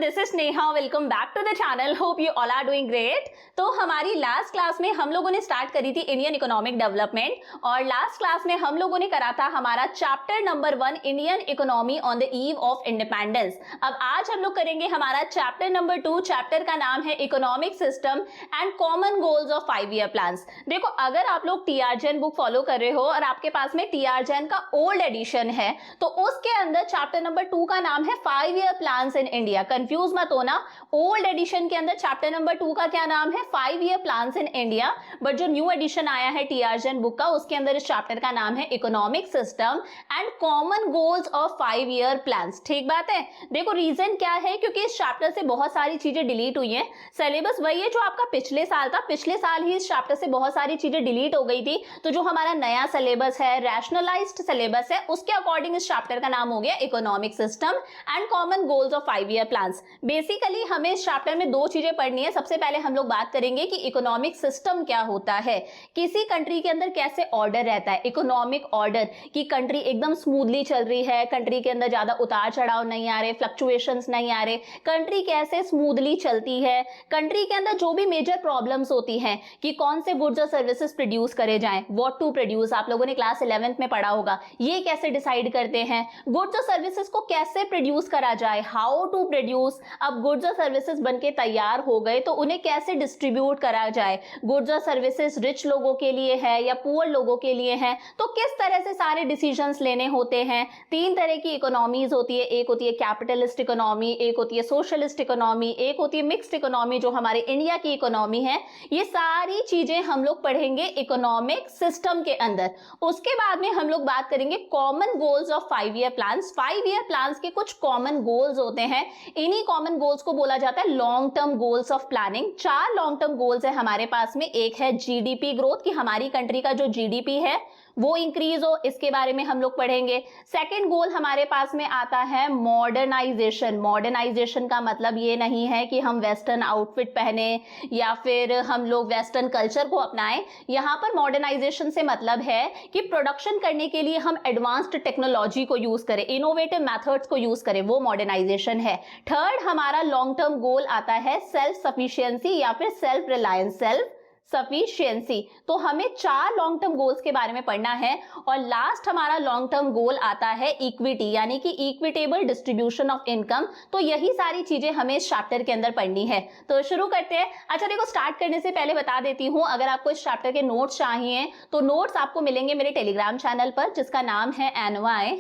This is Neha, welcome back to the channel. Hope you all are doing great. तो हमारी last class में हम लोगों ने स्टार्ट करी थी इंडियन इकोनॉमिक डेवलपमेंट और लास्ट क्लास में हम लोगों ने करा था हमारा chapter number 1 Indian economy on the eve of independence. अब आज हम लोग करेंगे हमारा चैप्टर नंबर 2। चैप्टर का नाम है economic system and common goals of 5 year plans. देखो, अगर आप लोग टीआर जैन बुक फॉलो कर रहे हो और आपके पास में टीआर जैन का ओल्ड एडिशन है तो उसके अंदर चैप्टर नंबर 2 का नाम है 5 year plans in India. Confuse मत होना, ओल्ड एडिशन के अंदर चैप्टर नंबर 2 का क्या नाम है 5 year plans in India, but जो न्यू एडिशन आया है टीआर जैन बुक का उसके अंदर इस चैप्टर का नाम है economic system and common goals of 5 year plans. ठीक बात है। देखो, रीजन क्या है, क्योंकि इस चैप्टर से बहुत सारी चीजें डिलीट हुई हैं। सिलेबस वही है जो आपका पिछले साल था, पिछले साल ही इस चैप्टर से बहुत सारी चीजें डिलीट हो गई थी। तो जो हमारा नया सिलेबस है, रैशनलाइज्ड सिलेबस है, उसके अकॉर्डिंग इस चैप्टर का नाम हो गया economic system and common goals of 5 year plans. Basically हमें इस चैप्टर में दो चीजें पढ़नी है। सबसे पहले हम लोग बात करेंगे कि इकोनॉमिक सिस्टम क्या होता है, किसी कंट्री के अंदर कैसे ऑर्डर रहता है, इकोनॉमिक ऑर्डर की कंट्री एकदम स्मूथली चल रही है, कंट्री के अंदर ज्यादा उतार चढ़ाव नहीं आ रहे, फ्लक्चुएशंस नहीं आ रहे, कंट्री कैसे स्मूथली चलती है, कंट्री के अंदर जो भी मेजर प्रॉब्लम्स होती हैं कि कौन से गुड्स और सर्विसेज प्रोड्यूस करे जाएं, व्हाट टू प्रोड्यूस, आप लोगों ने क्लास 11th में पढ़ा होगा, ये कैसे डिसाइड करते हैं, गुड्स और सर्विसेज को कैसे प्रोड्यूस करा जाए, हाउ टू प्रोड्यूस। अब गुड्स और सर्विसेज बनके तैयार हो गए तो उन्हें कैसे डिस्ट्रीब्यूट करा जाए, गुड्स और सर्विसेज रिच लोगों के लिए है या पुअर लोगों के लिए है, तो किस तरह से सारे डिसीजंस लेने होते हैं। 3 तरह की इकोनॉमीज होती है, एक होती है कैपिटलिस्ट इकोनॉमी, एक होती है सोशलिस्ट इकोनॉमी, एक होती है मिक्स्ड इकोनॉमी जो हमारे इंडिया की इकोनॉमी है। ये सारी चीजें हम लोग पढ़ेंगे इकोनॉमिक सिस्टम के अंदर। उसके बाद में हम लोग बात करेंगे common goals of 5 year plans. 5 year plans के कुछ कॉमन गोल्स होते हैं, इन्हीं कॉमन गोल्स को बोला जाता है long term goals of planning. 4 long term goals है हमारे पास में। एक है जीडीपी ग्रोथ, कि हमारी कंट्री का जो जीडीपी है वो इंक्रीज हो, इसके बारे में हम लोग पढ़ेंगे। सेकंड गोल हमारे पास में आता है मॉडर्नाइजेशन। मॉडर्नाइजेशन का मतलब ये नहीं है कि हम वेस्टर्न आउटफिट पहने या फिर हम लोग वेस्टर्न कल्चर को अपनाएं। यहाँ पर मॉडर्नाइजेशन से मतलब है कि प्रोडक्शन करने के लिए हम एडवांस्ड टेक्नोलॉजी को यूज करें, इनोवेटिव मेथड्स को यूज करें, वो मॉडर्नाइजेशन है। थर्ड हमारा लॉन्ग टर्म गोल आता है सेल्फ सफिशिएंसी या फिर सेल्फ रिलायंस, सेल्फ सफिशिएंसी। तो हमें 4 लॉन्ग टर्म गोल्स के बारे में पढ़ना है। और लास्ट हमारा लॉन्ग टर्म गोल आता है इक्विटी, यानी कि इक्विटेबल डिस्ट्रीब्यूशन ऑफ इनकम। तो यही सारी चीजें हमें इस चैप्टर के अंदर पढ़नी है। तो शुरू करते हैं। अच्छा देखो, स्टार्ट करने से पहले बता देती हूँ, अगर आपको इस चैप्टर के नोट्स चाहिए तो नोट्स आपको मिलेंगे मेरे टेलीग्राम चैनल पर, जिसका नाम है NY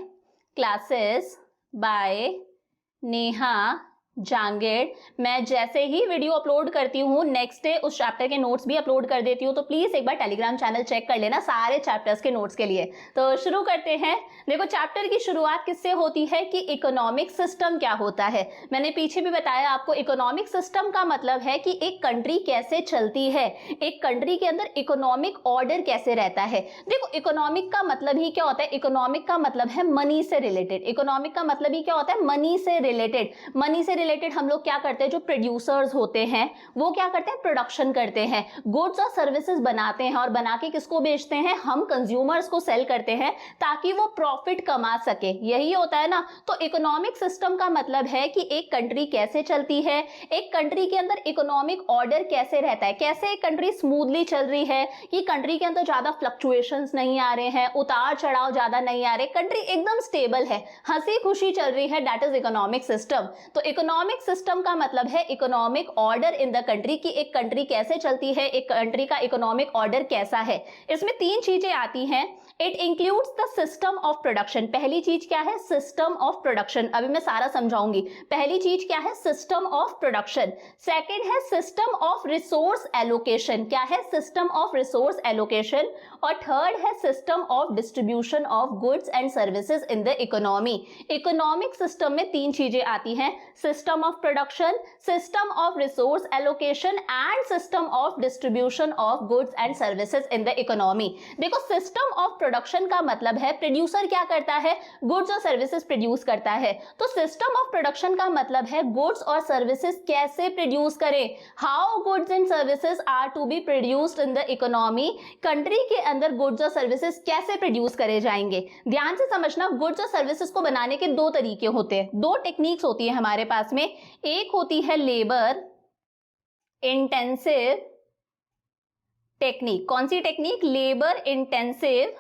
classes bye Neha Jangid. मैं जैसे ही वीडियो अपलोड करती हूँ नेक्स्ट डे उस चैप्टर के नोट्स भी अपलोड कर देती हूँ, तो प्लीज एक बार टेलीग्राम चैनल चेक कर लेना सारे चैप्टर्स के नोट्स के लिए। तो शुरू करते हैं। देखो, चैप्टर की शुरुआत किससे होती है कि इकोनॉमिक सिस्टम क्या होता है। मैंने पीछे भी बताया आपको, इकोनॉमिक सिस्टम का मतलब है कि एक कंट्री कैसे चलती है, एक कंट्री के अंदर इकोनॉमिक ऑर्डर कैसे रहता है। देखो, इकोनॉमिक का मतलब ही क्या होता है, इकोनॉमिक का मतलब है मनी से रिलेटेड। इकोनॉमिक का मतलब ही क्या होता है, मनी से रिलेटेड। मनी से रिलेटेड हम लोग क्या करते हैं, जो प्रोड्यूसर्स होते हैं वो क्या करते हैं, प्रोडक्शन करते हैं, गुड्स और सर्विसेज बनाते हैं और बना के किसको बेचते हैं, हम कंज्यूमर्स को सेल करते हैं ताकि वो प्रॉफिट कमा सके। यही होता है ना। तो इकोनॉमिक सिस्टम का मतलब है कि एक कंट्री कैसे चलती है, एक कंट्री के अंदर इकोनॉमिक ऑर्डर कैसे रहता है, कैसे एक कंट्री स्मूथली चल रही है, कि कंट्री के अंदर ज्यादा फ्लक्चुएशंस नहीं आ रहे हैं, उतार चढ़ाव ज्यादा नहीं आ रहे, कंट्री एकदम स्टेबल है, हंसी खुशी चल रही है, दैट इज इकोनॉमिक सिस्टम। तो इकोनॉमिक सिस्टम का मतलब है economic order in the country, की एक कंट्री कैसे चलती है, एक कंट्री का इकोनॉमिक ऑर्डर कैसा है। इसमें 3 चीजें आती हैं। It includes the system of production. पहली चीज क्या है, सिस्टम ऑफ प्रोडक्शन। अभी मैं सारा समझाऊंगी। पहली चीज क्या है, सिस्टम ऑफ प्रोडक्शन। सेकंड है सिस्टम ऑफ रिसोर्स एलोकेशन। क्या है, सिस्टम ऑफ रिसोर्स एलोकेशन। और थर्ड है system of distribution of goods and services in the economy. Economic system में 3 चीजें आती हैं, system of production, system of resource allocation and system of distribution of goods and services in the economy. देखो, system of production का मतलब है producer क्या करता है, गुड्स और सर्विसेज प्रोड्यूस करता है। तो सिस्टम ऑफ प्रोडक्शन का मतलब है गुड्स और सर्विसेज कैसे प्रोड्यूस करें, how goods and services are to be produced in the economy. Country के अंदर गुड्स और सर्विसेज कैसे प्रोड्यूस करे जाएंगे। ध्यान से समझना, गुड्स और सर्विसेज को बनाने के 2 तरीके होते हैं, 2 टेक्निक्स होती है हमारे पास पास में, एक होती है लेबर इंटेंसिव टेक्निक। कौन सी टेक्निक? Labour intensive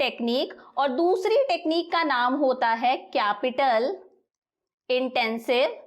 technique. और दूसरी टेक्निक का नाम होता है कैपिटल इंटेंसिव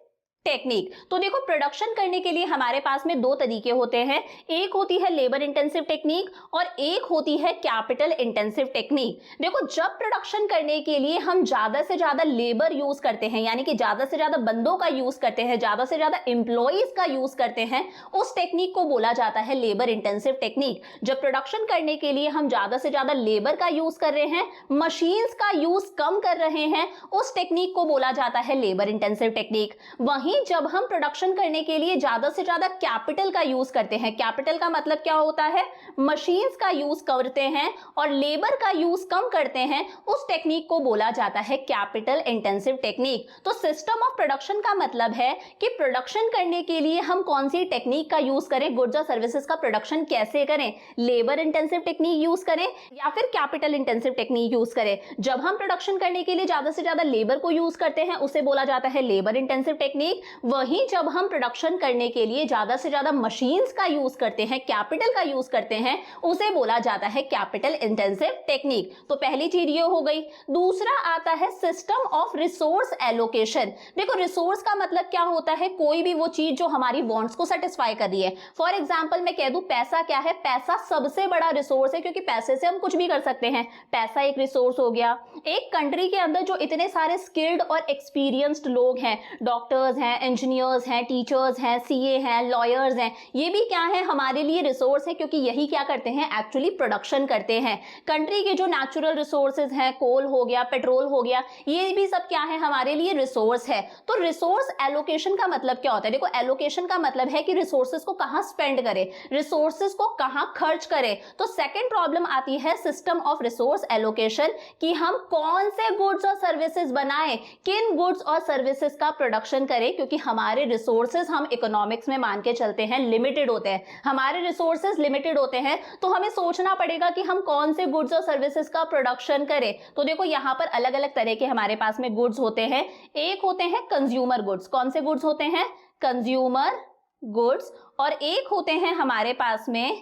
टेक्निक। तो देखो, प्रोडक्शन करने के लिए हमारे पास में दो तरीके होते हैं, एक होती है लेबर इंटेंसिव टेक्निक और एक होती है कैपिटल इंटेंसिव टेक्निक। देखो, जब प्रोडक्शन करने के लिए हम ज्यादा से ज्यादा लेबर यूज करते हैं, यानी कि ज्यादा से ज्यादा बंदों का यूज करते हैं, ज्यादा से ज्यादा एम्प्लॉइज का यूज करते हैं, उस टेक्निक को बोला जाता है लेबर इंटेंसिव टेक्निक। जब प्रोडक्शन करने के लिए हम ज्यादा से ज्यादा लेबर का यूज कर रहे हैं, मशीन्स का यूज कम कर रहे हैं, उस टेक्निक को बोला जाता है लेबर इंटेंसिव टेक्निक। वहीं जब हम प्रोडक्शन करने के लिए ज्यादा से ज्यादा कैपिटल का यूज करते हैं, कैपिटल का मतलब क्या होता है? मशीन्स का यूज करते हैं और लेबर का यूज कम करते हैं, उस टेक्निक को बोला जाता है कैपिटल इंटेंसिव टेक्निक। तो सिस्टम ऑफ प्रोडक्शन का मतलब है कि प्रोडक्शन करने के लिए हम कौन सी टेक्निक का यूज करें, गुड्स और सर्विसेज का प्रोडक्शन कैसे करें, लेबर इंटेंसिव टेक्निक यूज करें या फिर कैपिटल इंटेंसिव टेक्निक यूज करें। जब हम प्रोडक्शन करने के लिए ज्यादा से ज्यादा लेबर को यूज करते हैं, उसे बोला जाता है लेबर इंटेंसिव टेक्निक। वहीं जब हम प्रोडक्शन करने के लिए ज्यादा से ज्यादा मशीन्स का यूज करते हैं, कैपिटल का यूज करते हैं, उसे बोला जाता है कैपिटल इंटेंसिव टेक्निक। तो पहली चीज ये हो गई। दूसरा आता है सिस्टम ऑफ रिसोर्स एलोकेशन। देखो, रिसोर्स का मतलब क्या होता है? कोई भी वो चीज जो हमारी वांट्स को सेटिस्फाई कर रही है। फॉर एग्जांपल मैं कह दूं, पैसा क्या है? पैसा सबसे बड़ा रिसोर्स है, क्योंकि पैसे से हम कुछ भी कर सकते हैं। पैसा एक रिसोर्स हो गया। एक कंट्री के अंदर जो इतने सारे स्किल्ड और एक्सपीरियंस्ड लोग हैं, डॉक्टर्स हैं, इंजीनियर्स हैं, टीचर्स हैं, सीए हैं, लॉयर्स हैं, ये भी क्या है? हमारे लिए रिसोर्स है, क्योंकि यही क्या करते हैं? एक्चुअली प्रोडक्शन करते हैं। कंट्री के जो नेचुरल रिसोर्सेज हैं, कोल हो गया, पेट्रोल हो गया, ये भी सब क्या है? हमारे लिए रिसोर्स है। तो रिसोर्स एलोकेशन का मतलब क्या होता है? देखो, एलोकेशन का मतलब है कि रिसोर्सेज को कहां स्पेंड करें, रिसोर्सेज को कहां खर्च करें। तो सेकेंड प्रॉब्लम आती है सिस्टम ऑफ रिसोर्स एलोकेशन, कि हम कौन से गुड्स और सर्विसेज बनाएं, किन गुड्स और सर्विसेज का प्रोडक्शन करें, क्योंकि हमारे रिसोर्सेज, हम इकोनॉमिक्स में मान के चलते हैं, लिमिटेड होते हैं। हमारे रिसोर्सेज लिमिटेड होते हैं, तो हमें सोचना पड़ेगा कि हम कौन से गुड्स और सर्विसेज का प्रोडक्शन करें। तो देखो, यहां पर अलग अलग तरह के हमारे पास में गुड्स होते हैं। एक होते हैं कंज्यूमर गुड्स। कौन से गुड्स होते हैं? Consumer goods. और एक होते हैं हमारे पास में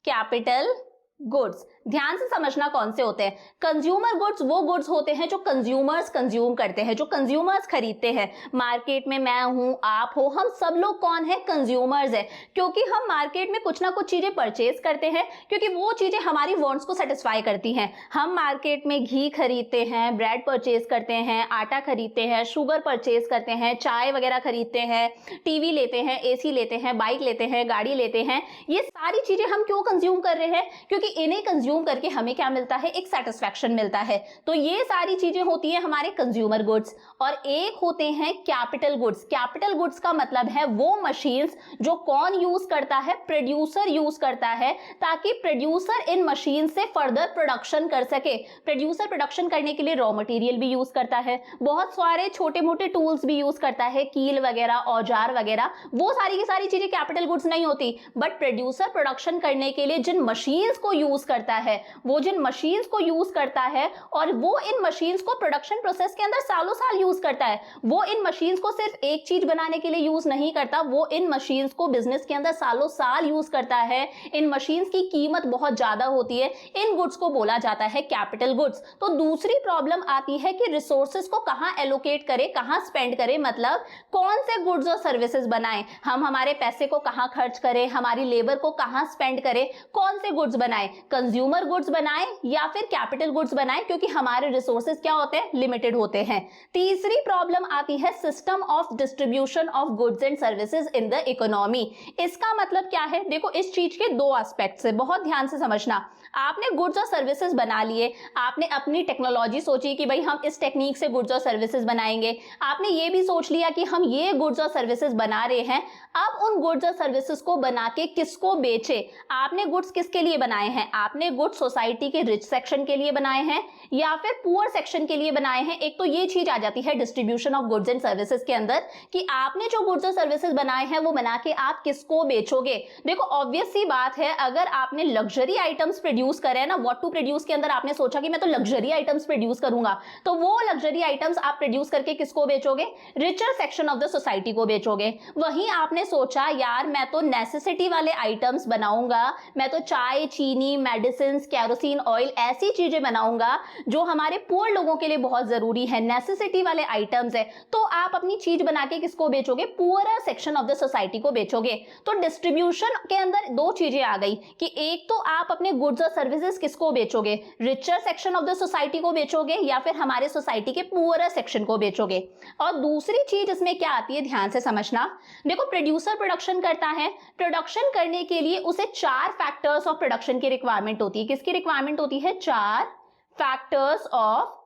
कैपिटल गुड्स। ध्यान से समझना कौन से होते हैं। कंज्यूमर गुड्स वो गुड्स होते हैं जो कंज्यूमर्स कंज्यूम करते हैं, जो कंज्यूमर्स खरीदते हैं। मार्केट में मैं हूं, आप हो, हम सब लोग कौन है? कंज्यूमर्स है। क्योंकि हम मार्केट में कुछ ना कुछ चीजें परचेज करते हैं, क्योंकि वो चीजें हमारी वांट्स को सेटिस्फाई करती हैं। हम मार्केट में घी खरीदते हैं, ब्रेड परचेज करते हैं, आटा खरीदते हैं, शुगर परचेज करते हैं, चाय वगैरह खरीदते हैं, टीवी लेते हैं, एसी लेते हैं, बाइक लेते हैं, गाड़ी लेते हैं। ये सारी चीजें हम क्यों कंज्यूम कर रहे हैं? क्योंकि इन्हें कंज्यूम करके हमें क्या मिलता है? एक सेटिस्फैक्शन मिलता है। तो ये सारी चीजें होती है हमारे कंज्यूमर गुड्स। और एक होते हैं कैपिटल गुड्स। कैपिटल गुड्स का मतलब है वो मशीन्स जो कौन यूज करता है? प्रोड्यूसर यूज करता है, ताकि प्रोड्यूसर इन मशीन से फर्दर प्रोडक्शन कर सके। प्रोड्यूसर प्रोडक्शन करने के लिए रॉ मटेरियल भी यूज करता है, बहुत सारे छोटे मोटे टूल्स भी यूज करता है, कील वगैरह, औजार वगैरह। वो सारी की सारी चीजें कैपिटल गुड्स नहीं होती। बट प्रोड्यूसर प्रोडक्शन करने के लिए जिन मशीन्स को यूज करता है, वो जिन मशीन्स को यूज करता है और वो इन मशीन्स को प्रोडक्शन प्रोसेस के अंदर सालों साल यूज करता है। वो इन मशीन्स को सिर्फ एक चीज बनाने के लिए यूज नहीं करता, वो इन मशीन्स को बिजनेस के अंदर सालों साल यूज करता है। इन मशीन्स की कीमत बहुत ज्यादा होती है। इन गुड्स को बोला जाता है कैपिटल गुड्स। तो दूसरी प्रॉब्लम आती है कि रिसोर्सेज को कहां एलोकेट करें, कहां स्पेंड करें, मतलब कौन से गुड्स और सर्विसेज बनाएं, हम हमारे पैसे को कहां खर्च करें, हमारी लेबर को कहां स्पेंड करें, कौन से गुड्स बनाएं, कंज्यूमर गुड्स बनाएं या फिर कैपिटल गुड्स बनाएं, क्योंकि हमारे रिसोर्सेज क्या होते हैं? लिमिटेड होते हैं। तीसरी प्रॉब्लम आती है system of distribution of goods and services in the economy. इसका मतलब क्या है? देखो, इस चीज के दो एस्पेक्ट्स है, बहुत ध्यान से समझना। आपने गुड्स और सर्विसेज बना लिए, आपने अपनी टेक्नोलॉजी सोची कि भाई हम इस टेक्निक से गुड्स और सर्विसेज बनाएंगे, आपने ये भी सोच लिया कि हम ये गुड्स और सर्विसेज बना रहे हैं। अब उन गुड्स और सर्विसेज को बना के किसको बेचे? आपने गुड्स किसके लिए बनाए हैं? आपने गुड्स सोसाइटी के रिच सेक्शन के लिए बनाए हैं या फिर पुअर सेक्शन के लिए बनाए हैं? एक तो ये चीज आ जाती है distribution of goods and services के अंदर, कि आपने जो गुड्स और सर्विसेज बनाए हैं वो बना के आप किसको बेचोगे। देखो, ऑब्वियस सी बात है, अगर आपने लग्जरी आइटम्स प्रोड्यूस प्रोड्यूस कर रहे हैं ना, व्हाट टू प्रोड्यूस के अंदर आपने सोचा कि मैं तो लग्जरी आइटम्स प्रोड्यूस करूंगा, तो वो लग्जरी आइटम्स आप प्रोड्यूस करके किसको बेचोगे? Richer section of the society को बेचोगे। वहीं आपने सोचा यार मैं तो नेसेसिटी वाले आइटम्स बनाऊंगा, मैं तो चाय, चीनी, मेडिसिन, केरोसिन ऑयल ऐसी चीजें बनाऊंगा जो हमारे पुअर लोगों के लिए बहुत जरूरी है, नेसेसिटी वाले आइटम्स है, तो आप अपनी चीज बना के किसको बेचोगे? Poorer section of the society को बेचोगे। तो डिस्ट्रीब्यूशन के अंदर दो चीजें आ गई कि एक तो आप अपने गुड्स और सर्विसेज किसको बेचोगे? Richer section of the society को बेचोगे या फिर हमारे सोसाइटी के पुअरर सेक्शन को बेचोगे। और दूसरी चीज इसमें क्या आती है, ध्यान से समझना। देखो प्रोड्यूसर प्रोडक्शन करता है, प्रोडक्शन करने के लिए उसे 4 फैक्टर्स ऑफ प्रोडक्शन की रिक्वायरमेंट होती है। किसकी रिक्वायरमेंट होती है? 4 फैक्टर्स ऑफ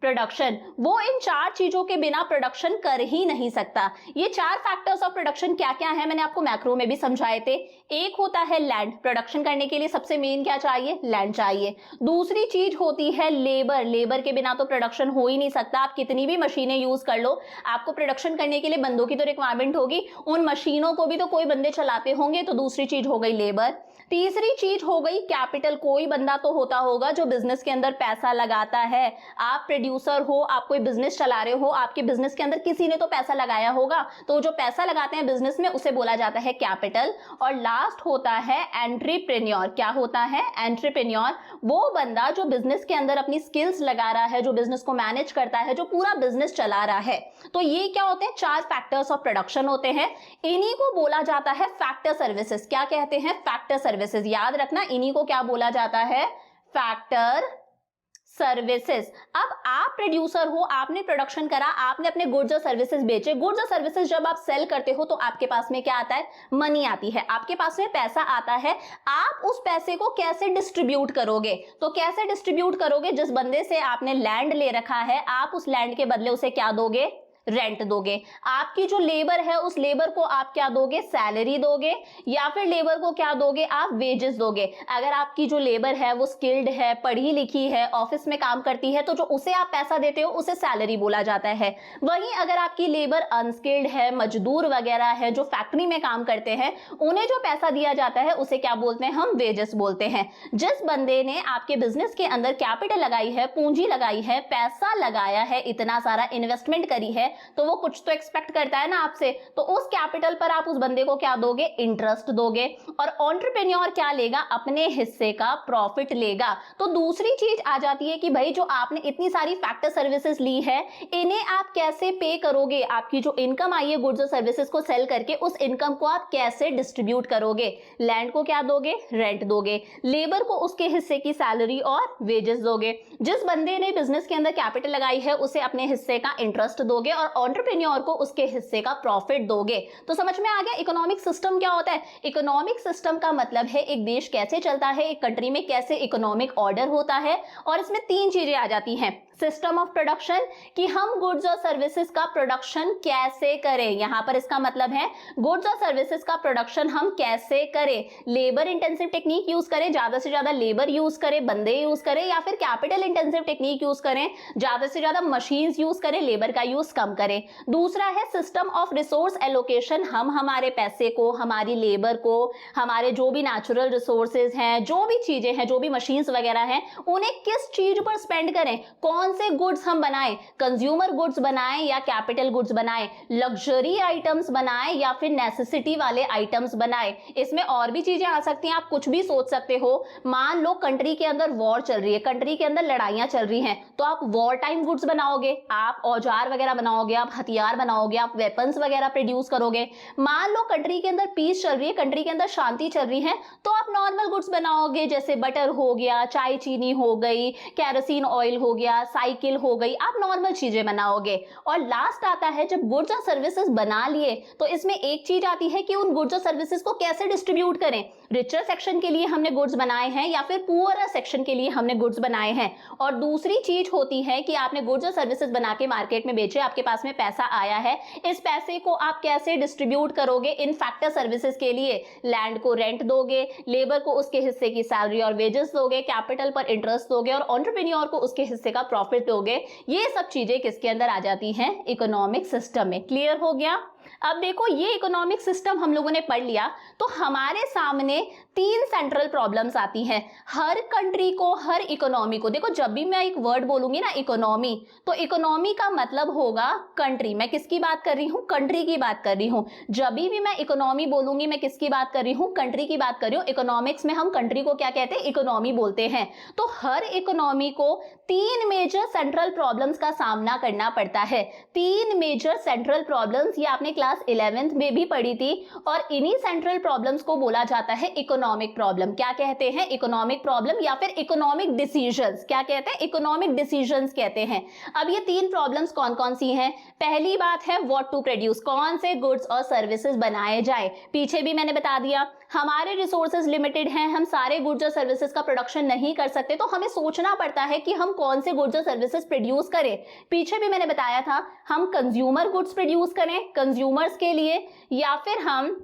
प्रोडक्शन। वो इन 4 चीजों के बिना प्रोडक्शन कर ही नहीं सकता। ये 4 फैक्टर्स ऑफ प्रोडक्शन क्या क्या है मैंने आपको मैक्रो में भी समझाए थे। एक होता है लैंड, प्रोडक्शन करने के लिए सबसे मेन क्या चाहिए? लैंड चाहिए। दूसरी चीज होती है लेबर, लेबर के बिना तो प्रोडक्शन हो ही नहीं सकता। आप कितनी भी मशीनें यूज कर लो, आपको प्रोडक्शन करने के लिए बंदों की तो रिक्वायरमेंट होगी, उन मशीनों को भी तो कोई बंदे चलाते होंगे, तो दूसरी चीज हो गई लेबर। तीसरी चीज हो गई कैपिटल, कोई बंदा तो होता होगा जो बिजनेस के अंदर पैसा लगाता है। आप प्रोड्यूसर हो, आप कोई बिजनेस चला रहे हो, आपके बिजनेस के अंदर किसी ने तो पैसा लगाया होगा, तो जो पैसा लगाते हैं बिजनेस में उसे बोला जाता है कैपिटल। और लास्ट होता है एंटरप्रेन्योर। क्या होता है? एंटरप्रेन्योर। वो बंदा जो बिजनेस के अंदर अपनी स्किल्स लगा रहा है, जो बिजनेस को मैनेज करता है, जो पूरा बिजनेस चला रहा है। तो ये क्या होते हैं? 4 फैक्टर्स ऑफ प्रोडक्शन होते हैं। इन्हीं को बोला जाता है फैक्टर सर्विसेज। क्या कहते हैं? Factor services. याद रखना, इन्हीं को क्या बोला जाता है? Factor services. अब आप प्रोड्यूसर हो, आपने प्रोडक्शन करा, आपने अपने गुड्स और सर्विसेज बेचे। गुड्स और सर्विसेज जब आप सेल करते हो तो आपके पास में क्या आता है? मनी आती है, आपके पास में पैसा आता है। आप उस पैसे को कैसे डिस्ट्रीब्यूट करोगे? तो कैसे डिस्ट्रीब्यूट करोगे? जिस बंदे से आपने लैंड ले रखा है, आप उस लैंड के बदले उसे क्या दोगे? रेंट दोगे। आपकी जो लेबर है उस लेबर को आप क्या दोगे? सैलरी दोगे। या फिर लेबर को क्या दोगे? आप वेजेस दोगे। अगर आपकी जो लेबर है वो स्किल्ड है, पढ़ी लिखी है, ऑफिस में काम करती है, तो जो उसे आप पैसा देते हो उसे सैलरी बोला जाता है। वहीं अगर आपकी लेबर अनस्किल्ड है, मजदूर वगैरह है, जो फैक्ट्री में काम करते हैं, उन्हें जो पैसा दिया जाता है उसे क्या बोलते हैं? हम वेजेस बोलते हैं। जिस बंदे ने आपके बिजनेस के अंदर कैपिटल लगाई है, पूंजी लगाई है, पैसा लगाया है, इतना सारा इन्वेस्टमेंट करी है, तो वो कुछ तो एक्सपेक्ट करता है ना आपसे। तो उस कैपिटल पर आप उस बंदे को क्या दोगे? इंटरेस्ट दोगे। और एंटरप्रेन्योर क्या लेगा? अपने हिस्से का प्रॉफिट लेगा। तो दूसरी चीज आ जाती है कि भाई जो आपने इतनी सारी फैक्टर सर्विसेज ली है, इन्हें आप कैसे पे करोगे? आपकी जो इनकम आई है गुड्स और सर्विसेज को सेल करके, उस इनकम को आप कैसे डिस्ट्रीब्यूट करोगे? लैंड को क्या दोगे? रेंट दोगे। लेबर को उसके हिस्से की सैलरी और वेजेस दोगे। जिस बंदे ने बिजनेस के अंदर कैपिटल लगाई है उसे अपने हिस्से का इंटरेस्ट दोगे और एंटरप्रेन्योर को उसके हिस्से का प्रॉफिट दोगे। तो समझ में आ गया इकोनॉमिक सिस्टम क्या होता है? इकोनॉमिक सिस्टम का मतलब है एक देश कैसे चलता है, एक कंट्री में कैसे इकोनॉमिक ऑर्डर होता है। और इसमें 3 चीजें आ जाती हैं। सिस्टम ऑफ प्रोडक्शन, कि हम गुड्स और सर्विसेज का प्रोडक्शन कैसे करें। यहां पर इसका मतलब है गुड्स और सर्विसेज का प्रोडक्शन हम कैसे करें। लेबर इंटेंसिव टेक्निक यूज करें, ज्यादा से ज्यादा लेबर यूज करें, बंदे यूज करें, या फिर कैपिटल इंटेंसिव टेक्निक यूज करें, ज्यादा से ज्यादा मशीन्स यूज करें, लेबर का यूज कम करें। दूसरा है सिस्टम ऑफ रिसोर्स एलोकेशन, हम हमारे पैसे को, हमारी लेबर को, हमारे जो भी नेचुरल रिसोर्सेज हैं, जो भी चीजें हैं, जो भी मशीन्स वगैरह हैं, उन्हें किस चीज पर स्पेंड करें। कौन से गुड्स हम बनाएं, कंज्यूमर गुड्स बनाएं या कैपिटल गुड्स बनाएं, लग्जरी आइटम्स बनाएं या फिर नेसेसिटी वाले आइटम्स बनाएं। इसमें और भी चीजें आ सकती हैं, आप कुछ भी सोच सकते हो। मान लो कंट्री के अंदर वॉर चल रही है, कंट्री के अंदर लड़ाइयां चल रही हैं, तो आप वॉर टाइम गुड्स बनाओगे, आप औजार वगैरह बनाओगे, आप हथियार बनाओगे, आप वेपन्स वगैरह प्रोड्यूस करोगे। मान लो कंट्री के अंदर पीस चल रही है, कंट्री के अंदर शांति चल रही है, तो आप नॉर्मल गुड्स बनाओगे, जैसे बटर हो गया, चाय चीनी हो गई, केरोसिन ऑयल हो गया, साइकिल हो गई, आप नॉर्मल चीजें बनाओगे। और लास्ट आता है जब गुड्स और सर्विसेज बना लिए, तो इसमें एक चीज आती है कि उन गुड्स और सर्विसेज को कैसे डिस्ट्रीब्यूट करें। रिचर सेक्शन के लिए हमने गुड्स बनाए हैं या फिर पुअरर सेक्शन के लिए हमने गुड्स बनाए हैं। और दूसरी चीज होती है कि आपने गुड्स और सर्विसेज बना के मार्केट में बेचे, आपके पास में पैसा आया है, इस पैसे को आप कैसे डिस्ट्रीब्यूट करोगे इन फैक्टर सर्विसेज के लिए। लैंड को रेंट दोगे, लेबर को उसके हिस्से की सैलरी और वेजेस दोगे, कैपिटल पर इंटरेस्ट दोगे और एंटरप्रेन्योर को उसके हिस्से का प्रॉफिट दोगे। ये सब चीजें किसके अंदर आ जाती हैं? इकोनॉमिक सिस्टम में। क्लियर हो गया? अब देखो ये इकोनॉमिक सिस्टम हम लोगों ने पढ़ लिया, तो हमारे सामने तीन सेंट्रल प्रॉब्लम्स आती हैं हर कंट्री को, हर इकोनॉमी को। देखो जब भी मैं एक वर्ड बोलूंगी ना इकोनॉमी, तो इकोनॉमी का मतलब होगा कंट्री। मैं किसकी बात कर रही हूँ? कंट्री की बात कर रही हूँ। जब भी मैं इकोनॉमी बोलूंगी मैं किसकी बात कर रही हूँ? कंट्री की बात कर रही हूँ। इकोनॉमिक्स में हम कंट्री को क्या कहते हैं? इकोनॉमी बोलते हैं। तो हर इकोनॉमी को तीन मेजर सेंट्रल प्रॉब्लम्स का सामना करना पड़ता है। तीन मेजर सेंट्रल प्रॉब्लम्स, ये आपने क्लास 11th में भी पढ़ी थी, और इन्हीं सेंट्रल प्रॉब्लम्स को बोला जाता है इकोनॉमिक प्रॉब्लम। क्या कहते हैं? इकोनॉमिक प्रॉब्लम या फिर इकोनॉमिक डिसीजंस। क्या कहते हैं? इकोनॉमिक डिसीजंस कहते हैं। अब ये तीन प्रॉब्लम्स कौन कौन सी हैं? पहली बात है व्हाट टू प्रोड्यूस, कौन से गुड्स और सर्विसेज बनाए जाए। पीछे भी मैंने बता दिया हमारे रिसोर्सेज लिमिटेड हैं, हम सारे गुड्स और सर्विसेज का प्रोडक्शन नहीं कर सकते, तो हमें सोचना पड़ता है कि हम कौन से गुड्स और सर्विसेज प्रोड्यूस करें। पीछे भी मैंने बताया था हम कंज्यूमर गुड्स प्रोड्यूस करें कंज्यूमर्स के लिए, या फिर हम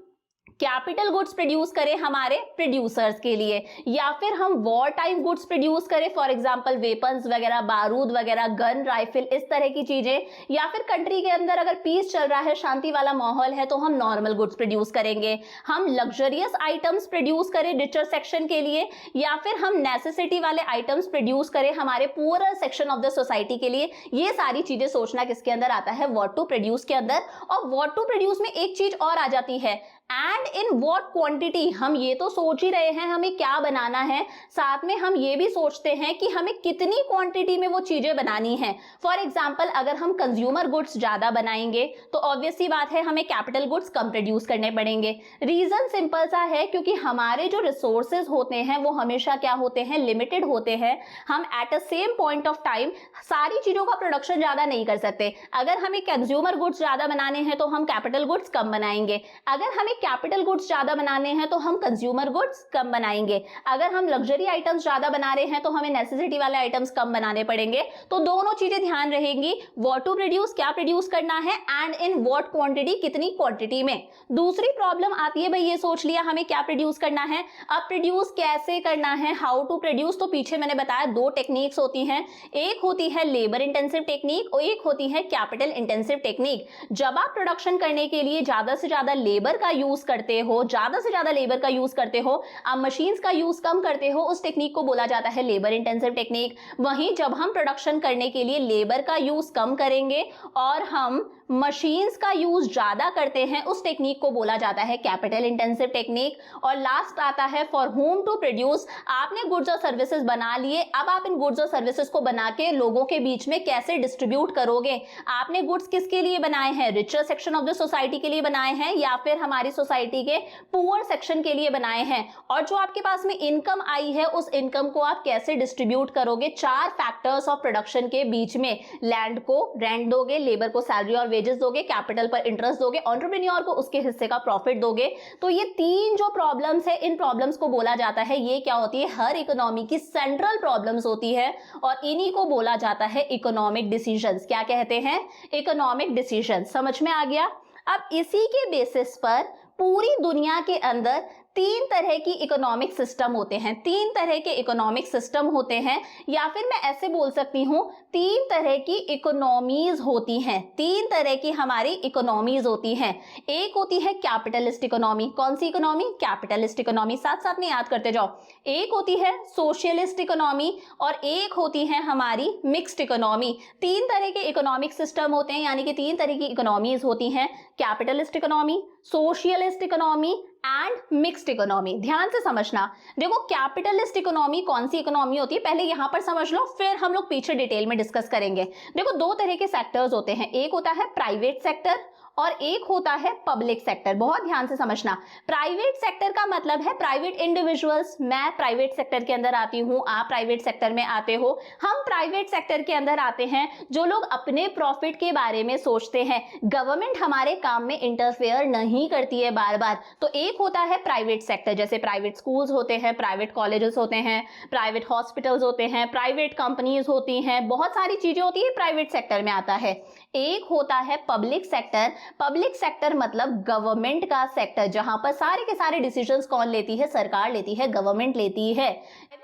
कैपिटल गुड्स प्रोड्यूस करें हमारे प्रोड्यूसर्स के लिए, या फिर हम वॉर टाइम गुड्स प्रोड्यूस करें, फॉर एग्जांपल वेपन्स वगैरह, बारूद वगैरह, गन, राइफल, इस तरह की चीजें। या फिर कंट्री के अंदर अगर पीस चल रहा है, शांति वाला माहौल है, तो हम नॉर्मल गुड्स प्रोड्यूस करेंगे। हम लग्जरियस आइटम्स प्रोड्यूस करें रिचर सेक्शन के लिए, या फिर हम नेसेसिटी वाले आइटम्स प्रोड्यूस करें हमारे poorer section of the society के लिए। ये सारी चीजें सोचना किसके अंदर आता है? व्हाट टू प्रोड्यूस के अंदर। और व्हाट टू प्रोड्यूस में एक चीज और आ जाती है, एंड इन व्हाट क्वांटिटी। हम ये तो सोच ही रहे हैं हमें क्या बनाना है, साथ में हम ये भी सोचते हैं कि हमें कितनी क्वांटिटी में वो चीजें बनानी है। फॉर एग्जांपल अगर हम कंज्यूमर गुड्स ज्यादा बनाएंगे तो ऑब्वियस सी बात है हमें कैपिटल गुड्स कम प्रोड्यूस करने पड़ेंगे। रीजन सिंपल सा है, क्योंकि हमारे जो रिसोर्सेज होते हैं वो हमेशा क्या होते हैं? लिमिटेड होते हैं। हम at a same point of time सारी चीजों का प्रोडक्शन ज्यादा नहीं कर सकते। अगर हमें कंज्यूमर गुड्स ज्यादा बनाने हैं तो हम कैपिटल गुड्स कम बनाएंगे। अगर हमें कैपिटल गुड्स ज्यादा बनाने हैं तो हम कंज्यूमर गुड्स कम बनाएंगे। अगर हम लग्जरी आइटम्स ज्यादा बना रहे हैं तो हमें नेसेसिटी वाले आइटम्स कम बनाने पड़ेंगे। तो दोनों चीजें ध्यान रहेंगी, व्हाट टू प्रोड्यूस, क्या प्रोड्यूस करना है, एंड इन व्हाट क्वांटिटी, कितनी क्वांटिटी में। दूसरी प्रॉब्लम आती है भाई ये सोच लिया हमें क्या प्रोड्यूस करना है, अब प्रोड्यूस कैसे करना है, हाउ टू प्रोड्यूस। तो पीछे मैंने बताया दो टेक्निक्स होती हैं, एक होती है लेबर इंटेंसिव टेक्निक और एक होती है कैपिटल इंटेंसिव टेक्निक। जब आप प्रोडक्शन करने के लिए ज्यादा से ज्यादा लेबर का यूज करते हो, ज्यादा से ज्यादा लेबर का यूज करते हो, आप मशीन्स का यूज कम करते हो, उस टेक्निक को बोला जाता है लेबर इंटेंसिव टेक्निक। वहीं जब हम प्रोडक्शन करने के लिए लेबर का यूज कम करेंगे और हम मशीन्स का यूज ज्यादा करते हैं, उस टेक्निक को बोला जाता है कैपिटल इंटेंसिव टेक्निक। और लास्ट आता है फॉर होम टू प्रोड्यूस। आपने गुड्स और सर्विसेज बना लिए, अब आप इन गुड्स और सर्विसेज को बना के लोगों के बीच में कैसे डिस्ट्रीब्यूट करोगे। आपने गुड्स किसके लिए बनाए हैं? Richer section of the society के लिए बनाए हैं, या फिर हमारी सोसाइटी के पुअर सेक्शन के लिए बनाए हैं। और जो आपके पास में इनकम आई है उस इनकम को आप कैसे डिस्ट्रीब्यूट करोगे। चार फैक्टर्स ऑफ प्रोडक्शन के बीच में, लैंड को रेंट दोगे, लेबर को सैलरी और वेजेस दोगे, कैपिटल पर इंटरेस्ट दोगे, एंटरप्रेन्योर को उसके हिस्से का प्रॉफिट दोगे। तो ये तीन जो प्रॉब्लम्स है, इन प्रॉब्लम्स को बोला जाता है, ये क्या होती है? हर इकोनॉमी की सेंट्रल प्रॉब्लम्स होती है, और इन्हीं को बोला जाता है इकोनॉमिक डिसीजंस। क्या कहते हैं? Economic decisions. समझ में आ गया? अब इसी के बेसिस पर पूरी दुनिया के अंदर तीन तरह की इकोनॉमिक सिस्टम होते हैं, तीन तरह के इकोनॉमिक सिस्टम होते हैं, या फिर मैं ऐसे बोल सकती हूं तीन तरह की इकोनॉमीज होती हैं। तीन तरह की हमारी इकोनॉमीज होती हैं। एक होती है कैपिटलिस्ट इकोनॉमी। कौन सी इकोनॉमी? Capitalist economy. साथ साथ में याद करते जाओ। एक होती है सोशलिस्ट इकोनॉमी और एक होती है हमारी मिक्स्ड इकोनॉमी। तीन तरह के इकोनॉमिक सिस्टम होते हैं, यानी कि तीन तरह की इकोनॉमीज होती हैं, capitalist economy, socialist economy and mixed economy. ध्यान से समझना। देखो कैपिटलिस्ट इकोनॉमी कौन सी इकोनॉमी होती है, पहले यहां पर समझ लो, फिर हम लोग पीछे डिटेल में डिस्कस करेंगे। देखो दो तरह के सेक्टर्स होते हैं, एक होता है प्राइवेट सेक्टर और एक होता है पब्लिक सेक्टर। बहुत ध्यान से समझना। प्राइवेट सेक्टर का मतलब है प्राइवेट इंडिविजुअल्स। मैं प्राइवेट सेक्टर के अंदर आती हूं, आप प्राइवेट सेक्टर में आते हो। हम प्राइवेट सेक्टर के अंदर आते हैं जो लोग अपने प्रॉफिट के बारे में सोचते हैं। गवर्नमेंट हमारे काम में इंटरफेयर नहीं करती है बार बार। तो एक होता है प्राइवेट सेक्टर, जैसे प्राइवेट स्कूल्स होते हैं, प्राइवेट कॉलेजेस होते हैं, प्राइवेट हॉस्पिटल्स होते हैं, प्राइवेट कंपनीज होती हैं, बहुत सारी चीजें होती है, प्राइवेट सेक्टर में आता है। एक होता है पब्लिक सेक्टर। पब्लिक सेक्टर मतलब गवर्नमेंट का सेक्टर, जहां पर सारे के सारे डिसीजंस कौन लेती है? सरकार लेती है, गवर्नमेंट लेती है।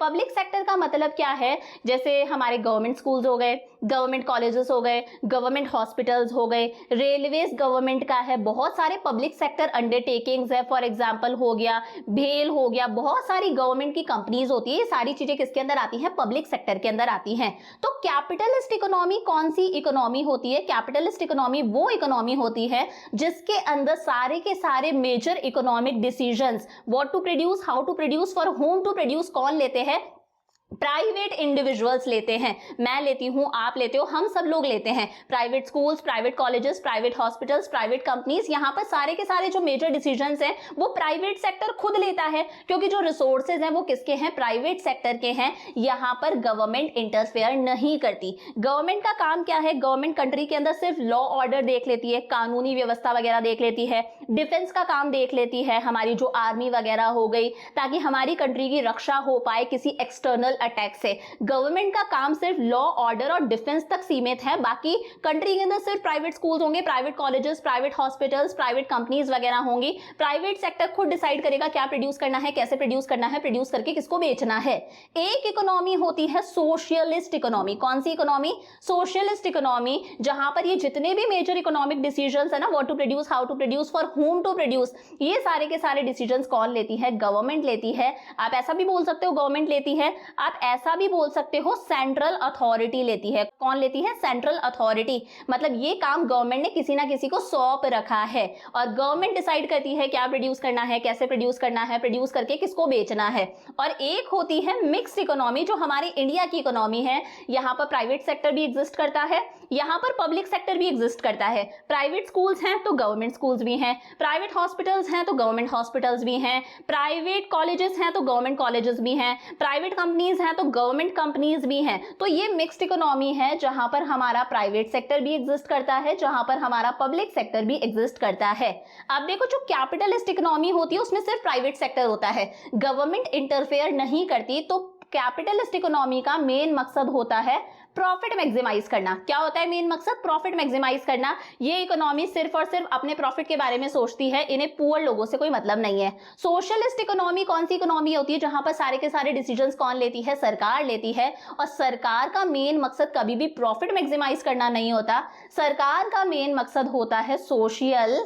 पब्लिक सेक्टर का मतलब क्या है? जैसे हमारे गवर्नमेंट स्कूल्स हो गए, गवर्नमेंट कॉलेजेस हो गए, गवर्नमेंट हॉस्पिटल्स हो गए, रेलवेज गवर्नमेंट का है, बहुत सारे पब्लिक सेक्टर अंडरटेकिंग्स है, फॉर एग्जांपल हो गया भेल हो गया, बहुत सारी गवर्नमेंट की कंपनीज होती है। ये सारी चीजें किसके अंदर आती हैं? पब्लिक सेक्टर के अंदर आती हैं। तो कैपिटलिस्ट इकोनॉमी कौन सी इकोनॉमी होती है? कैपिटलिस्ट इकोनॉमी वो इकोनॉमी होती है जिसके अंदर सारे के सारे major economic decisions, what to produce, how to produce, for whom to produce, कौन लेते हैं? प्राइवेट इंडिविजुअल्स लेते हैं। मैं लेती हूं, आप लेते हो, हम सब लोग लेते हैं। Private schools, private colleges, private hospitals, private companies, यहां पर सारे के सारे जो मेजर डिसीजंस हैं वो प्राइवेट सेक्टर खुद लेता है, क्योंकि जो रिसोर्सेज हैं वो किसके हैं? प्राइवेट सेक्टर के हैं। यहां पर गवर्नमेंट इंटरफेयर नहीं करती। गवर्नमेंट का काम क्या है? गवर्नमेंट कंट्री के अंदर सिर्फ लॉ ऑर्डर देख लेती है, कानूनी व्यवस्था वगैरह देख लेती है, डिफेंस का काम देख लेती है, हमारी जो आर्मी वगैरह हो गई, ताकि हमारी कंट्री की रक्षा हो पाए किसी एक्सटर्नल अटैक से। गवर्नमेंट का काम सिर्फ लॉ ऑर्डर और डिफेंस तक सीमित है। बाकी कंट्री के अंदर सिर्फ प्राइवेट स्कूल्स होंगे, private colleges, private hospitals, private companies वगैरह होंगी। प्राइवेट सेक्टर खुद डिसाइड करेगा क्या प्रोड्यूस करना है, कैसे प्रोड्यूस करना है, प्रोड्यूस करके किसको बेचना है। एक इकोनॉमी होती है सोशलिस्ट इकोनॉमी। कौन सी इकोनॉमी? सोशलिस्ट इकोनॉमी, जहां पर ये जितने भी मेजर इकोनॉमिक डिसीजंस है ना, what to produce, how to produce, for whom to produce, ये सारे के सारे डिसीजंस कौन लेती है? गवर्नमेंट लेती है। आप ऐसा भी बोल सकते हो गवर्नमेंट लेती है, आप ऐसा भी बोल सकते हो सेंट्रल अथॉरिटी लेती है। कौन लेती है? Central authority. मतलब ये काम गवर्नमेंट ने किसी ना किसी को सौंप रखा है और गवर्नमेंट डिसाइड करती है क्या प्रोड्यूस करना है, कैसे प्रोड्यूस करना है, प्रोड्यूस करके किसको बेचना है। और एक होती है मिक्स्ड इकोनॉमी, जो हमारी इंडिया की इकोनॉमी है। यहां पर प्राइवेट सेक्टर भी एग्जिस्ट करता है, यहां पर पब्लिक सेक्टर भी एग्जिस्ट करता है। प्राइवेट स्कूल्स हैं तो गवर्नमेंट स्कूल्स भी हैं, प्राइवेट हॉस्पिटल्स हैं तो गवर्नमेंट हॉस्पिटल्स भी हैं, प्राइवेट कॉलेजेस हैं तो गवर्नमेंट कॉलेजेस भी हैं, प्राइवेट कंपनीज हैं तो गवर्नमेंट कंपनीज भी हैं। तो ये मिक्स्ड इकोनॉमी है, जहां पर हमारा प्राइवेट सेक्टर भी एग्जिस्ट करता है, जहां पर हमारा पब्लिक सेक्टर भी एग्जिस्ट करता है। अब देखो, जो कैपिटलिस्ट इकोनॉमी होती है उसमें सिर्फ प्राइवेट सेक्टर होता है, गवर्नमेंट इंटरफेयर नहीं करती। तो कैपिटलिस्ट इकोनॉमी का मेन मकसद होता है प्रॉफिट मैक्सिमाइज करना। क्या होता है मेन मकसद? प्रॉफिट मैक्सिमाइज करना। ये इकोनॉमी सिर्फ और सिर्फ अपने प्रॉफिट के बारे में सोचती है, इन्हें पुअर लोगों से कोई मतलब नहीं है। सोशलिस्ट इकोनॉमी कौन सी इकोनॉमी होती है? जहां पर सारे के सारे डिसीजंस कौन लेती है? सरकार लेती है। और सरकार का मेन मकसद कभी भी प्रॉफिट मैक्सिमाइज करना नहीं होता, सरकार का मेन मकसद होता है सोशल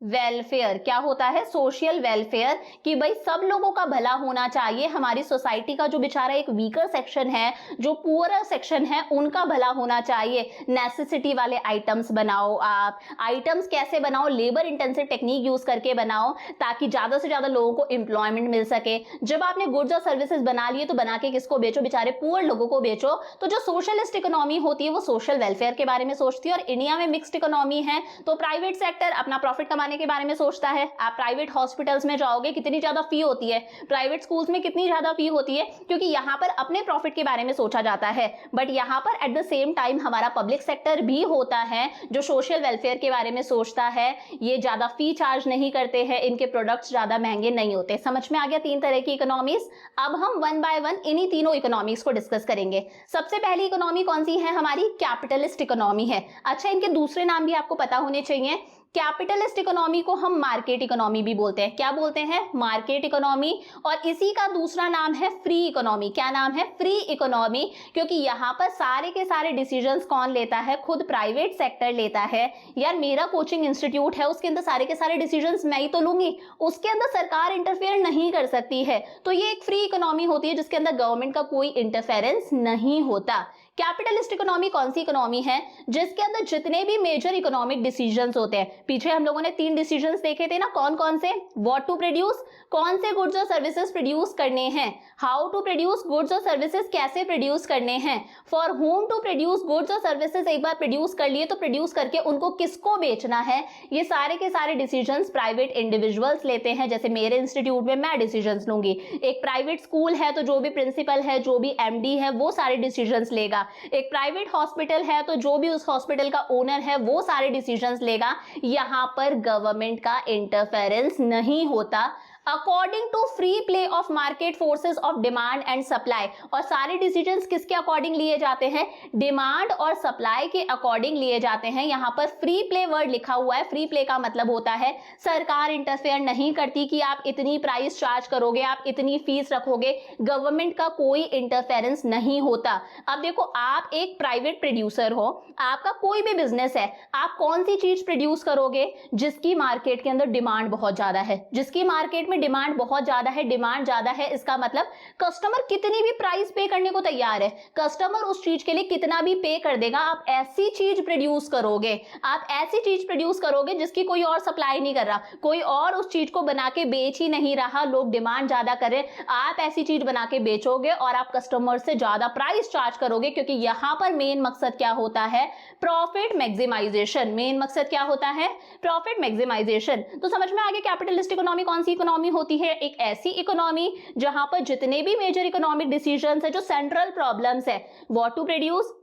वेलफेयर। क्या होता है? सोशल वेलफेयर, कि भाई सब लोगों का भला होना चाहिए। हमारी सोसाइटी का जो बेचारा एक वीकर सेक्शन है, जो पुअर सेक्शन है, उनका भला होना चाहिए। नेसेसिटी वाले आइटम्स बनाओ। आप आइटम्स कैसे बनाओ? लेबर इंटेंसिव टेक्निक यूज करके बनाओ, ताकि ज्यादा से ज्यादा लोगों को एम्प्लॉयमेंट मिल सके। जब आपने गुड्स और सर्विसेज बना लिए तो बना के किसको बेचो? बेचारे पुअर लोगों को बेचो। तो जो सोशलिस्ट इकोनॉमी होती है वो सोशल वेलफेयर के बारे में सोचती है। और इंडिया में मिक्स्ड इकोनॉमी है, तो प्राइवेट सेक्टर अपना प्रॉफिट कमाने के बारे में सोचता है। आप प्राइवेट हॉस्पिटल्स में जाओगे, कितनी ज्यादा फी होती है, प्राइवेट स्कूल्स में कितनी ज्यादा फी होती है, क्योंकि यहां पर अपने प्रॉफिट के बारे में सोचा जाता है। बट यहां पर एट द सेम टाइम हमारा पब्लिक सेक्टर भी होता है जो सोशल वेलफेयर के बारे में सोचता है। ये ज्यादा फी चार्ज नहीं करते हैं, इनके प्रोडक्ट्स ज्यादा महंगे नहीं होते। समझ में आ गया तीन तरह की इकोनॉमीज। अब हम वन बाय वन इन्हीं तीनों इकोनॉमीज को डिस्कस करेंगे। सबसे पहली इकोनॉमी कौन सी है? हमारी कैपिटलिस्ट इकोनॉमी है। अच्छा, इनके दूसरे नाम भी आपको पता होने चाहिए। कैपिटलिस्ट इकोनॉमी को हम मार्केट इकोनॉमी भी बोलते हैं। क्या बोलते हैं? Market economy. और इसी का दूसरा नाम है फ्री इकोनॉमी। क्या नाम है? फ्री इकोनॉमी, क्योंकि यहां पर सारे के सारे डिसीजंस कौन लेता है? खुद प्राइवेट सेक्टर लेता है। यार, मेरा कोचिंग इंस्टीट्यूट है, उसके अंदर सारे के सारे डिसीजंस मैं ही तो लूंगी, उसके अंदर सरकार इंटरफेयर नहीं कर सकती है। तो ये एक फ्री इकोनॉमी होती है जिसके अंदर गवर्नमेंट का कोई इंटरफेरेंस नहीं होता। कैपिटलिस्ट इकोनॉमी कौन सी इकोनॉमी है? जिसके अंदर जितने भी मेजर इकोनॉमिक डिसीजंस होते हैं, पीछे हम लोगों ने 3 डिसीजंस देखे थे ना, कौन कौन से? व्हाट टू प्रोड्यूस, कौन से गुड्स और सर्विसेज प्रोड्यूस करने हैं, हाउ टू प्रोड्यूस, गुड्स और सर्विसेज कैसे प्रोड्यूस करने हैं, for whom to produce, goods और सर्विसेज एक बार प्रोड्यूस कर लिए तो प्रोड्यूस करके उनको किसको बेचना है। ये सारे के सारे डिसीजंस प्राइवेट इंडिविजुअल्स लेते हैं। जैसे मेरे इंस्टीट्यूट में मैं डिसीजंस लूंगी, एक प्राइवेट स्कूल है तो जो भी प्रिंसिपल है, जो भी एमडी है, वो सारे डिसीजंस लेगा। एक प्राइवेट हॉस्पिटल है तो जो भी उस हॉस्पिटल का ओनर है वो सारे डिसीजंस लेगा। यहां पर गवर्नमेंट का इंटरफेरेंस नहीं होता। According to free play of market forces of demand and supply. और सारे डिसीजंस किसके अकॉर्डिंग लिए जाते हैं? डिमांड और सप्लाई के अकॉर्डिंग लिए जाते हैं। यहाँ पर फ्री प्ले वर्ड लिखा हुआ है। फ्री प्ले का मतलब होता है सरकार इंटरफेयर नहीं करती कि आप इतनी प्राइस चार्ज करोगे, आप इतनी फीस रखोगे, गवर्नमेंट का कोई इंटरफेरेंस नहीं होता। अब देखो, आप एक प्राइवेट प्रोड्यूसर हो, आपका कोई भी बिजनेस है, आप कौन सी चीज प्रोड्यूस करोगे? जिसकी मार्केट के अंदर डिमांड बहुत ज्यादा है, जिसकी मार्केट में डिमांड बहुत ज्यादा है। डिमांड ज्यादा है इसका मतलब कस्टमर कितनी भी प्राइस पे करने को तैयार है, कस्टमर उस चीज के लिए कितना भी पे कर देगा। आप ऐसी चीज प्रोड्यूस करोगे, आप ऐसी चीज प्रोड्यूस करोगे जिसकी कोई और सप्लाई नहीं कर रहा, कोई और उस चीज को बना के बेच ही नहीं रहा, लोग डिमांड ज्यादा करें, आप ऐसी चीज बना के बेचोगे और आप कस्टमर से ज्यादा प्राइस चार्ज करोगे, क्योंकि यहां पर मेन मकसद क्या होता है? Profit maximisation. मेन मकसद क्या होता है? Profit maximisation. तो समझ में आ गया कैपिटलिस्ट इकोनॉमी कौन सी इकोनॉमी होती है? एक ऐसी इकोनॉमी जहां पर जितने भी मेजर इकोनॉमिक डिसीजंस है, जो सेंट्रल प्रॉब्लम्स है, what to produce,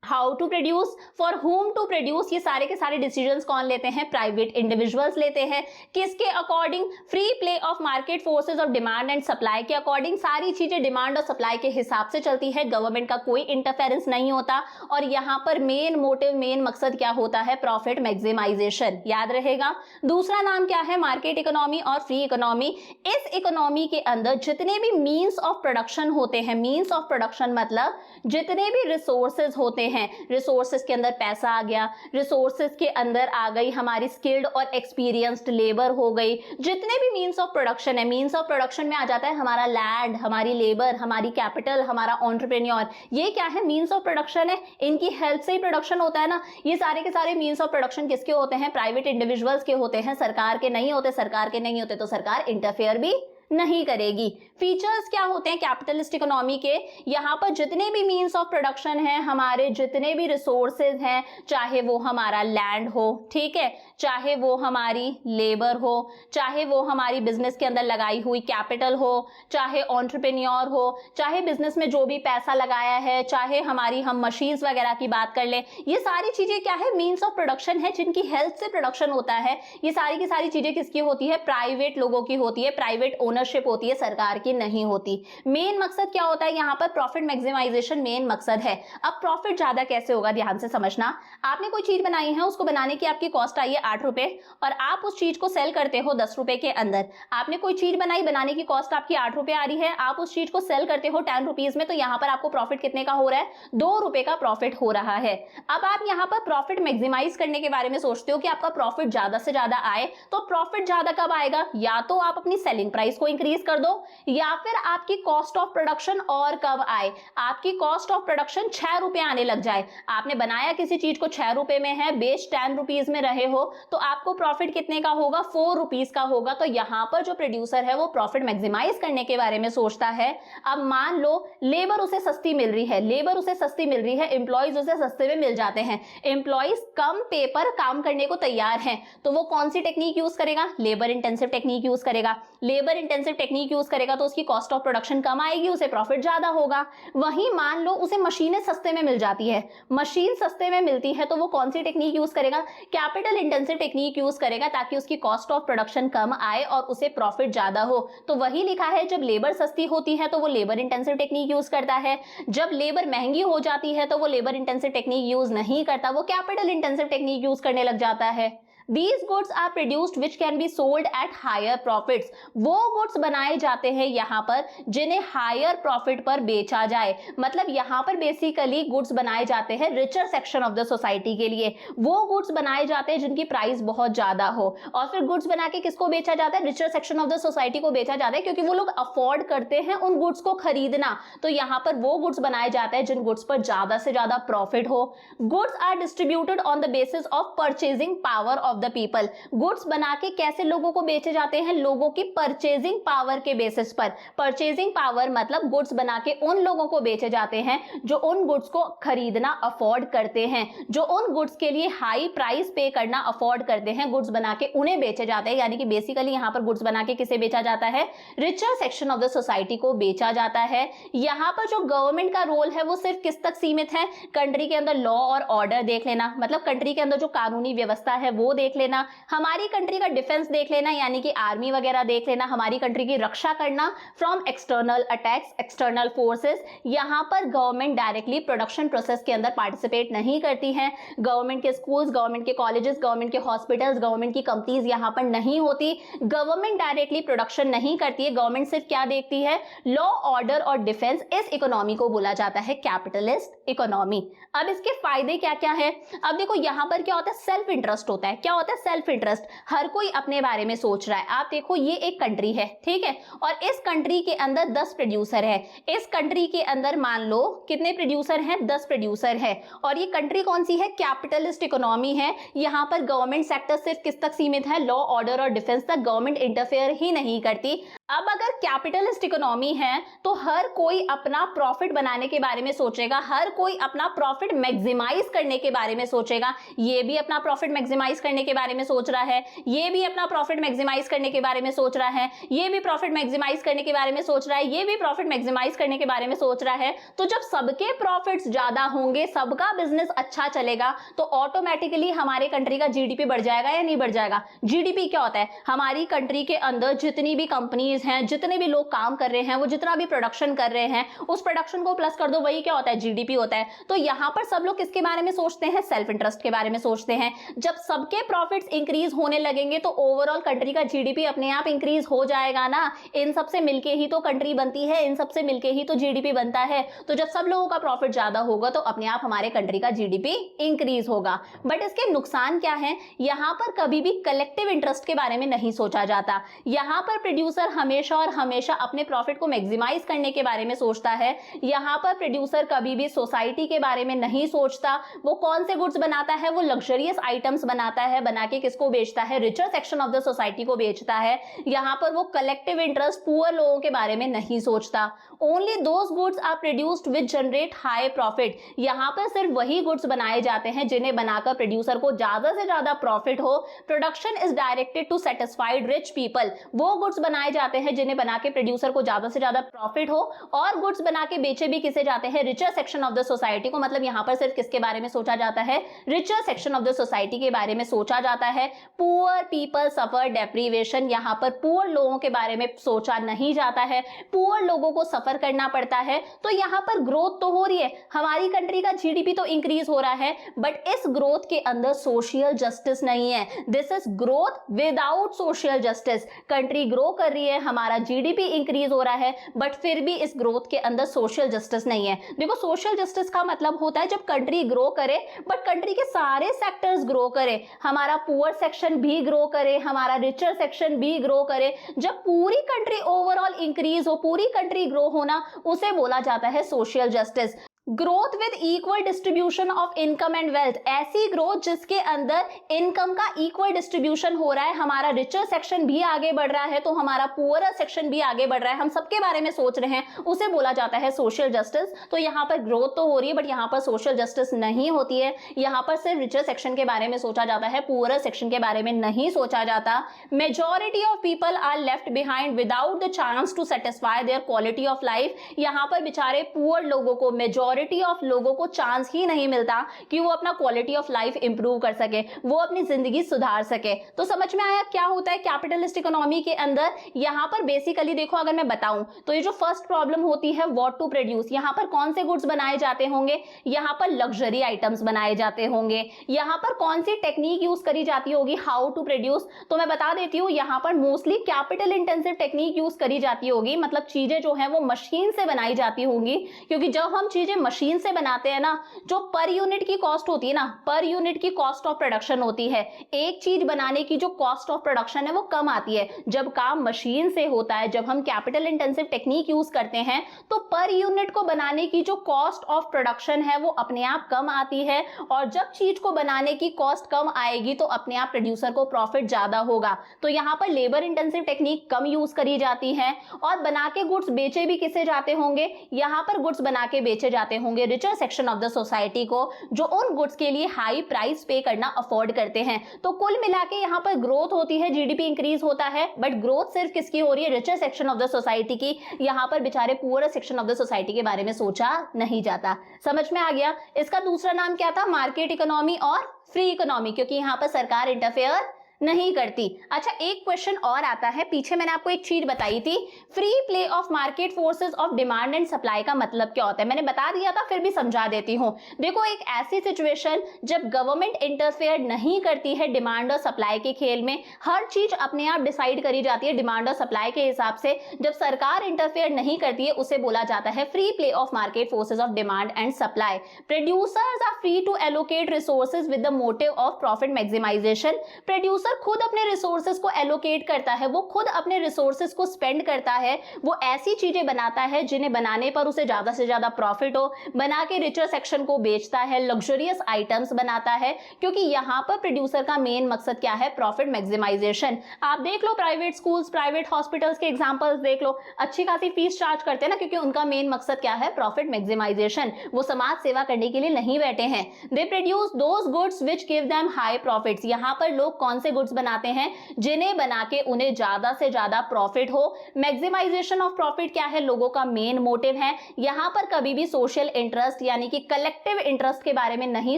how to produce, for whom to produce, ये सारे के सारे डिसीजंस कौन लेते हैं? प्राइवेट इंडिविजुअल्स लेते हैं। किसके according? Free play of market forces of demand and supply के अकॉर्डिंग। सारी चीजें डिमांड और सप्लाई के हिसाब से चलती है, गवर्नमेंट का कोई इंटरफेरेंस नहीं होता। और यहाँ पर मेन मोटिव, मेन मकसद क्या होता है? Profit maximisation. याद रहेगा। दूसरा नाम क्या है? मार्केट इकोनॉमी और फ्री इकोनॉमी। इस इकोनॉमी के अंदर जितने भी मीन्स ऑफ प्रोडक्शन होते हैं, मीन्स ऑफ प्रोडक्शन मतलब जितने भी रिसोर्सेज होते हैं, रिसोर्सेज के अंदर पैसा आ गया, रिसोर्सेज के अंदर आ गई हमारी स्किल्ड और एक्सपीरियंस्ड लेबर हो गई, जितने भी मीन्स ऑफ प्रोडक्शन है, मीन्स ऑफ प्रोडक्शन में आ जाता है हमारा लैंड, हमारी लेबर, हमारी कैपिटल, हमारा एंटरप्रेन्योर। ये क्या है? मीन्स ऑफ प्रोडक्शन है। इनकी हेल्प से ही प्रोडक्शन होता है ना। ये सारे के सारे मीन्स ऑफ प्रोडक्शन किसके होते हैं? प्राइवेट इंडिविजुअल्स के होते हैं, सरकार के नहीं होते। सरकार के नहीं होते तो सरकार इंटरफेयर भी नहीं करेगी। फीचर्स क्या होते हैं कैपिटलिस्ट इकोनॉमी के? यहाँ पर जितने भी मीन्स ऑफ प्रोडक्शन हैं, हमारे जितने भी रिसोर्सेज हैं, चाहे वो हमारा लैंड हो, ठीक है, चाहे वो हमारी लेबर हो, चाहे वो हमारी बिजनेस के अंदर लगाई हुई कैपिटल हो, चाहे एंटरप्रेन्योर हो, चाहे बिजनेस में जो भी पैसा लगाया है, चाहे हमारी हम मशीन्स वगैरह की बात कर ले, ये सारी चीजें क्या है? मीन्स ऑफ प्रोडक्शन है, जिनकी हेल्प से प्रोडक्शन होता है। ये सारी की सारी चीजें किसकी होती है? प्राइवेट लोगों की होती है, प्राइवेट ओनरशिप होती है, सरकार की नहीं होती। मेन मकसद क्या होता है यहाँ पर? प्रॉफिट मैक्सिमाइजेशन मेन मकसद है। अब प्रॉफिट ज्यादा कैसे होगा? ध्यान से समझना। आपने कोई चीज बनाई है, उसको बनाने की आपकी कॉस्ट आई है 8 रुपए और आप उस चीज को सेल करते हो 10 रुपए के अंदर। आपने कोई चीज बनाई, बनाने की कॉस्ट आपकी 8 रुपए आ रही है, आप उस चीज को सेल करते हो 10 रुपीज में, तो यहाँ पर आपको प्रॉफिट कितने का हो रहा है? 2 रुपए का प्रॉफिट हो रहा है। अब आप यहाँ पर प्रॉफिट मैक्सिमाइज करने के बारे में सोचते हो कि आपका प्रॉफिट ज्यादा से ज्यादा आए। तो प्रॉफिट ज्यादा कब आएगा? या तो आप अपनी सेलिंग प्राइस को इंक्रीज कर दो, या फिर आपकी कॉस्ट ऑफ प्रोडक्शन और कब आए? आपकी कॉस्ट ऑफ प्रोडक्शन 6 रुपए आने लग जाए। आपने बनाया किसी चीज को 6 रुपए में है, बेच 10 रुपीज में रहे हो, तो आपको प्रॉफिट कितने का होगा? 4 रुपीज का होगा। तो यहां पर जो प्रोड्यूसर है वो प्रॉफिट मैक्सिमाइज करने के बारे में सोचता है। अब मान लो लेबर उसे सस्ती मिल रही है, लेबर उसे सस्ती मिल रही है, एम्प्लॉइज उसे सस्ते में मिल जाते हैं, एम्प्लॉइज कम पे पर काम करने को तैयार हैं, तो वो कौन सी टेक्निक यूज करेगा? लेबर इंटेंसिव टेक्निक यूज करेगा। लेबर इंटेंसिव टेक्निक यूज करेगा तो उसकी कॉस्ट ऑफ प्रोडक्शन कम आएगी, उसे प्रॉफिट ज्यादा होगा। वहीं मान लो उसे मशीनें सस्ते में मिल जाती है, मशीन सस्ते में मिलती है, तो वो कौन सी टेक्निक यूज करेगा? कैपिटल इंटेंसिव टेक्निक यूज करेगा, ताकि उसकी कॉस्ट ऑफ प्रोडक्शन कम आए और उसे प्रॉफिट ज्यादा हो। तो वही लिखा है, जब लेबर सस्ती होती है तो वो लेबर इंटेंसिव टेक्निक यूज करता है, जब लेबर महंगी हो जाती है तो वो लेबर इंटेंसिव टेक्निक यूज नहीं करता, वो कैपिटल इंटेंसिव टेक्निक यूज करने लग जाता है। These goods are produced which can be sold at higher profits. वो गुड्स बनाए जाते हैं यहाँ पर जिन्हें हायर प्रॉफिट पर बेचा जाए। मतलब यहाँ पर बेसिकली गुड्स बनाए जाते हैं richer section of the society के लिए। वो गुड्स बनाए जाते हैं जिनकी प्राइस बहुत ज्यादा हो, और फिर गुड्स बना के किसको बेचा जाता है? Richer section of the society को बेचा जाता है, क्योंकि वो लोग अफोर्ड करते हैं उन गुड्स को खरीदना। तो यहाँ पर वो गुड्स बनाए जाते हैं जिन गुड्स पर ज्यादा से ज्यादा प्रॉफिट हो। Goods are distributed on the basis of purchasing power of the people. Goods बना के कैसे लोगों को बेचे जाते हैं? लोगों की परचेजिंग पावर के बेसिस पर। परचेजिंग पावर मतलब गुड्स बना के उन लोगों को बेचे जाते हैं जो उन गुड्स को खरीदना अफोर्ड करते हैं, जो उन गुड्स के लिए हाई प्राइस पे करना अफोर्ड करते हैं, गुड्स बना के उन्हें बेचे जाते हैं। यानी कि बेसिकली यहाँ पर गुड्स बना के किसे बेचा जाता है? Richer section of the society को बेचा जाता है। यहाँ पर जो गवर्नमेंट का रोल है वो सिर्फ किस तक सीमित है? कंट्री के अंदर लॉ और ऑर्डर देख लेना, मतलब कंट्री के अंदर जो कानूनी व्यवस्था है वो देख लेना, हमारी कंट्री का डिफेंस देख लेना, यानी कि आर्मी वगैरह देख लेना, हमारी कंट्री की रक्षा करना from external attacks, external forces. यहाँ पर गवर्नमेंट डायरेक्टली प्रोडक्शन प्रोसेस के अंदर पार्टिसिपेट नहीं करती है। गवर्नमेंट के स्कूल्स, गवर्नमेंट के कॉलेजेस, गवर्नमेंट के हॉस्पिटल्स, गवर्नमेंट की कंपनीज यहाँ पर नहीं होती। गवर्नमेंट डायरेक्टली प्रोडक्शन नहीं करती है। गवर्नमेंट सिर्फ क्या देखती है, लॉ, ऑर्डर और डिफेंस। इस इकोनॉमी को बोला जाता है कैपिटलिस्ट इकोनॉमी। अब इसके फायदे क्या क्या है, अब देखो यहाँ पर क्या होता है, सेल्फ इंटरेस्ट होता है। क्या होता है, सेल्फ इंटरेस्ट। हर कोई अपने बारे में सोच रहा है। आप देखो ये एक कंट्री है, ठीक है, और इस कंट्री के अंदर 10 प्रोड्यूसर है। इस कंट्री के अंदर मान लो कितने प्रोड्यूसर हैं, 10 प्रोड्यूसर है। और ये कंट्री कौन सी है, कैपिटलिस्ट इकोनॉमी है। यहाँ पर गवर्नमेंट सेक्टर सिर्फ किस तक सीमित है, लॉ, ऑर्डर और डिफेंस तक। गवर्नमेंट इंटरफेयर ही नहीं करती। अब अगर कैपिटलिस्ट इकोनॉमी है तो हर कोई अपना प्रॉफिट बनाने के बारे में सोचेगा, हर कोई अपना प्रॉफिट मैक्सिमाइज करने के बारे में सोचेगा। ये भी अपना प्रॉफिट मैक्सिमाइज करने के बारे में सोच रहा है, ये भी अपना प्रॉफिट मैक्सिमाइज करने के बारे में सोच रहा है, ये भी प्रॉफिट मैक्सिमाइज करने के बारे में सोच रहा है, ये भी प्रॉफिट मैक्सिमाइज करने के बारे में सोच रहा है। तो जब सबके प्रॉफिट्स ज्यादा होंगे, सबका बिजनेस अच्छा चलेगा, तो ऑटोमेटिकली हमारे कंट्री का जीडीपी बढ़ जाएगा या नहीं बढ़ जाएगा। जीडीपी क्या होता है, हमारी कंट्री के अंदर जितनी भी कंपनीज हैं, जितने भी लोग काम कर रहे हैं, वो जितना भी प्रोडक्शन कर रहे हैं, उस प्रोडक्शन को प्लस कर दो, वही क्या होता है, जीडीपी होता है। तो यहाँ पर सब लोग किसके बारे में सोचते हैं, सेल्फ इंटरेस्ट के बारे में सोचते हैं। जब सबके प्रॉफिट्स इंक्रीज होने लगेंगे तो ओवरऑल कंट्री का जीडीपी अपने आप इंक्रीज हो जाएगा ना। इन सबसे मिलके ही तो कंट्री बनती है, इन सबसे मिलके ही तो जीडीपी बनता है। तो जब सब लोगों का प्रॉफिट ज्यादा होगा तो अपने आप हमारे कंट्री का जीडीपी इंक्रीज होगा। बट इसके नुकसान क्या है, यहाँ पर कभी भी कलेक्टिव इंटरेस्ट के बारे में नहीं सोचा जाता। यहाँ पर प्रोड्यूसर हमेशा और हमेशा अपने प्रॉफिट को मैक्सिमाइज करने के बारे में सोचता है। यहाँ पर प्रोड्यूसर कभी भी सोसाइटी के बारे में नहीं सोचता। वो कौन से गुड्स बनाता है, वो लग्जरियस आइटम्स बनाता है, बना के किसको बेचता है, richer section of the society को बेचता है। यहाँ पर वो कलेक्टिव इंटरेस्ट, पुअर लोगों के बारे में नहीं सोचता। Only those goods are produced which generate high profit. यहाँ पर सिर्फ वही गुड्स बनाए जाते हैं जिन्हें बनाकर प्रोड्यूसर को ज्यादा से ज्यादा प्रॉफिट हो। Production is directed to satisfied rich people. वो गुड्स बनाए जाते हैं जिन्हें बना के प्रोड्यूसर को ज्यादा से ज्यादा प्रॉफिट हो, और गुड्स बना के बेचे भी किसे जाते हैं, richer section of the society को। मतलब यहाँ पर सिर्फ किसके बारे में सोचा जाता है, richer section of the society के बारे में सोचा जाता है। Poor people suffer deprivation. यहाँ पर पुअर लोगों के बारे में सोचा नहीं जाता है, पुअर लोगों को सफर करना पड़ता है। तो यहाँ पर ग्रोथ तो हो रही है, हमारी कंट्री का जीडीपी तो इंक्रीज हो रहा है, बट इस ग्रोथ के अंदर सोशल जस्टिस नहीं है। This is growth without social justice. Country grow कर रही है, हमारा जीडीपी इंक्रीज हो रहा है, बट फिर भी इस ग्रोथ के अंदर सोशल जस्टिस नहीं है। देखो सोशल जस्टिस का मतलब होता है जब कंट्री ग्रो करे, बट कंट्री के सारे सेक्टर्स ग्रो करे, हमारा पुअर सेक्शन भी ग्रो करे, हमारा रिचर सेक्शन भी ग्रो करे। जब पूरी कंट्री ओवरऑल इंक्रीज हो, पूरी कंट्री ग्रो होना, उसे बोला जाता है social justice. Growth with equal distribution of income and wealth. ऐसी ग्रोथ जिसके अंदर इनकम का इक्वल डिस्ट्रीब्यूशन हो रहा है, हमारा रिचर सेक्शन भी आगे बढ़ रहा है, तो हमारा पुअर सेक्शन भी आगे बढ़ रहा है, हम सबके बारे में सोच रहे हैं, उसे बोला जाता है सोशल जस्टिस। तो यहाँ पर ग्रोथ तो हो रही है, बट यहाँ पर सोशल जस्टिस नहीं होती है। यहाँ पर सिर्फ रिचर सेक्शन के बारे में सोचा जाता है, पुअर सेक्शन के बारे में नहीं सोचा जाता। Majority of people are left behind without the chance to satisfy their quality of life. यहाँ पर बेचारे पुअर लोगों को, मेजॉरिटी ऑफ लोगों को चांस ही नहीं मिलता कि वो अपना क्वालिटी ऑफ लाइफ इंप्रूव कर सके, वो अपनी जिंदगी सुधार सके। तो समझ में आया क्या होता है कैपिटलिस्ट इकोनॉमी के अंदर। यहाँ पर बेसिकली देखो, अगर मैं बताऊं तो ये जो फर्स्ट प्रॉब्लम होती है, व्हाट टू प्रोड्यूस। यहाँ पर कौन से गुड्स बनाए जाते होंगे, यहाँ पर लग्जरी आइटम्स बनाए जाते होंगे। यहाँ पर कौन सी टेक्निक यूज करी जाती होगी, हाउ टू प्रोड्यूस। तो मैं बता देती हूँ, यहाँ पर mostly capital intensive technique use करी जाती होगी। मतलब चीजें जो है वो मशीन से बनाई जाती होंगी, क्योंकि जब हम चीजें मशीन से बनाते हैं ना, जो पर यूनिट की कॉस्ट होती है ना, पर यूनिट की कॉस्ट ऑफ प्रोडक्शन होती है, एक चीज बनाने की जो कॉस्ट ऑफ प्रोडक्शन है वो कम आती है। जब काम मशीन से होता है, जब हम कैपिटल इंटेंसिव टेक्निक यूज करते हैं, तो पर यूनिट को बनाने की जो कॉस्ट ऑफ प्रोडक्शन है वो अपने आप कम आती है। और जब चीज को बनाने की कॉस्ट कम आएगी तो अपने आप प्रोड्यूसर को प्रॉफिट ज्यादा होगा। तो यहाँ पर लेबर इंटेंसिव टेक्निक कम यूज करी जाती है। और बना के गुड्स बेचे भी किसे जाते होंगे, यहाँ पर गुड्स बना के बेचे जाते जाते होंगे richer section of the society को, जो उन गुड्स के लिए हाई प्राइस पे करना अफोर्ड करते हैं। तो कुल मिला के यहाँ पर ग्रोथ होती है, जीडीपी इंक्रीज होता है, बट ग्रोथ सिर्फ किसकी हो रही है? Richer section of the society की। यहाँ पर बेचारे poor section of the society के बारे में सोचा नहीं जाता। समझ में आ गया? इसका दूसरा नाम क्या था? मार्केट इकोनॉमी और फ्री इकोनॉमी, क्योंकि यहाँ पर सरकार इंटरफेयर नहीं करती। अच्छा, एक क्वेश्चन और आता है, पीछे मैंने आपको एक चीज बताई थी, free play of market forces of demand and supply का मतलब क्या होता है? मैंने बता दिया था, फिर भी समझा देती हूँ। देखो, एक ऐसी सिचुएशन जब गवर्नमेंट इंटरफेयर नहीं करती है डिमांड और सप्लाई के खेल में, हर चीज अपने आप डिसाइड करी जाती है डिमांड और सप्लाई के हिसाब से, जब सरकार इंटरफेयर नहीं करती है उसे बोला जाता है free play of market forces of demand and supply. Producers are free to allocate resources with the motive of profit maximisation. Producer खुद अपने रिसोर्सेज को एलोकेट करता है, वो खुद अपने रिसोर्सेज को स्पेंड करता है, वो ऐसी चीजें बनाता है जिन्हें बनाने पर उसे ज्यादा से ज्यादा प्रॉफिट हो, बना के रिचर सेक्शन को बेचता है, लग्जरियस आइटम्स बनाता है, क्योंकि यहाँ पर प्रोड्यूसर का मेन मकसद क्या है? Profit maximisation. आप देख लो प्राइवेट स्कूल्स, प्राइवेट हॉस्पिटल्स के एग्जांपल्स देख लो, अच्छी खासी फीस चार्ज करते हैं ना, क्योंकि उनका मेन मकसद क्या है? Profit maximisation. वो समाज सेवा करने के लिए नहीं बैठे हैं। They produce those goods which give them high profits. यहाँ पर लोग कौन से गुड्स बनाते हैं? जिन्हें बना के उन्हें ज्यादा से ज्यादा प्रॉफिट हो। मैक्सिमाइजेशन ऑफ प्रॉफिट क्या है? लोगों का मेन मोटिव है। यहां पर कभी भी सोशल इंटरेस्ट यानी कि कलेक्टिव इंटरेस्ट के बारे में नहीं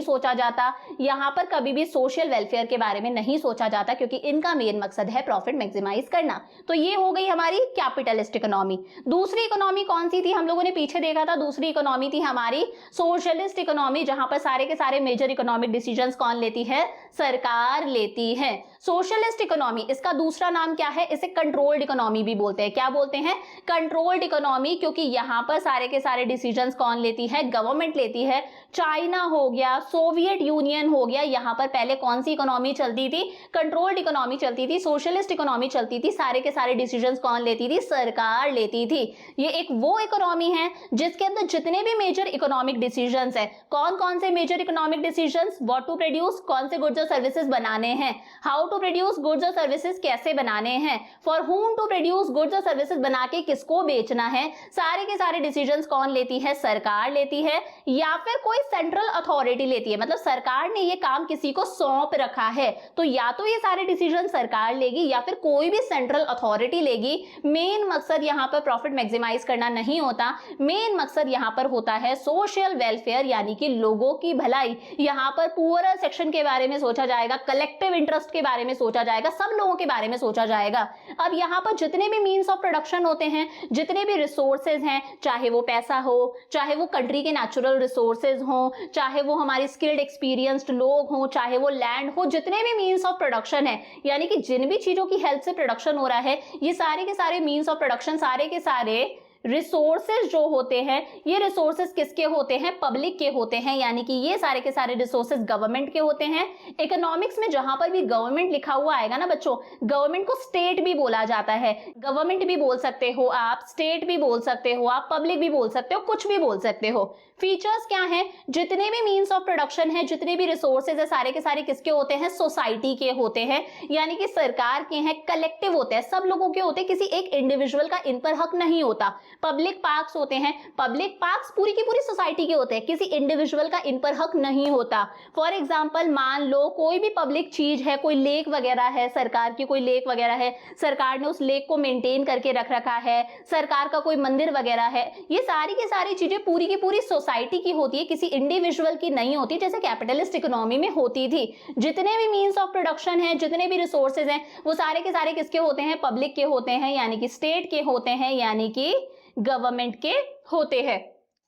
सोचा जाता, यहां पर कभी भी सोशल वेलफेयर के बारे में नहीं सोचा जाता, क्योंकि इनका मेन मकसद है प्रॉफिट मैक्सिमाइज करना। तो ये हो गई हमारी कैपिटलिस्ट इकोनॉमी। दूसरी इकोनॉमी कौन सी थी? हम लोगों ने पीछे देखा था, दूसरी इकोनॉमी थी हमारी सोशलिस्ट इकोनॉमी, जहां पर सारे के सारे मेजर इकोनॉमिक डिसीजंस कौन लेती है? सरकार लेती है। सोशलिस्ट इकोनॉमी, इसका दूसरा नाम क्या है? इसे कंट्रोल्ड इकोनॉमी भी बोलते हैं। क्या बोलते हैं? कंट्रोल्ड इकोनॉमी, क्योंकि यहां पर सारे के सारे डिसीजंस कौन लेती है? गवर्नमेंट लेती है। चाइना हो गया, सोवियत यूनियन हो गया, यहां पर पहले कौन सी इकोनॉमी चलती थी? कंट्रोल्ड इकोनॉमी चलती थी, सोशलिस्ट इकोनॉमी चलती थी। सारे के सारे डिसीजंस कौन लेती थी? सरकार लेती थी। ये एक वो इकोनॉमी है जिसके अंदर जितने भी मेजर इकोनॉमिक डिसीजंस है, कौन कौन से major economic decisions? What to produce, कौन से गुड्स और सर्विसेज बनाने हैं, हाउ टू प्रोड्यूस गुड्स और सर्विसेज, कैसे बनाने हैं, for whom to produce goods और सर्विसेज, बना के किसको बेचना है, सारे के सारे डिसीजंस कौन लेती है? सरकार लेती है, या फिर कोई सेंट्रल अथॉरिटी लेती है। मतलब सरकार ने ये काम किसी को सौंप रखा है, तो या तो ये सारे डिसीजन सरकार लेगी या फिर कोई भी सेंट्रल अथॉरिटी लेगी। मेन मकसद यहाँ पर प्रॉफिट मैक्सिमाइज करना नहीं होता, मेन मकसद यहाँ पर होता है सोशल वेलफेयर, यानी कि लोगों की भलाई। यहाँ पर पुअर सेक्शन के बारे में सोचा जाएगा, कलेक्टिव इंटरेस्ट के बारे में सोचा जाएगा, सब लोगों के बारे में सोचा जाएगा। अब यहाँ पर जितने भी मीन्स ऑफ प्रोडक्शन होते हैं, जितने भी रिसोर्सेज हैं, चाहे वो पैसा हो, चाहे वो कंट्री के नेचुरल रिसोर्सेज हो, चाहे वो हमारे स्किल्ड एक्सपीरियंस्ड लोग हो, चाहे वो लैंड हो, जितने भी मीन्स ऑफ प्रोडक्शन है, यानी कि जिन भी चीजों की हेल्प से प्रोडक्शन हो रहा है, ये सारे के सारे मीन्स ऑफ प्रोडक्शन, सारे के सारे रिसोर्सेज जो होते हैं, ये रिसोर्सेज किसके होते हैं? पब्लिक के होते हैं, यानी कि ये सारे के सारे रिसोर्सेज गवर्नमेंट के होते हैं। इकोनॉमिक्स में जहां पर भी गवर्नमेंट लिखा हुआ आएगा ना बच्चों, गवर्नमेंट को स्टेट भी बोला जाता है। गवर्नमेंट भी बोल सकते हो आप, स्टेट भी बोल सकते हो आप, पब्लिक भी बोल सकते हो, कुछ भी बोल सकते हो। फीचर्स क्या हैं? जितने भी मीन्स ऑफ प्रोडक्शन है, जितने भी रिसोर्सेज है, सारे के सारे किसके होते हैं? सोसाइटी के होते हैं, यानी कि सरकार के हैं, कलेक्टिव होते हैं, सब लोगों के होते हैं, किसी एक इंडिविजुअल का इन पर हक नहीं होता। पब्लिक पार्क्स होते हैं, पब्लिक पार्क्स पूरी की पूरी सोसाइटी के होते हैं, किसी इंडिविजुअल का इन पर हक नहीं होता। फॉर एग्जाम्पल, मान लो कोई भी पब्लिक चीज है, कोई लेक वगैरह है, सरकार की कोई लेक वगैरह है, सरकार ने उस लेक को मेंटेन करके रख रखा है, सरकार का कोई मंदिर वगैरह है, ये सारी की सारी चीजें पूरी की पूरी सोसाइटी की होती है, किसी इंडिविजुअल की नहीं होती, जैसे कैपिटलिस्ट इकोनॉमी में होती थी। जितने भी मीन्स ऑफ प्रोडक्शन है, जितने भी रिसोर्सेज हैं, वो सारे के सारे किसके होते हैं? पब्लिक के होते हैं, यानी कि स्टेट के होते हैं, यानी कि गवर्नमेंट के होते हैं।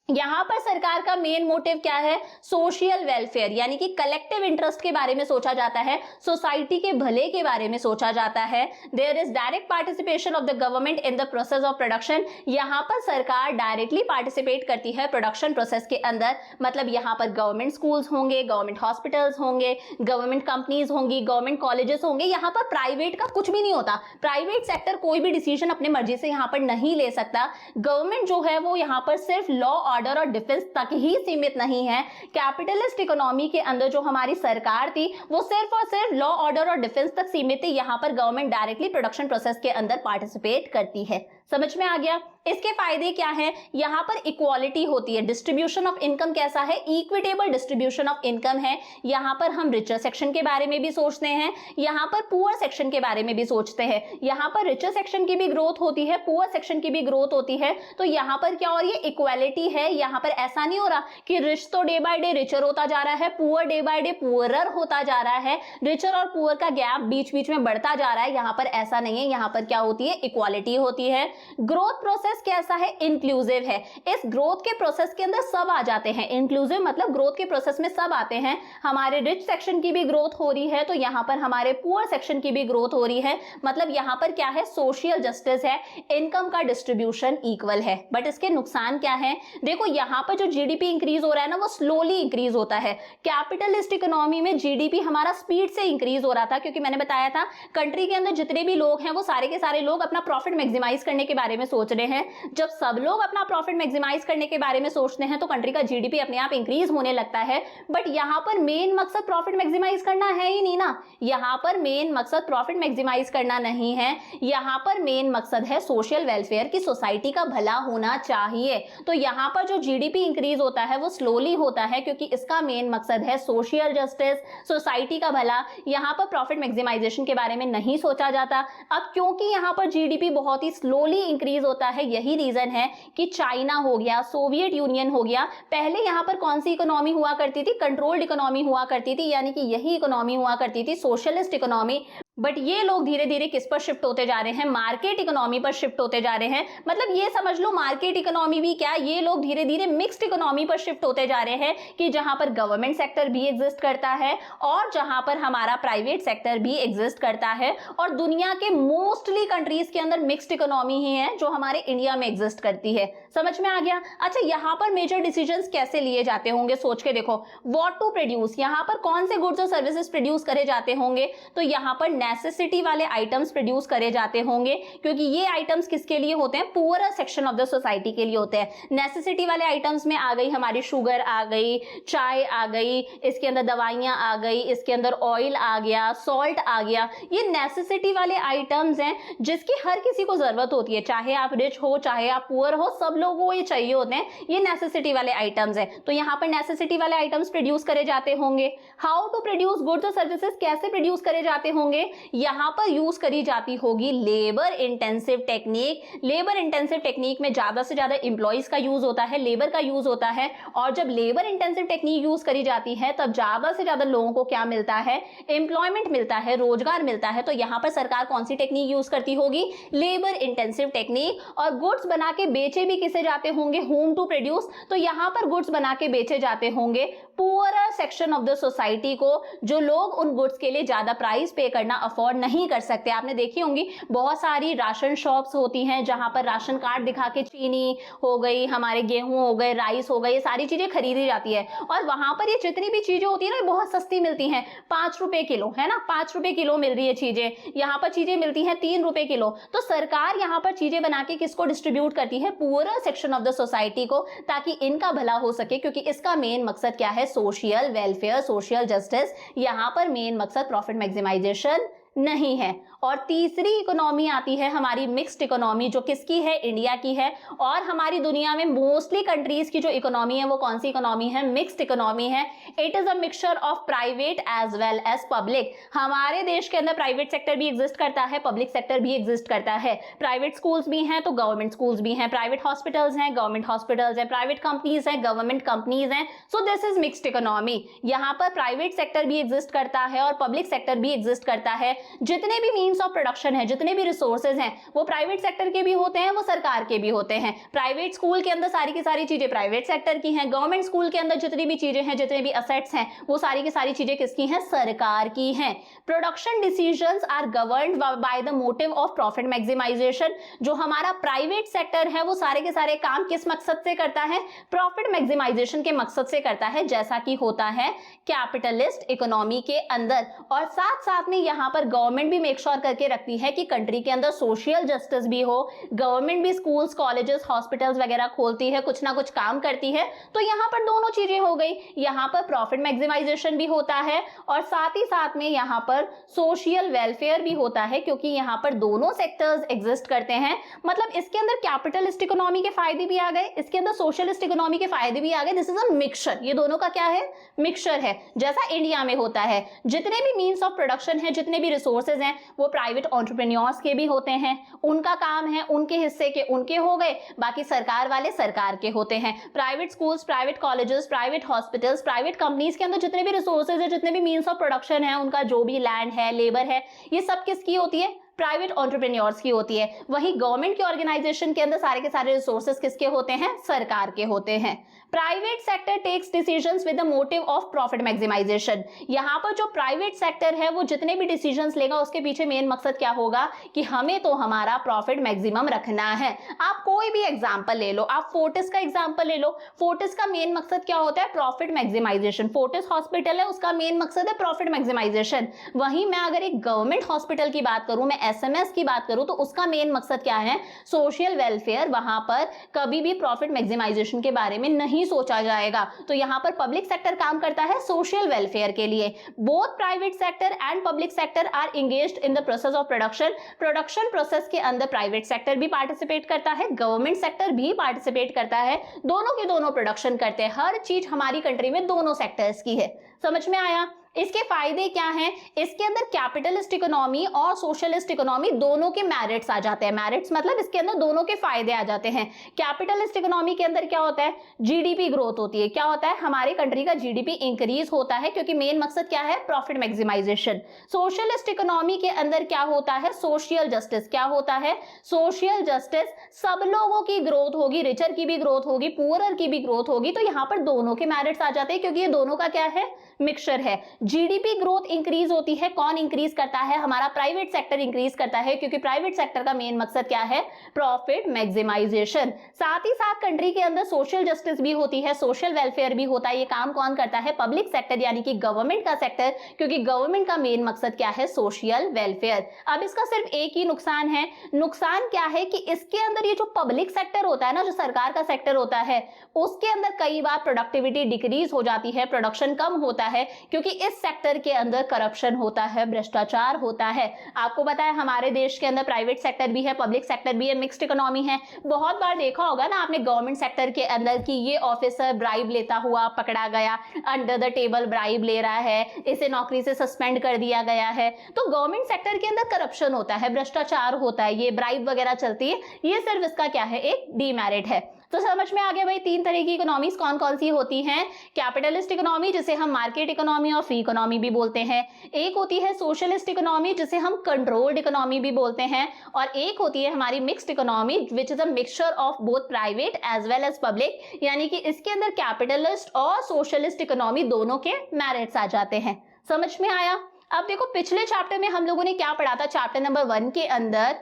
यहां पर सरकार का मेन मोटिव क्या है? सोशल वेलफेयर, यानी कि कलेक्टिव इंटरेस्ट के बारे में सोचा जाता है, सोसाइटी के भले के बारे में सोचा जाता है। There is direct participation of the government in the process of production. यहां पर सरकार डायरेक्टली पार्टिसिपेट करती है प्रोडक्शन प्रोसेस के अंदर। मतलब यहां पर गवर्नमेंट स्कूल्स होंगे, गवर्नमेंट हॉस्पिटल्स होंगे, गवर्नमेंट कंपनीज होंगी, गवर्नमेंट कॉलेजेस होंगे। यहां पर प्राइवेट का कुछ भी नहीं होता, प्राइवेट सेक्टर कोई भी डिसीजन अपने मर्जी से यहां पर नहीं ले सकता। गवर्नमेंट जो है वो यहां पर सिर्फ लॉ, ऑर्डर और डिफेंस तक ही सीमित नहीं है। कैपिटलिस्ट इकोनॉमी के अंदर जो हमारी सरकार थी वो सिर्फ और सिर्फ लॉ, ऑर्डर और डिफेंस तक सीमित थी। यहां पर गवर्नमेंट डायरेक्टली प्रोडक्शन प्रोसेस के अंदर पार्टिसिपेट करती है। समझ में आ गया। इसके फायदे क्या है, यहाँ पर इक्वालिटी होती है, डिस्ट्रीब्यूशन ऑफ इनकम कैसा है, इक्विटेबल डिस्ट्रीब्यूशन ऑफ इनकम है। यहाँ पर हम रिचर सेक्शन के बारे में भी सोचते हैं, यहाँ पर पुअर सेक्शन के बारे में भी सोचते हैं। यहाँ पर रिचर सेक्शन की भी ग्रोथ होती है, पुअर सेक्शन की भी ग्रोथ होती है। तो यहाँ पर क्या हो रही है, इक्वालिटी है। यहाँ पर ऐसा नहीं हो रहा कि रिच तो डे बाय डे रिचर होता जा रहा है, poor day by day poorer होता जा रहा है, रिचर और पुअर का गैप बीच बीच में बढ़ता जा रहा है। यहाँ पर ऐसा नहीं है, यहाँ पर क्या होती है, इक्वालिटी होती है। ग्रोथ प्रोसेस कैसा है, इंक्लूसिव है। इस ग्रोथ के प्रोसेस के अंदर सब आ जाते हैं। इंक्लूसिव मतलब ग्रोथ के प्रोसेस में सब आते हैं। हमारे रिच सेक्शन की भी ग्रोथ हो रही है, तो यहाँ पर हमारे पुअर सेक्शन की भी ग्रोथ हो रही है। मतलब यहाँ पर क्या है, सोशल जस्टिस है, इनकम का डिस्ट्रीब्यूशन इक्वल है। बट इसके नुकसान क्या है, देखो यहाँ पर जो जीडीपी इंक्रीज हो रहा है ना, वो स्लोली इंक्रीज होता है। कैपिटलिस्ट इकोनॉमी में जीडीपी हमारा स्पीड से इंक्रीज हो रहा था, क्योंकि मैंने बताया था कंट्री के अंदर जितने भी लोग हैं वो सारे के सारे लोग अपना प्रॉफिट मैक्सिमाइज करने के बारे में सोच रहे हैं। जब सब लोग अपना प्रॉफिट मैक्सिमाइज करने के बारे में सोचते हैं तो कंट्री का जीडीपी अपने आप इंक्रीज होने लगता है। बट यहाँ पर मेन मकसद प्रॉफिट मैक्सिमाइज करना है ही नहीं ना, यहाँ पर मेन मकसद प्रॉफिट मैक्सिमाइज करना नहीं है। यहाँ पर मेन मकसद है सोशल वेलफेयर की, सोसाइटी का भला होना चाहिए। तो यहाँ पर जो जीडीपी इंक्रीज होता है वो स्लोली होता है, क्योंकि इसका मेन मकसद है सोशल जस्टिस, सोसाइटी का भला। यहाँ पर प्रॉफिट मैक्सिमाइजेशन के बारे में नहीं सोचा जाता। अब क्योंकि यहाँ पर जीडीपी बहुत ही स्लोली इंक्रीज होता है, यही रीजन है कि चाइना हो गया, सोवियत यूनियन हो गया, पहले यहाँ पर कौन सी इकोनॉमी हुआ करती थी, कंट्रोल्ड इकोनॉमी हुआ करती थी, यानी कि यही इकोनॉमी हुआ करती थी, सोशलिस्ट इकोनॉमी। बट ये लोग धीरे धीरे किस पर शिफ्ट होते जा रहे हैं, मार्केट इकोनॉमी पर शिफ्ट होते जा रहे हैं। मतलब ये समझ लो मार्केट इकोनॉमी भी क्या, ये लोग धीरे धीरे मिक्स्ड इकोनॉमी पर शिफ्ट होते जा रहे हैं, कि जहां पर गवर्नमेंट सेक्टर भी एग्जिस्ट करता है और जहां पर हमारा प्राइवेट सेक्टर भी एग्जिस्ट करता है। और दुनिया के मोस्टली कंट्रीज के अंदर मिक्स्ड इकोनॉमी ही है जो हमारे इंडिया में एग्जिस्ट करती है। समझ में आ गया। अच्छा, यहाँ पर मेजर डिसीजंस कैसे लिए जाते होंगे, सोच के देखो। व्हाट टू प्रोड्यूस, यहाँ पर कौन से गुड्स और सर्विसेज प्रोड्यूस करे जाते होंगे, तो यहाँ पर नेसेसिटी वाले आइटम्स प्रोड्यूस करे जाते होंगे, क्योंकि ये आइटम्स किसके लिए होते हैं, poor section of the society के लिए होते हैं। नेसेसिटी वाले आइटम्स में आ गई हमारी शुगर आ गई, चाय आ गई, इसके अंदर दवाइयां आ गई, इसके अंदर ऑयल आ गया, सॉल्ट आ गया। ये नेसेसिटी वाले आइटम्स हैं जिसकी हर किसी को जरूरत होती है, चाहे आप रिच हो चाहे आप पुअर हो, सब लोगों को ये चाहिए होते हैं। ये नेसेसिटी वाले आइटम्स हैं, तो यहाँ पर नेसेसिटी वाले आइटम्स प्रोड्यूस करे जाते होंगे। हाउ टू प्रोड्यूस गुड्स और सर्विसेज, कैसे प्रोड्यूस करे जाते होंगे, यहाँ पर यूज करी जाती होगी labour intensive technique. Labour intensive technique में ज्यादा से ज्यादा इंप्लॉइज का यूज होता है, लेबर का यूज होता है। और जब लेबर इंटेंसिव टेक्निक यूज करी जाती है तब ज्यादा से ज्यादा लोगों को क्या मिलता है, एम्प्लॉयमेंट मिलता है, रोजगार मिलता है। तो यहाँ पर सरकार कौन सी टेक्निक यूज करती होगी, लेबर इंटेंसिव टेक्निक। और गुड्स बना के बेचे भी किसे जाते होंगे, होम टू प्रोड्यूस। तो यहाँ पर गुड्स बना के बेचे जाते होंगे poorer section of the society को, जो लोग उन गुड्स के लिए ज्यादा प्राइस पे करना अफोर्ड नहीं कर सकते। आपने देखी होंगी बहुत सारी राशन शॉप्स होती हैं जहां पर राशन कार्ड दिखा के चीनी हो गई, हमारे गेहूं हो गए, राइस हो गए, ये सारी चीजें खरीदी जाती है। और वहां पर ये जितनी भी चीजें होती है ना, बहुत सस्ती मिलती हैं, 5 रुपए किलो, है ना, 5 रुपए किलो मिल रही है चीजें। यहाँ पर चीजें मिलती हैं 3 रुपए किलो। तो सरकार यहाँ पर चीजें बना के किसको डिस्ट्रीब्यूट करती है, poorer section of the society को, ताकि इनका भला हो सके, क्योंकि इसका मेन मकसद क्या है, सोशल वेलफेयर, सोशल जस्टिस। यहाँ पर मेन मकसद प्रॉफिट मैक्सिमाइजेशन नहीं है। और तीसरी इकोनॉमी आती है हमारी मिक्स्ड इकोनॉमी, जो किसकी है, इंडिया की है। और हमारी दुनिया में मोस्टली कंट्रीज की जो इकोनॉमी है वो कौन सी इकोनॉमी है, मिक्स्ड इकोनॉमी है। It is a mixture of private as well as public. हमारे देश के अंदर प्राइवेट सेक्टर भी एग्जिस्ट करता है, पब्लिक सेक्टर भी एग्जिस्ट करता है। प्राइवेट स्कूल्स भी हैं तो गवर्नमेंट स्कूल्स भी हैं, प्राइवेट हॉस्पिटल्स हैं, गवर्नमेंट हॉस्पिटल्स हैं, प्राइवेट कंपनीज हैं, गवर्नमेंट कंपनीज हैं। सो दिस इज मिक्स्ड इकोनॉमी। यहाँ पर प्राइवेट सेक्टर भी एग्जिस्ट करता है और पब्लिक सेक्टर भी एग्जिस्ट करता है। जितने भी मीन्स ऑफ प्रोडक्शन है, जितने भी रिसोर्सेज हैं, वो प्राइवेट सेक्टर के भी होते हैं, वो सरकार के भी होते हैं। प्राइवेट स्कूल के अंदर सारी की सारी चीजें प्राइवेट सेक्टर की हैं, गवर्नमेंट स्कूल के अंदर जितनी भी चीजें हैं, जितने भी असेट्स हैं, वो सारी की सारी चीजें किसकी हैं, सरकार की हैं। Production decisions are governed by the motive of profit maximisation. जो हमारा प्राइवेट सेक्टर है वो सारे के सारे काम किस मकसद से करता है, प्रॉफिट मैक्सिमाइजेशन के मकसद से करता है, जैसा कि होता है कैपिटलिस्ट इकोनॉमी के अंदर। और साथ साथ में यहाँ पर गवर्नमेंट भी मेक श्योर करके रखती है कि कंट्री के अंदर सोशल जस्टिस भी हो, गवर्नमेंट भी स्कूल्स, कॉलेजेस, हॉस्पिटल्स वगैरह खोलती है, कुछ ना कुछ काम करती है। तो यहाँ पर दोनों चीजें हो गई, यहाँ पर प्रॉफिट मैक्सिमाइजेशन भी होता है और साथ ही साथ में यहाँ पर सोशल वेलफेयर भी होता है, क्योंकि यहाँ पर दोनों सेक्टर्स एग्जिस्ट करते हैं। मतलब इसके अंदर कैपिटलिस्ट इकोनॉमी के फायदे भी आ गए, इसके अंदर सोशलिस्ट इकोनॉमी के फायदे भी आ गए। दिस इज अ मिक्सचर, ये दोनों का क्या है, मिक्सचर है। जैसा इंडिया में होता है, जितने भी मीन्स ऑफ प्रोडक्शन है, जितने भी रिसोर्सेज हैं, वो प्राइवेट एंटरप्रेन्योर्स के भी होते हैं, उनका काम है, उनके हिस्से के उनके हो गए, बाकी सरकार वाले सरकार के होते हैं। Private schools, private colleges, private hospitals, private companies के अंदर जितने भी रिसोर्सेज है, जितने भी मीन्स ऑफ प्रोडक्शन है, उनका जो भी लैंड है, लेबर है, ये सब किसकी होती है, प्राइवेट एंटरप्रेन्योर्स की होती है। वहीं गवर्नमेंट के ऑर्गेनाइजेशन के अंदर सारे के सारे रिसोर्सेज किसके होते हैं, सरकार के होते हैं। Private sector takes decisions with the motive of profit maximisation. यहाँ पर जो प्राइवेट सेक्टर है वो जितने भी डिसीजंस लेगा उसके पीछे मेन मकसद क्या होगा कि हमें तो हमारा प्रॉफिट मैक्सिमम रखना है। आप कोई भी एग्जांपल ले लो, आप फोर्टिस का एग्जांपल ले लो, फोर्टिस का मेन मकसद क्या होता है, प्रॉफिट मैक्सिमाइजेशन। फोर्टिस हॉस्पिटल है, उसका मेन मकसद है प्रॉफिट मैक्सिमाइजेशन। वहीं मैं अगर एक गवर्नमेंट हॉस्पिटल की बात करूं, मैं एसएमएस की बात करूं, तो उसका मेन मकसद क्या है, सोशल वेलफेयर। वहां पर कभी भी प्रॉफिट मैक्सिमाइजेशन के बारे में नहीं सोचा जाएगा। तो यहां पर पब्लिक सेक्टर काम करता है सोशल वेलफेयर के लिए। Both private sector and public sector are engaged in the process of production. Production process के अंदर प्राइवेट सेक्टर भी पार्टिसिपेट करता है, गवर्नमेंट सेक्टर भी पार्टिसिपेट करता है, दोनों के दोनों प्रोडक्शन करते हैं। हर चीज हमारी कंट्री में दोनों सेक्टर्स की है। समझ में आया? इसके फायदे क्या हैं? इसके अंदर कैपिटलिस्ट इकोनॉमी और सोशलिस्ट इकोनॉमी दोनों के मेरिट्स आ जाते हैं। मेरिट्स मतलब इसके अंदर दोनों के फायदे आ जाते हैं। कैपिटलिस्ट इकोनॉमी के अंदर क्या होता है, जीडीपी ग्रोथ होती है। क्या होता है, हमारे कंट्री का जीडीपी इंक्रीज होता है, क्योंकि मेन मकसद क्या है, प्रॉफिट मैक्सिमाइजेशन। सोशलिस्ट इकोनॉमी के अंदर क्या होता है, सोशल जस्टिस। क्या होता है, सोशल जस्टिस। सब लोगों की ग्रोथ होगी, रिचर की भी ग्रोथ होगी, पुअरर की भी ग्रोथ होगी। तो यहाँ पर दोनों के मेरिट्स आ जाते हैं, क्योंकि ये दोनों का क्या है, मिक्सचर है। जीडीपी ग्रोथ इंक्रीज होती है, कौन इंक्रीज करता है, हमारा प्राइवेट सेक्टर इंक्रीज करता है, क्योंकि प्राइवेट सेक्टर का मेन मकसद क्या है, प्रॉफिट मैक्सिमाइजेशन। साथ ही साथ कंट्री के अंदर सोशल जस्टिस भी होती है, सोशल वेलफेयर भी होता है। ये काम कौन करता है, पब्लिक सेक्टर यानी कि गवर्नमेंट का सेक्टर, क्योंकि गवर्नमेंट का मेन मकसद क्या है, सोशल वेलफेयर। अब इसका सिर्फ एक ही नुकसान है। नुकसान क्या है कि इसके अंदर ये जो पब्लिक सेक्टर होता है ना, जो सरकार का सेक्टर होता है, उसके अंदर कई बार प्रोडक्टिविटी डिक्रीज हो जाती है, प्रोडक्शन कम होता है, क्योंकि इस सेक्टर के अंदर करप्शन होता है, भ्रष्टाचार होता है। आपको पता है हमारे देश के अंदर प्राइवेट सेक्टर भी है, पब्लिक सेक्टर भी है, मिक्स्ड इकोनॉमी है। बहुत बार देखा होगा ना आपने गवर्नमेंट सेक्टर के अंदर कि ये ऑफिसर ब्राइब लेता हुआ पकड़ा गया, अंडर द टेबल ब्राइब ले रहा है, इसे नौकरी से सस्पेंड कर दिया गया है। तो गवर्नमेंट सेक्टर के अंदर करप्शन होता है, भ्रष्टाचार होता है, ये ब्राइब वगैरह चलती है। ये सिर्फ इसका क्या है, एक डीमेरिट है। तो समझ में आ गया भाई, तीन तरह की इकोनॉमीज कौन कौन सी होती हैं। कैपिटलिस्ट इकोनॉमी जिसे हम मार्केट इकोनॉमी और फ्री इकोनॉमी भी बोलते हैं, एक होती है सोशलिस्ट इकोनॉमी जिसे हम कंट्रोल्ड इकोनॉमी भी बोलते हैं, और एक होती है हमारी mixed economy which is a mixture of both private as well as public, यानी कि इसके अंदर कैपिटलिस्ट और सोशलिस्ट इकोनॉमी दोनों के मेरिट्स आ जाते हैं। समझ में आया? अब देखो पिछले चैप्टर में हम लोगों ने क्या पढ़ा था, चैप्टर नंबर 1 के अंदर,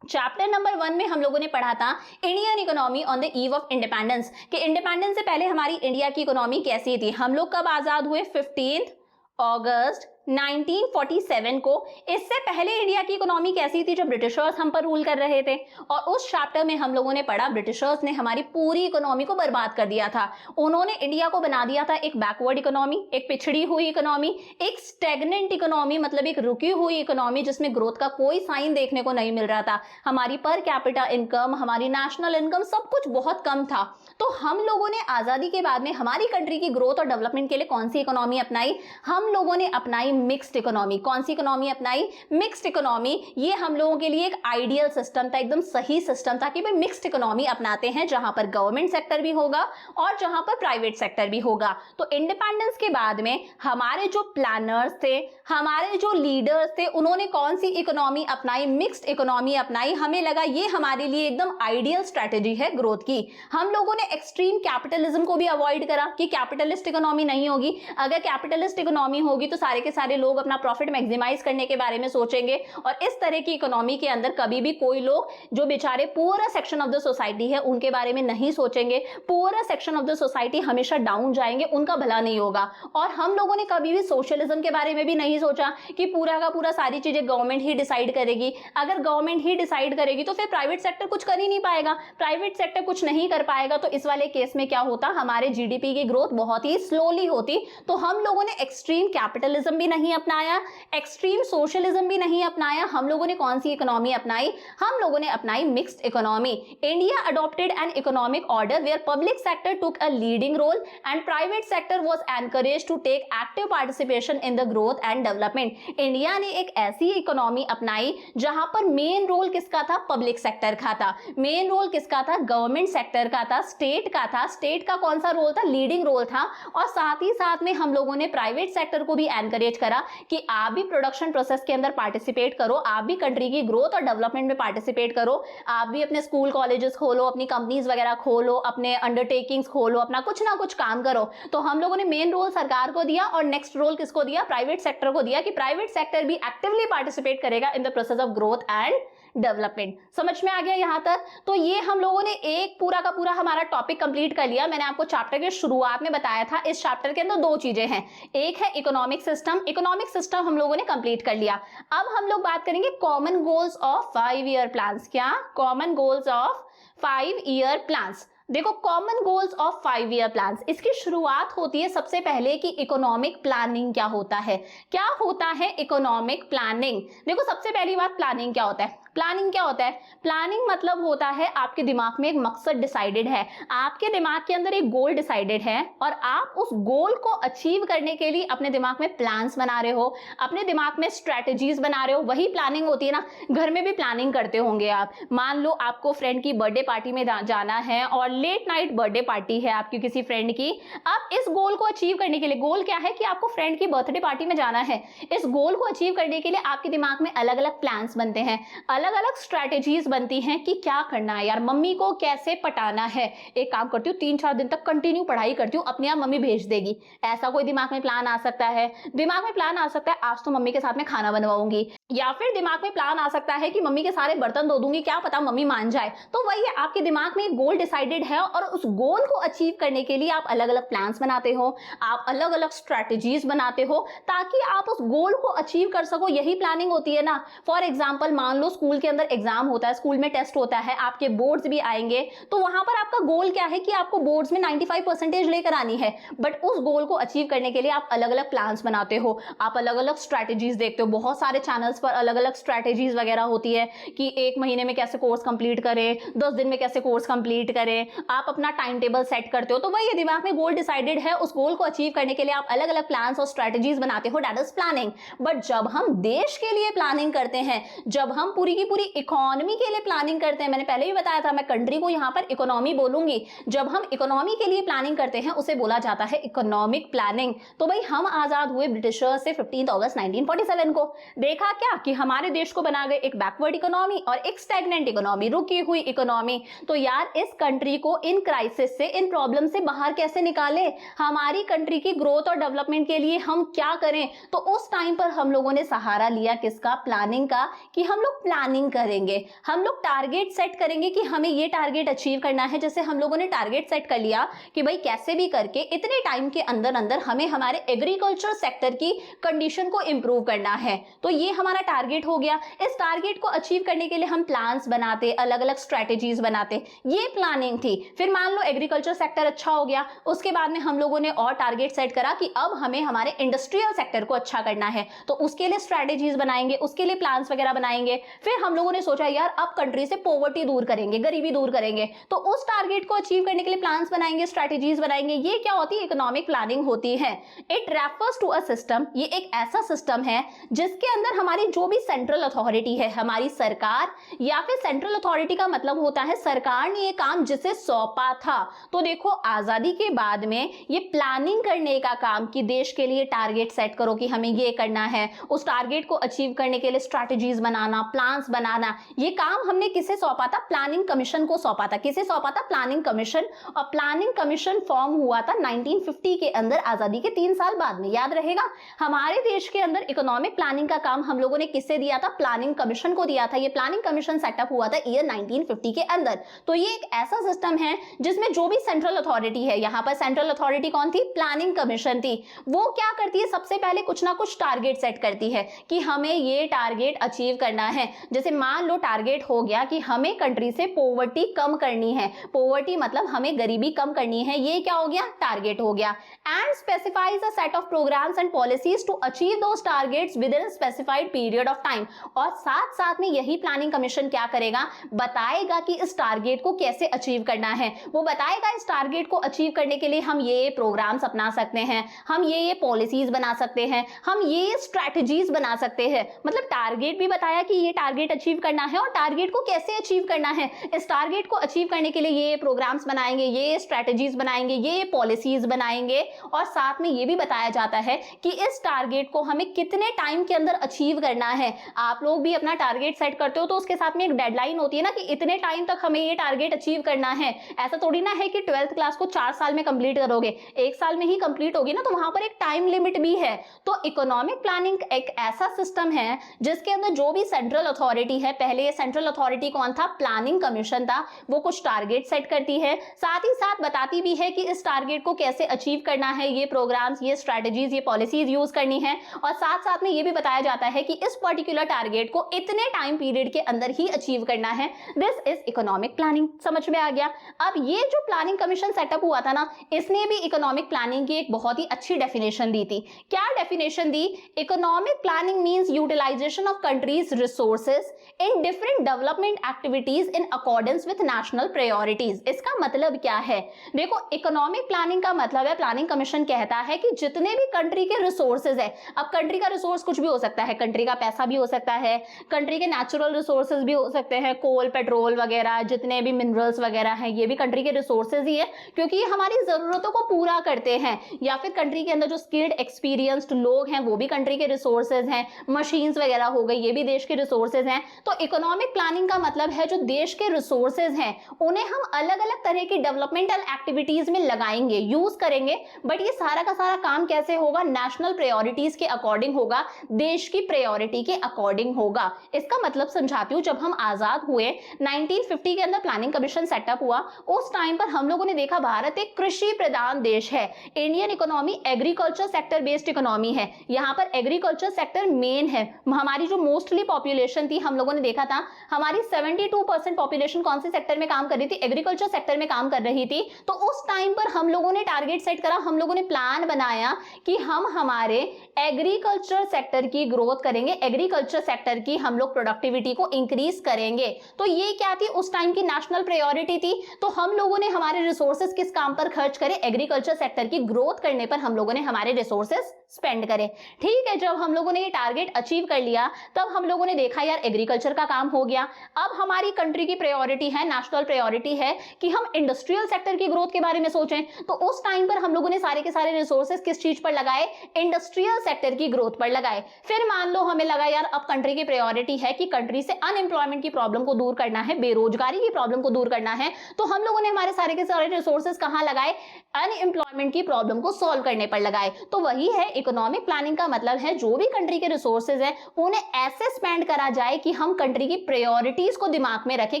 चैप्टर नंबर 1 में हम लोगों ने पढ़ा था Indian economy on the eve of independence, कि इंडिपेंडेंस से पहले हमारी इंडिया की इकोनॉमी कैसी थी। हम लोग कब आजाद हुए, 15 अगस्त 1947 को। इससे पहले इंडिया की इकोनॉमी कैसी थी, जब ब्रिटिशर्स हम पर रूल कर रहे थे। और उस चैप्टर में हम लोगों ने पढ़ा ब्रिटिशर्स ने हमारी पूरी इकोनॉमी को बर्बाद कर दिया था। उन्होंने इंडिया को बना दिया था एक बैकवर्ड इकोनॉमी, एक पिछड़ी हुई इकोनॉमी, एक स्टेगनेंट इकोनॉमी, मतलब एक रुकी हुई इकोनॉमी जिसमें ग्रोथ का कोई साइन देखने को नहीं मिल रहा था। हमारी पर कैपिटा इनकम, हमारी नेशनल इनकम, सब कुछ बहुत कम था। तो हम लोगों ने आजादी के बाद में हमारी कंट्री की ग्रोथ और डेवलपमेंट के लिए कौन सी इकोनॉमी अपनाई, हम लोगों ने अपनाई मिक्स्ड इकोनॉमी। कौन सी इकोनॉमी अपनाई, मिक्स्ड इकोनॉमी। ये हम लोगों के लिए एक आइडियल सिस्टम था, एकदम सही सिस्टम था कि भाई मिक्स्ड इकोनॉमी अपनाते हैं, जहां पर गवर्नमेंट सेक्टर भी होगा और जहां पर प्राइवेट सेक्टर भी होगा। तो इंडिपेंडेंस के बाद में हमारे जो प्लानर्स थे, हमारे जो लीडर्स थे, उन्होंने कौन सी इकोनॉमी अपनाई, मिक्स्ड इकोनॉमी अपनाई। हमें लगा ये हमारे लिए एकदम आइडियल स्ट्रेटेजी है ग्रोथ की। हम लोगों ने एक्सट्रीम कैपिटलिज्म को भी अवॉइड करा कि कैपिटलिस्ट इकोनॉमी नहीं होगी। अगर कैपिटलिस्ट इकोनॉमी होगी तो सारे के सारे लोग अपना प्रॉफिट मैक्सिमाइज करने के बारे में सोचेंगे, और इस तरह की इकोनॉमी के अंदर कभी भी कोई लोग जो बेचारे poor section of the society है उनके बारे में नहीं सोचेंगे। Poor section of the society हमेशा डाउन जाएंगे, उनका भला नहीं होगा। और हम लोगों ने कभी भी सोशलिज्म के बारे में भी नहीं सोचा कि पूरा का पूरा सारी चीजें गवर्नमेंट ही डिसाइड करेगी। अगर गवर्नमेंट ही डिसाइड करेगी तो फिर प्राइवेट सेक्टर कुछ कर ही नहीं पाएगा, प्राइवेट सेक्टर कुछ नहीं कर पाएगा, तो इस वाले केस में क्या होता, हमारे जीडीपी की ग्रोथ बहुत ही स्लोली होती। तो हम लोगों ने एक्सट्रीम कैपिटलिज्म भी नहीं अपनाया, एक्सट्रीम सोशलिज्म भी नहीं अपनाया। हम लोगों ने कौन सी इकोनॉमी अपनाई, हम लोगों ने अपनाई mixed economy. India adopted an economic order where public sector took a leading role and private sector was encouraged to take active participation in the growth and development. India ने एक ऐसी इकोनॉमी अपनाई जहां पर मेन रोल किसका था, public sector का था। मेन रोल किसका था, गवर्नमेंट सेक्टर का था, स्टेट का था। स्टेट का कौन सा रोल था, लीडिंग रोल था। और साथ ही साथ में हम लोगों ने प्राइवेट सेक्टर को भी एनकरेज करा कि आप भी प्रोडक्शन प्रोसेस के अंदर पार्टिसिपेट करो, आप भी कंट्री की ग्रोथ और डेवलपमेंट में पार्टिसिपेट करो, आप भी अपने स्कूल कॉलेजेस खोलो, अपनी कंपनीज वगैरह खोलो, अपने अंडरटेकिंग्स खोलो, अपना कुछ ना कुछ काम करो। तो हम लोगों ने मेन रोल सरकार को दिया और नेक्स्ट रोल किसको दिया, प्राइवेट सेक्टर को दिया कि प्राइवेट सेक्टर भी एक्टिवली पार्टिसिपेट करेगा इन the process of growth and development. समझ में आ गया यहां तक। तो ये हम लोगों ने एक पूरा का पूरा हमारा टॉपिक कंप्लीट कर लिया। मैंने आपको चैप्टर के शुरुआत में बताया था इस चैप्टर के अंदर दो चीजें हैं, एक है इकोनॉमिक सिस्टम, इकोनॉमिक सिस्टम हम लोगों ने कंप्लीट कर लिया। अब हम लोग बात करेंगे common goals of 5 year plans. क्या, common goals of 5 year plans. देखो common goals of 5 year plans, इसकी शुरुआत होती है सबसे पहले कि इकोनॉमिक प्लानिंग क्या होता है। क्या होता है इकोनॉमिक प्लानिंग। देखो सबसे पहली बात, प्लानिंग क्या होता है। प्लानिंग क्या होता है, प्लानिंग मतलब होता है आपके दिमाग में एक मकसद डिसाइडेड है, आपके दिमाग के अंदर एक गोल डिसाइडेड है और आप उस गोल को अचीव करने के लिए अपने दिमाग में प्लान्स बना रहे हो, अपने दिमाग में स्ट्रेटजीज बना रहे हो। वही प्लानिंग होती है ना। घर में भी प्लानिंग करते होंगे आप। मान लो आपको फ्रेंड की बर्थडे पार्टी में जाना है और लेट नाइट बर्थडे पार्टी है आपकी किसी फ्रेंड की। अब इस गोल को अचीव करने के लिए, गोल क्या है कि आपको फ्रेंड की बर्थडे पार्टी में जाना है, इस गोल को अचीव करने के लिए आपके दिमाग में अलग अलग प्लान्स बनते हैं, अलग अलग स्ट्रैटेजीज बनती हैं कि क्या करना है। यार मम्मी को कैसे पटाना है, एक काम करती हूँ 3-4 दिन तक कंटिन्यू पढ़ाई करती हूँ, अपने आप मम्मी भेज देगी। ऐसा कोई दिमाग में प्लान आ सकता है। दिमाग में प्लान आ सकता है आज तो मम्मी के साथ में खाना बनवाऊंगी, या फिर दिमाग में प्लान आ सकता है कि मम्मी के सारे बर्तन धो दूंगी, क्या पता मम्मी मान जाए। तो वही है, आपके दिमाग में एक गोल डिसाइडेड है और उस गोल को अचीव करने के लिए आप अलग अलग प्लान्स बनाते हो, आप अलग अलग स्ट्रैटेजीज बनाते हो ताकि आप उस गोल को अचीव कर सको। यही प्लानिंग होती है ना। फॉर एग्जाम्पल मान लो स्कूल के अंदर एग्जाम होता है, स्कूल में टेस्ट होता है, आपके बोर्ड्स भी आएंगे, तो वहां पर आपका गोल क्या है कि आपको बोर्ड्स में 95% लेकर आनी है। बट उस गोल को अचीव करने के लिए आप अलग अलग प्लान्स बनाते हो, आप अलग अलग स्ट्रैटेजीज देखते हो। बहुत सारे चैनल्स पर अलग अलग स्ट्रैटेजीज वगैरह होती है कि 1 महीने में कैसे कोर्स कंप्लीट करें, 10 दिन में कैसे कोर्स कंप्लीट करें, आप अपना टाइम टेबल सेट करते हो। तो वही दिमाग में गोल डिसाइडेड है, उस गोल को अचीव करने के लिए आप अलग अलग प्लान्स और स्ट्रैटेजीज बनाते हो, दैट इज प्लानिंग। बट जब हम देश के लिए प्लानिंग करते हैं, जब हम पूरी की पूरी इकोनॉमी के लिए प्लानिंग करते हैं, मैंने पहले भी बताया था मैं कंट्री को यहां पर इकोनॉमी बोलूंगी, जब हम इकोनॉमी के लिए प्लानिंग करते हैं उसे बोला जाता है इकोनॉमिक प्लानिंग। तो भाई हम आजाद हुए ब्रिटिशर्स से 15 अगस्त 1947 को। देखा क्या कि हमारे देश को बना गए एक बैकवर्ड इकोनॉमी और एक स्टैग्नेंट इकोनॉमी, रुकी हुई इकोनॉमी। तो यार इस कंट्री को इन क्राइसिस से, इन प्रॉब्लम से बाहर कैसे निकाले, हमारी कंट्री की ग्रोथ और डेवलपमेंट के लिए हम क्या करें। तो उस टाइम पर हम लोगों ने सहारा लिया किसका, प्लानिंग का, कि हम लोग प्लानिंग करेंगे, हम लोग टारगेट सेट करेंगे कि हमें ये टारगेट अचीव करना है। जैसे हम लोगों ने टारगेट सेट कर लिया कि भाई कैसे भी करके इतने टाइम के अंदर अंदर हमें हमारे एग्रीकल्चर सेक्टर की कंडीशन को इंप्रूव करना है, तो ये हमारा टारगेट हो गया। इस टारगेट को अचीव करने के लिए हम प्लान्स बनाते, अलग अलग स्ट्रैटेजीज बनाते, ये प्लानिंग थी। फिर मान लो एग्रीकल्चर सेक्टर अच्छा हो गया, उसके बाद में हम लोगों ने और टारगेट सेट करा कि अब हमें हमारे इंडस्ट्रियल सेक्टर को अच्छा करना है, तो उसके लिए स्ट्रैटेजीज बनाएंगे, उसके लिए प्लान्स वगैरह बनाएंगे। फिर हम लोगों ने सोचा यार अब कंट्री से पॉवर्टी दूर करेंगे, गरीबी दूर करेंगे, तो उस टारगेट को अचीव करने के लिए प्लान्स बनाएंगे, स्ट्रैटेजीज बनाएंगे। ये क्या होती है, इकोनॉमिक प्लानिंग होती है। It refers to a system, ये एक ऐसा सिस्टम है जिसके अंदर हमारी जो भी सेंट्रल अथॉरिटी है, हमारी सरकार, या फिर सेंट्रल अथॉरिटी का मतलब होता है सरकार ने ये काम जिसे सौंपा था। तो देखो आजादी के बाद में ये प्लानिंग करने का काम कि देश के लिए टारगेट सेट करो कि हमें ये करना है, उस टारगेट को अचीव करने के लिए स्ट्रैटेजीज बनाना, प्लान्स बनाना, ये काम हमने किसे सौंपा था? प्लानिंग कमीशन को सौंपा था। किसे सौंपा था? Planning commission. और प्लानिंग कमीशन फॉर्म हुआ था 1950 के अंदर, आजादी के 3 साल बाद में। याद रहेगा, हमारे देश के अंदर इकोनॉमिक प्लानिंग का काम हम लोगों ने किससे दिया था? प्लानिंग कमीशन को दिया था। ये प्लानिंग कमीशन सेटअप हुआ था ईयर 1950 के अंदर। तो ये एक ऐसा सिस्टम है जिसमें जो भी सेंट्रल अथॉरिटी है, यहां पर सेंट्रल अथॉरिटी कौन थी? प्लानिंग कमीशन थी। वो क्या करती है? सबसे पहले कुछ ना कुछ टारगेट सेट करती है कि हमें ये टारगेट अचीव करना है। जैसे मान लो टारगेट हो गया कि हमें कंट्री से पॉवर्टी कम करनी है। पॉवर्टी मतलब हमें गरीबी कम करनी है। ये क्या हो गया? टारगेट हो गया। And specifies a set of programmes and policies to achieve those targets within specified period of time. और साथ साथ में यही प्लानिंग कमीशन क्या करेगा? बताएगा कि इस टारगेट को कैसे अचीव करना है। वो बताएगा इस टारगेट को अचीव करने के लिए हम ये प्रोग्राम्स अपना सकते हैं, हम ये पॉलिसीज बना सकते हैं, हम ये स्ट्रैटेजीज बना सकते हैं। मतलब टारगेट भी बताया कि ये टारगेट अचीव करना है और टारगेट को कैसे अचीव करना है। इस टारगेट को अचीव करने के लिए ये प्रोग्राम्स बनाएंगे, ये स्ट्रैटेजीज बनाएंगे, ये पॉलिसीज बनाएंगे। और साथ में ये भी बताया जाता है कि इस टारगेट को हमें कितने टाइम के अंदर अचीव करना है। आप लोग भी अपना टारगेट सेट करते हो तो उसके साथ में एक डेडलाइन होती है ना, कि इतने टाइम तक हमें ये टारगेट अचीव करना है। ऐसा थोड़ी ना है कि 12th क्लास को 4 साल में कंप्लीट करोगे, 1 साल में ही कंप्लीट होगी ना, तो वहां पर एक टाइम लिमिट भी है। तो इकोनॉमिक प्लानिंग एक ऐसा सिस्टम है जिसके अंदर जो भी सेंट्रल अथॉरिटी है, पहले ये सेंट्रल अथॉरिटी कौन था? प्लानिंग कमीशन था। वो कुछ टारगेट सेट करती है, साथ ही साथ बताती भी है कि इस टारगेट को कैसे अचीव करना है, ये प्रोग्राम्स, ये स्ट्रैटेजीज, ये पॉलिसीज यूज करनी है। और साथ साथ में ये भी बताया जाता है कि इस पर्टिकुलर टारगेट को इतने टाइम पीरियड के अंदर ही अचीव करना है। This is economic planning. समझ में आ गया? अब ये जो प्लानिंग कमीशन सेटअप हुआ था ना, इसने भी इकोनॉमिक प्लानिंग की एक बहुत ही अच्छी डेफिनेशन दी थी। क्या डेफिनेशन दी? Economic planning means utilisation of country's resources in different development activities in accordance with national priorities. इसका मतलब क्या है? देखो, इकोनॉमिक प्लानिंग का मतलब है, प्लानिंग कमीशन कहता है कि जितने भी कंट्री के रिसोर्सेज है, अब कंट्री का रिसोर्स कुछ भी हो सकता है, कंट्री का पैसा भी हो सकता है, कंट्री के नेचुरल रिसोर्सेज भी हो सकते हैं, कोल, पेट्रोल वगैरह, जितने भी मिनरल्स वगैरह हैं, ये भी कंट्री के रिसोर्सेज ही है, क्योंकि ये हमारी जरूरतों को पूरा करते हैं। या फिर कंट्री के अंदर जो स्किल्ड एक्सपीरियंस्ड लोग हैं, वो भी कंट्री के रिसोर्सेज हैं। मशीन्स वगैरह हो गई, ये भी देश के रिसोर्सेज हैं। तो इकोनॉमिक प्लानिंग का मतलब है जो देश के रिसोर्सेज हैं उन्हें हम अलग अलग तरह की डेवलपमेंटल एक्टिविटीज में लगाएंगे, यूज करेंगे। बट ये सारा का सारा काम कैसे होगा? नेशनल प्रायोरिटीज के अकॉर्डिंग होगा, देश की प्रायोरिटी के अकॉर्डिंग होगा। इसका मतलब समझाती हूं, जब हम आजाद हुए 1950 के अंदर प्लानिंग कमीशन सेटअप हुआ, उस टाइम पर हम लोगों ने देखा भारत एक कृषि प्रधान देश है। Indian economy agriculture sector based economy है। यहाँ पर एग्रीकल्चर सेक्टर मेन है। हमारी जो मोस्टली पॉपुलेशन थी, हम लोगों ने देखा था हमारी 72% पॉपुलेशन कौन से सेक्टर में काम कर रही थी? एग्रीकल्चर सेक्टर में काम कर रही थी। तो उस टाइम पर हम लोगों ने टारगेट सेट करा, हम लोगों ने प्लान बनाया कि हम हमारे एग्रीकल्चर सेक्टर की ग्रोथ करेंगे, एग्रीकल्चर सेक्टर की हम लोग प्रोडक्टिविटी को इंक्रीज करेंगे। तो ये क्या थी? उस टाइम की नेशनल प्रायोरिटी थी। तो हम लोगों ने हमारे रिसोर्सेज किस काम पर खर्च करे? एग्रीकल्चर सेक्टर की ग्रोथ करने पर हम लोगों ने हमारे रिसोर्सेज स्पेंड करे। ठीक है, जब हम लोगों ने ये टारगेट अचीव कर लिया, तब हम लोगों ने देखा यार एग्रीकल्चर का काम हो गया। अब हमारी कंट्री की प्रायोरिटी है, नेशनल प्रायोरिटी है कि हम इंडस्ट्रियल सेक्टर की ग्रोथ के बारे में सोचें। तो उस टाइम पर हम लोगों ने सारे के सारे रिसोर्सेज किस चीज पर लगाए? इंडस्ट्रियल सेक्टर की ग्रोथ पर लगाए। फिर मान लो हमें लगा यार अब कंट्री की प्रायोरिटी है कि कंट्री से अनएम्प्लॉयमेंट की प्रॉब्लम को दूर करना है, बेरोजगारी की प्रॉब्लम को दूर करना है। तो हम लोगों ने हमारे सारे के सारे रिसोर्सेज कहां लगाए? अनएम्प्लॉयमेंट की प्रॉब्लम को सॉल्व करने पर लगाए। तो वही है इकोनॉमिक प्लानिंग का मतलब है, जो भी कंट्री के रिसोर्सेज है उन्हें ऐसे स्पेंड करा जाए कि हम कंट्री की प्रायोरिटीज को दिमाग में रखें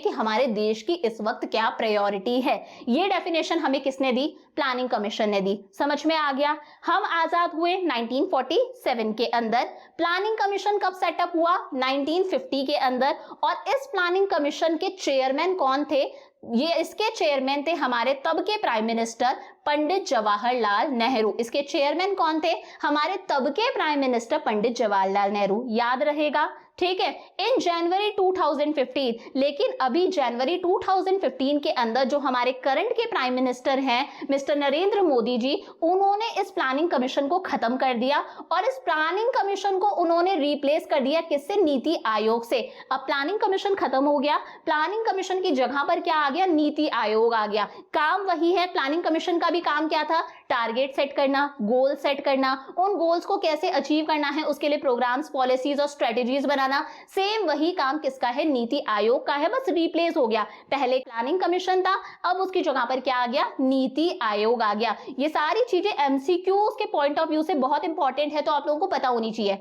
कि हमारे देश की इस वक्त क्या प्रायोरिटी है। ये डेफिनेशन हमें किसने दी? प्लानिंग कमीशन ने दी। समझ में आ गया? हम आजाद हुए 1947 के अंदर। प्लानिंग कमीशन कब सेटअप हुआ? 1950 के अंदर। और इस प्लानिंग कमीशन के चेयरमैन कौन थे? ये इसके चेयरमैन थे हमारे तब के प्राइम मिनिस्टर पंडित जवाहरलाल नेहरू। इसके चेयरमैन कौन थे? हमारे तब के प्राइम मिनिस्टर पंडित जवाहरलाल नेहरू। याद रहेगा? ठीक है। इन जनवरी 2015, लेकिन अभी जनवरी 2015 के अंदर जो हमारे करंट के प्राइम मिनिस्टर हैं मिस्टर नरेंद्र मोदी जी, उन्होंने इस प्लानिंग कमीशन को खत्म कर दिया और इस प्लानिंग कमीशन को उन्होंने रिप्लेस कर दिया किससे? नीति आयोग से। अब प्लानिंग कमीशन खत्म हो गया, प्लानिंग कमीशन की जगह पर क्या आ गया? नीति आयोग आ गया। काम वही है। प्लानिंग कमीशन का भी काम क्या था? टारगेट सेट करना, गोल सेट करना, उन गोल्स को कैसे अचीव करना है उसके लिए प्रोग्राम्स, पॉलिसीज और स्ट्रेटेजीज बनाना, बनाना। सेम वही काम किसका है, नीति आयोग का है, बस रिप्लेस हो गया। पहले प्लानिंग कमीशन था, अब उसकी जगह पर क्या आ गया, नीति आयोग आ गया। ये सारी चीजें एमसीक्यूज के पॉइंट ऑफ व्यू से बहुत इंपॉर्टेंट है, तो आप लोगों को पता होनी चाहिए।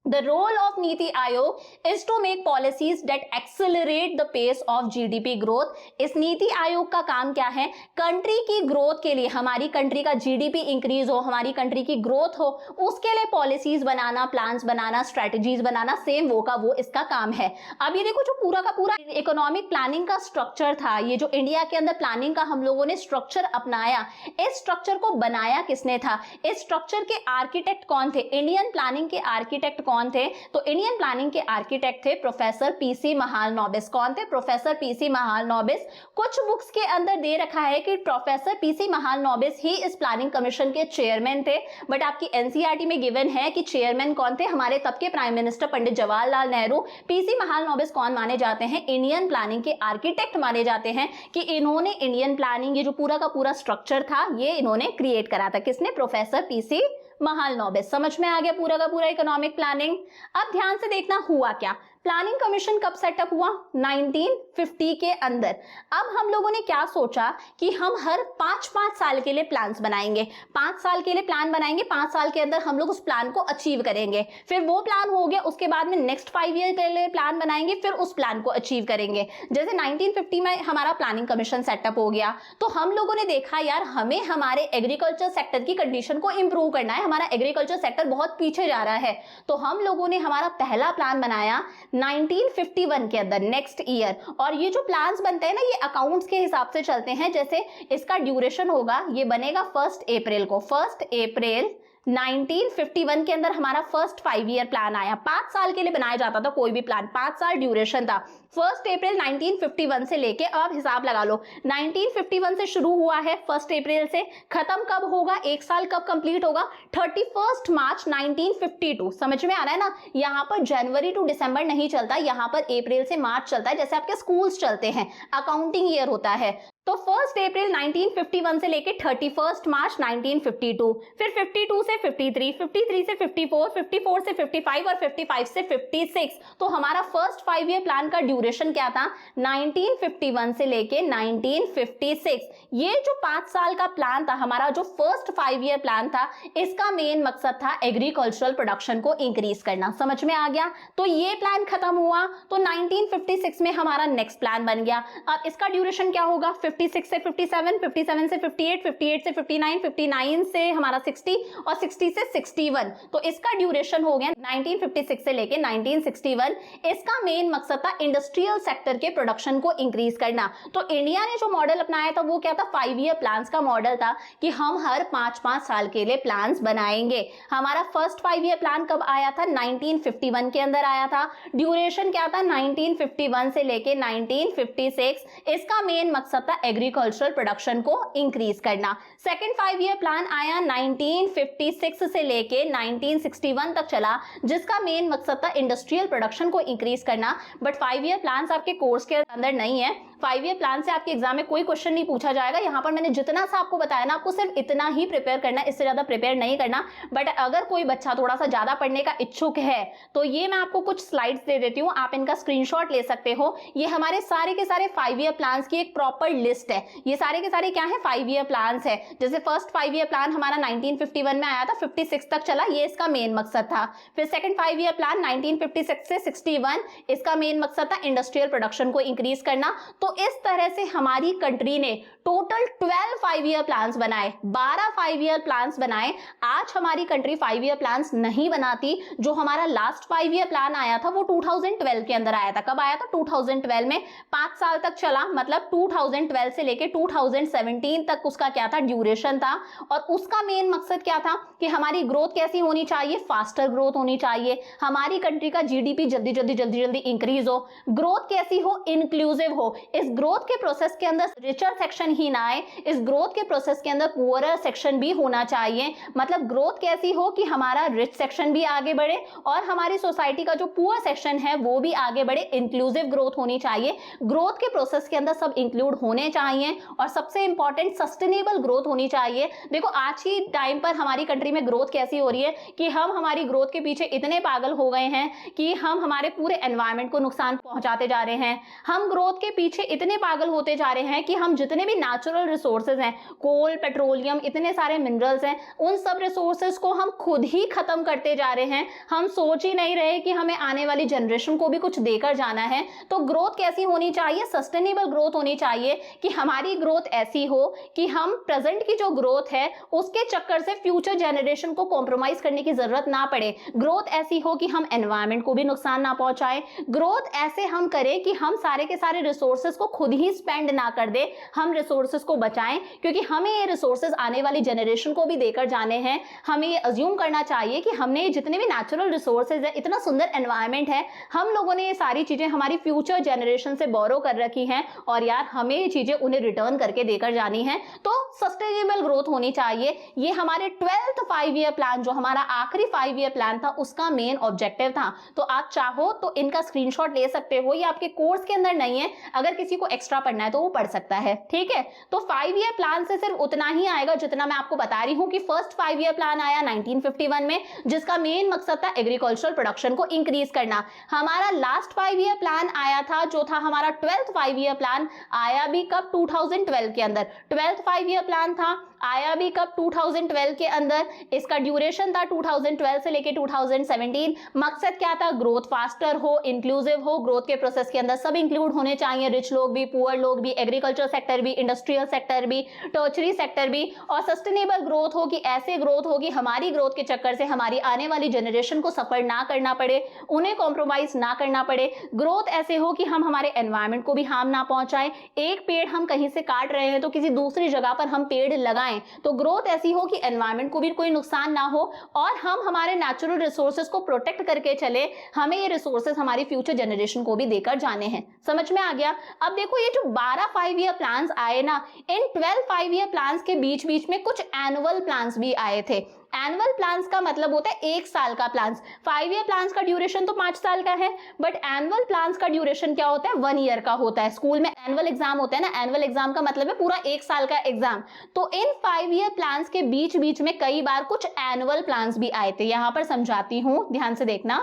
The role of NITI Aayog is to make policies that accelerate the pace of GDP growth। इस नीति आयोग का काम क्या है, कंट्री की ग्रोथ के लिए, हमारी कंट्री का जीडीपी इंक्रीज हो, हमारी कंट्री की ग्रोथ हो, उसके लिए पॉलिसीज बनाना, प्लान्स बनाना, स्ट्रेटजीज बनाना, सेम वो का वो इसका काम है। अब ये देखो, जो पूरा का पूरा इकोनॉमिक प्लानिंग का स्ट्रक्चर था, ये जो इंडिया के अंदर प्लानिंग का हम लोगों ने स्ट्रक्चर अपनाया, इस स्ट्रक्चर को बनाया किसने था, इस स्ट्रक्चर के आर्किटेक्ट कौन थे, इंडियन प्लानिंग के आर्किटेक्ट कौन थे, तो इंडियन प्लानिंग के आर्किटेक्ट थे प्रोफेसर पीसी महालनोबिस। कौन थे, प्रोफेसर पीसी महालनोबिस। कुछ बुक्स के अंदर दे रखा है कि प्रोफेसर पीसी महालनोबिस ही इस प्लानिंग कमीशन के चेयरमैन थे, बट आपकी एनसीईआरटी में गिवन है कि चेयरमैन कौन थे, हमारे तब के prime minister Pandit Jawaharlal Nehru. PC Mahalanobis कौन माने जाते हैं, इंडियन प्लानिंग के आर्किटेक्ट माने जाते हैं, कि इन्होंने इंडियन प्लानिंग, ये जो पूरा का पूरा स्ट्रक्चर था, ये इन्होंने क्रिएट करा था। किसने, प्रोफेसर पीसी महालनोबिस। समझ में आ गया पूरा का पूरा इकोनॉमिक प्लानिंग। अब ध्यान से देखना हुआ क्या, प्लानिंग कमीशन कब सेटअप हुआ, 1950 के अंदर। अब हम लोगों ने क्या सोचा कि हम हर 5-5 साल के लिए प्लान्स बनाएंगे, 5 साल के लिए प्लान बनाएंगे, 5 साल के अंदर हम लोग उस प्लान को अचीव करेंगे। फिर वो प्लान हो गया, उसके बाद में नेक्स्ट 5 ईयर के लिए प्लान बनाएंगे, फिर उस प्लान को अचीव करेंगे। जैसे 1950 में हमारा प्लानिंग कमीशन सेटअप हो गया, तो हम लोगों ने देखा यार हमें हमारे एग्रीकल्चर सेक्टर की कंडीशन को इंप्रूव करना है, हमारा एग्रीकल्चर सेक्टर बहुत पीछे जा रहा है। तो हम लोगों ने हमारा पहला प्लान बनाया 1951 के अंदर, नेक्स्ट ईयर। और ये जो प्लान्स बनते हैं ना, ये अकाउंट्स के हिसाब से चलते हैं। जैसे इसका ड्यूरेशन होगा, ये बनेगा 1 अप्रैल को, 1 अप्रैल 1951 के अंदर हमारा फर्स्ट 5 ईयर प्लान आया। 5 साल के लिए बनाया जाता था कोई भी प्लान, 5 साल ड्यूरेशन था। 1 अप्रैल 1951 से लेके, अब हिसाब लगा लो, 1951 से शुरू हुआ है, 1 अप्रैल से खत्म कब होगा, 1 साल कब कंप्लीट होगा, 31 मार्च 1952। समझ में आ रहा है ना, यहाँ पर जनवरी टू दिसंबर नहीं चलता, यहाँ पर अप्रैल से मार्च चलता है, जैसे आपके स्कूल्स चलते हैं, अकाउंटिंग ईयर होता है। तो 1 अप्रैल 1951 से लेके 31 मार्च 1952, फिर 52 से 53, 53 से 54, 54 से 55 और 55 से 56। तो हमारा फर्स्ट 5 ईयर प्लान का ड्यूरेशन क्या था, 1951 से लेके 1956। ये जो 5 साल का प्लान था, हमारा जो फर्स्ट 5 ईयर प्लान था, इसका मेन मकसद था एग्रीकल्चरल प्रोडक्शन को इंक्रीज करना। समझ में आ गया। तो ये प्लान खत्म हुआ, तो 1956 में हमारा नेक्स्ट प्लान बन गया। अब इसका ड्यूरेशन क्या होगा, 56 से 57, 57 से 58, 58 से 59, 59 से हमारा 60 और 60 से 61। तो इसका ड्यूरेशन हो गया 1956 से लेके 1961। इसका मेन मकसद था इंडस्ट्रियल सेक्टर के प्रोडक्शन को इंक्रीज करना। तो इंडिया ने जो मॉडल अपनाया था वो क्या था, 5 ईयर प्लान्स का मॉडल था कि हम हर 5-5 साल के लिए प्लान्स बनाएंगे। हमारा फर्स्ट 5 ईयर प्लान कब आया था, 1951 के अंदर आया था। ड्यूरेशन क्या था, 1951 से लेके 1956। इसका मेन मकसद था एग्रीकल्चरल प्रोडक्शन को इंक्रीज करना। सेकंड 5 ईयर प्लान आया 1956 से लेके 1961 तक चला, जिसका मेन मकसद था इंडस्ट्रियल प्रोडक्शन को इंक्रीज करना। बट 5 ईयर प्लान्स आपके कोर्स के अंदर नहीं है। 5 ईयर प्लान से आपके एग्जाम में कोई क्वेश्चन नहीं पूछा जाएगा। यहाँ पर मैंने जितना सा आपको बताया ना, आपको सिर्फ इतना ही प्रिपेयर करना, इससे ज्यादा प्रिपेयर नहीं करना। बट अगर कोई बच्चा थोड़ा सा ज्यादा पढ़ने का इच्छुक है तो ये मैं आपको कुछ स्लाइड्स दे देती हूँ, आप इनका स्क्रीनशॉट ले सकते हो। ये हमारे सारे के सारे 5 ईयर प्लान्स की एक प्रॉपर लिस्ट है। ये सारे के सारे क्या है, 5 ईयर प्लान्स है। जैसे फर्स्ट 5 ईयर प्लान हमारा 1951 में आया था, 56 तक चला, ये इसका मेन मकसद था। फिर सेकंड 5 ईयर प्लान 1956 से 61, इसका मेन मकसद था इंडस्ट्रियल प्रोडक्शन को इंक्रीज करना। तो इस तरह से हमारी कंट्री ने टोटल 12 5 ईयर प्लान्स बनाए, 12 5 ईयर प्लान्स बनाए। आज हमारी कंट्री 5 ईयर प्लान्स नहीं बनाती। जो हमारा लास्ट 5 ईयर प्लान आया था वो 2012 के अंदर आया था। कब आया था, 2012 में। 5 साल तक चला, मतलब 2012 से लेके 2017 तक उसका क्या था, ड्यूरेशन था। और उसका मेन मकसद क्या था कि हमारी ग्रोथ कैसी होनी चाहिए, फास्टर ग्रोथ होनी चाहिए। हमारी कंट्री का जीडीपी जल्दी इंक्रीज हो। ग्रोथ कैसी हो, इंक्लूसिव हो। इस ग्रोथ के प्रोसेस के अंदर रिचर सेक्शन ही ना आए, इस ग्रोथ के प्रोसेस के अंदर पुअरर सेक्शन भी होना चाहिए। मतलब ग्रोथ कैसी हो कि हमारा रिच सेक्शन भी आगे बढ़े और हमारी सोसाइटी का जो पुअर सेक्शन है वो भी आगे बढ़े। इंक्लूसिव ग्रोथ होनी चाहिए, ग्रोथ के प्रोसेस के अंदर सब इंक्लूड होने चाहिए और सबसे इंपॉर्टेंट सस्टेनेबल ग्रोथ होनी चाहिए। देखो आज ही टाइम पर हमारी कंट्री में ग्रोथ कैसी हो रही है कि हम हमारी ग्रोथ के पीछे इतने पागल हो गए हैं कि हम हमारे पूरे एनवायरनमेंट को नुकसान पहुंचाते जा रहे हैं। हम ग्रोथ के पीछे इतने पागल होते जा रहे हैं कि हम जितने भी नेचुरल रिसोर्सेज हैं, कोल, पेट्रोलियम, इतने सारे मिनरल्स हैं, उन सब रिसोर्सेज को हम खुद ही खत्म करते जा रहे हैं। हम सोच ही नहीं रहे कि हमें आने वाली जनरेशन को भी कुछ देकर जाना है। तो ग्रोथ कैसी होनी चाहिए? सस्टेनेबल ग्रोथ होनी चाहिए कि हमारी ग्रोथ ऐसी हो कि हम प्रेजेंट की जो ग्रोथ है उसके चक्कर से फ्यूचर जनरेशन को कॉम्प्रोमाइज करने की जरूरत ना पड़े। ग्रोथ ऐसी हो कि हम एनवायरनमेंट को भी नुकसान ना पहुंचाएं। ग्रोथ ऐसे हम करें कि हम सारे के सारे रिसोर्सेज को खुद ही स्पेंड ना कर दे, हम रिसोर्सेज को बचाएं, क्योंकि हमें ये रिसोर्सेज आने वाली जनरेशन को भी देकर जाने हैं। हमें ये अज्यूम करना चाहिए कि हमने जितने भी नेचुरल रिसोर्सेज है, इतना सुंदर एनवायरनमेंट है, हम लोगों ने ये सारी चीजें हमारी फ्यूचर जनरेशन से बोरो कर रखी हैं और यार हमें ये चीजें उन्हें रिटर्न करके देकर जानी है। तो सस्टेनेबल ग्रोथ होनी चाहिए। ये हमारे 12th 5 ईयर प्लान, जो हमारा आखिरी 5 ईयर प्लान था, उसका मेन ऑब्जेक्टिव था। तो आप चाहो तो इनका स्क्रीनशॉट ले सकते हो, ये आपके कोर्स के अंदर नहीं है, अगर किसी को एक्स्ट्रा पढ़ना है तो वो पढ़ सकता है। ठीक है, तो 5 ईयर प्लान से सिर्फ उतना ही आएगा जितना मैं आपको बता रही हूं कि फर्स्ट 5 ईयर प्लान आया 1951 में, जिसका मेन मकसद था एग्रीकल्चरल प्रोडक्शन को इंक्रीज करना। हमारा लास्ट 5 ईयर प्लान आया था, जो था हमारा 12th 5 ईयर प्लान, आया भी कब? 2012 के अंदर। 12th 5 ईयर प्लान था, आया भी कब? 2012 के अंदर। इसका ड्यूरेशन था 2012 से लेके 2017। मकसद क्या था? ग्रोथ फास्टर हो, इंक्लूसिव हो, ग्रोथ के प्रोसेस के अंदर सब इंक्लूड होने चाहिए, रिच लोग भी, पुअर लोग भी, एग्रीकल्चर सेक्टर भी, इंडस्ट्रियल सेक्टर भी, टर्चरी सेक्टर भी, और सस्टेनेबल ग्रोथ हो कि ऐसे ग्रोथ हो कि हमारी ग्रोथ के चक्कर से हमारी आने वाली जनरेशन को सफर ना करना पड़े, उन्हें कॉम्प्रोमाइज ना करना पड़े। ग्रोथ ऐसे हो कि हम हमारे एनवायरनमेंट को भी हार्म ना पहुंचाएं। एक पेड़ हम कहीं से काट रहे हैं तो किसी दूसरी जगह पर हम पेड़ लगाएं। तो ग्रोथ ऐसी हो कि एनवायरनमेंट को भी कोई नुकसान ना हो और हम हमारे नेचुरल रिसोर्सेज को प्रोटेक्ट करके चले। हमें ये रिसोर्सेज हमारी फ्यूचर जनरेशन को भी देकर जाने हैं। समझ में आ गया? अब देखो ये जो 12 5 ईयर प्लान्स आए ना, इन 12 5 ईयर प्लान्स के बीच बीच में कुछ एनुअल प्लान्स भी आए थे। एनुअल प्लान्स का मतलब होता है 1 साल का प्लान्स। 5 ईयर प्लान्स का ड्यूरेशन तो 5 साल का है, बट एनुअल प्लान्स का ड्यूरेशन क्या होता है? 1 ईयर का होता है। स्कूल में एनुअल एग्जाम होता है ना, एनुअल एग्जाम का मतलब है पूरा 1 साल का एग्जाम। तो इन 5 ईयर प्लान्स के बीच बीच में कई बार कुछ एनुअल प्लान्स भी आए थे। यहां पर समझाती हूं, ध्यान से देखना।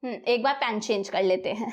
एक बार पेन चेंज कर लेते हैं।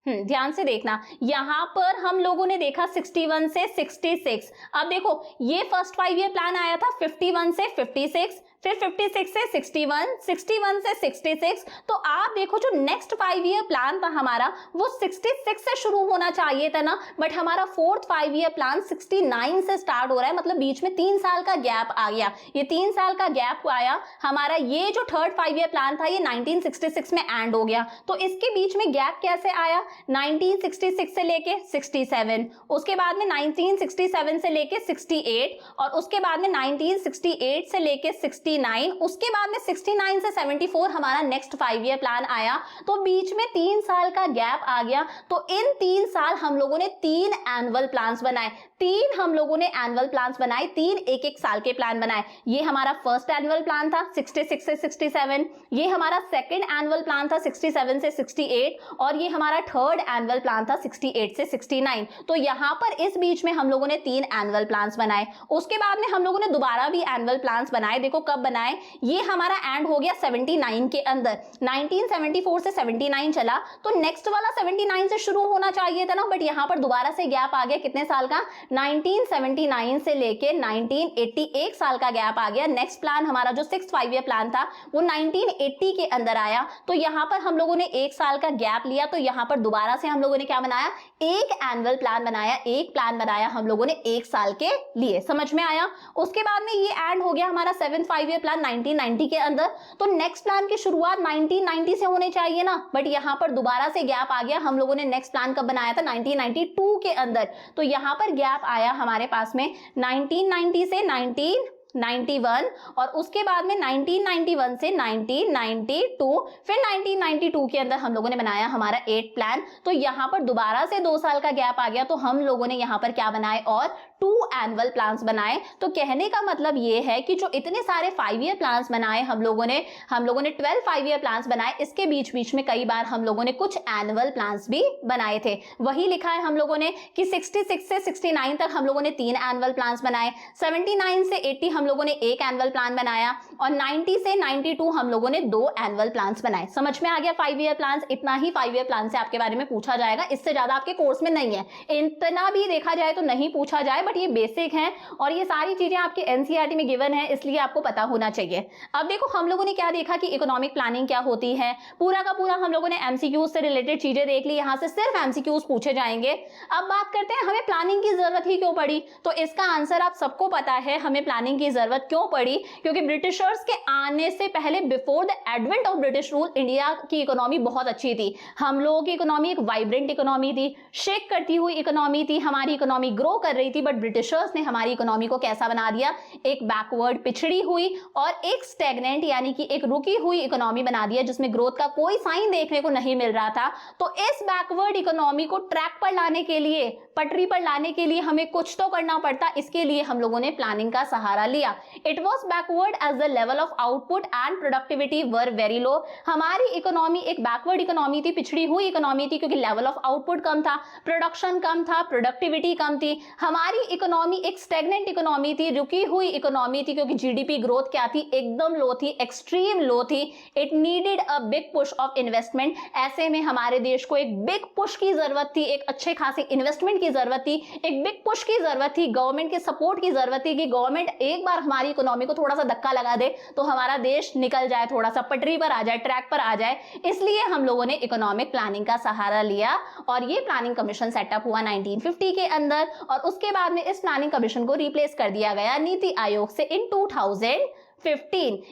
ध्यान से देखना, यहां पर हम लोगों ने देखा 61 से 66। अब देखो ये फर्स्ट 5 ईयर प्लान आया था 51 से 56, फिर 56 से 61, 61 से 66। तो आप देखो जो नेक्स्ट 5 ईयर प्लान था हमारा वो 66 से शुरू होना चाहिए था ना, बट हमारा 4th 5 ईयर प्लान 69 से स्टार्ट हो रहा है। मतलब बीच में 3 साल का गैप आ गया। ये 3 साल का गैप आया हमारा। ये जो 3rd 5 ईयर प्लान था ये 1966 में एंड हो गया। तो इसके बीच में गैप कैसे आया? 1966 से लेके 67, उसके बाद में 1967 से लेके 68, और उसके बाद में 1968 से लेके 69, उसके बाद में 69 से 74 हमारा नेक्स्ट 5 ईयर प्लान आया। तो बीच में 3 साल का गैप आ गया। तो इन 3 साल हम लोगों ने 3 एनुअल प्लान्स बनाए। 3 हम लोगों ने एनुअल प्लान्स बनाए, 3 एक साल के प्लान बनाए। ये हमारा फर्स्ट एनुअल प्लान था 66 से 67, ये हमारा सेकंड एनुअल प्लान था 67 से 68, और ये हमारा थर्ड एनुअल प्लान था 68 से 69। तो यहाँ पर इस बीच में हम लोगों ने 3 एनुअल प्लान्स बनाए। उसके बाद में हम लोगों ने दोबारा भी एनुअल प्लान्स बनाए। देखो कब बनाए? ये हमारा एंड हो गया 79 के अंदर। 1974 से 79 चला, तो नेक्स्ट वाला 79 से शुरू होना चाहिए था ना, बट यहाँ पर दोबारा से गैप आ गया। कितने साल का? 1979 से लेके 1980, 1 साल का गैप आ गया। नेक्स्ट प्लान हमारा जो 6th 5 ईयर प्लान था वो 1980 के अंदर आया। तो यहाँ पर हम लोगों ने 1 साल का गैप लिया। तो यहाँ पर दोबारा से हम लोगों ने क्या बनाया? एक एनुअल प्लान बनाया, एक प्लान बनाया हम लोगों ने 1 साल के लिए। समझ में आया? उसके बाद में ये एंड हो गया हमारा 7th 5 ईयर प्लान 1990 के अंदर। तो नेक्स्ट प्लान की शुरुआत 1990 से होने चाहिए ना, बट यहाँ पर दोबारा से गैप आ गया। हम लोगों ने नेक्स्ट प्लान कब बनाया था? 1992 के अंदर। तो यहाँ पर गैप आया हमारे पास में 1990 से 19 91 और उसके बाद में 1991 से 1992, फिर 1992 के अंदर हम लोगों ने बनाया हमारा 8 प्लान। तो यहां पर दोबारा से 2 साल का गैप आ गया, तो हम लोगों ने यहां पर क्या बनाए और 2 एनुअल प्लान्स बनाए। तो कहने का मतलब ये है कि जो इतने सारे 5 ईयर प्लान्स बनाए हम लोगों ने 12 5 ईयर प्लान्स बनाए, इसके बीच बीच में कई बार हम लोगों ने कुछ एनुअल प्लान्स भी बनाए थे। वही लिखा है हम लोगों ने कि 66 से 69 तक हम लोगों ने 3 एनुअल प्लान्स बनाए, 79 से 80 हम लोगों ने 1 एनुअल प्लान बनाया और 90 से 92 हम लोगों ने 2 एनुअल प्लान्स बनाए। समझ में आ गया 5 ईयर प्लान्स? इतना ही 5 ईयर प्लान से आपके बारे में पूछा जाएगा, इससे ज्यादा आपके कोर्स में नहीं है। इतना भी देखा जाए तो नहीं पूछा जाए, बट ये बेसिक है और ये सारी चीजें आपके एनसीईआरटी में गिवन है, इसलिए आपको पता होना चाहिए। अब देखो हम लोगों ने क्या देखा कि इकोनॉमिक प्लानिंग क्या होती है, पूरा का पूरा हम लोगों ने एमसीक्यूज से रिलेटेड चीजें देख ली, यहां से सिर्फ एमसीक्यूज पूछे जाएंगे। अब बात करते हैं हमें प्लानिंग की जरूरत ही क्यों पड़ी। तो इसका आंसर आप सबको पता है, हमें प्लानिंग की जरूरत क्यों पड़ी, क्योंकि ब्रिटिशर्स के आने से पहले, before the advent of British rule, India की इकोनॉमी बहुत अच्छी थी। हम लोगों की इकोनॉमी एक वाइब्रेंट इकोनॉमी थी, शेक करती हुई इकोनॉमी थी, हमारी इकोनॉमी ग्रो कर रही थी। बट ब्रिटिशर्स ने हमारी इकोनॉमी को कैसा बना दिया, एक बैकवर्ड, पिछड़ी हुई और एक स्टैग्नेंट यानी कि एक रुकी हुई इकोनॉमी बना दिया, जिसमें ग्रोथ का कोई साइन देखने को नहीं मिल रहा था। तो इस बैकवर्ड इकोनॉमी को ट्रैक पर लाने के लिए, पटरी पर लाने के लिए हमें कुछ तो करना पड़ता, इसके लिए हम लोगों ने प्लानिंग का सहारा लिया। It was backward as the level of output and productivity were very low. हमारी इकोनॉमी एक बैकवर्ड इकोनॉमी थी, पिछड़ी हुई इकोनॉमी थी, क्योंकि लेवल ऑफ आउटपुट कम था, प्रोडक्शन कम था, प्रोडक्टिविटी कम थी। हमारी इकोनॉमी एक स्टैग्नेंट इकोनॉमी थी, रुकी हुई इकोनॉमी थी, क्योंकि जीडीपी ग्रोथ क्या थी, एकदम लो थी, एक्सट्रीम लो थी। It needed a big push of investment. ऐसे में हमारे देश को एक बिग पुश की जरूरत थी, एक अच्छे खासे इन्वेस्टमेंट की जरूरत थी, एक बिग पुश की जरूरत थी, गवर्नमेंट के सपोर्ट की जरूरत थी कि गवर्नमेंट एक बार हमारी इकोनॉमी को थोड़ा सा धक्का लगा दे तो हमारा देश निकल जाए, थोड़ा सा पटरी पर आ जाए, ट्रैक पर आ जाए। इसलिए हम लोगों ने इकोनॉमिक प्लानिंग का सहारा लिया और ये प्लानिंग कमीशन सेटअप हुआ 1950 के अंदर और उसके बाद में इस प्लानिंग कमीशन को रिप्लेस कर दिया गया नीति आयोग से इन 2015।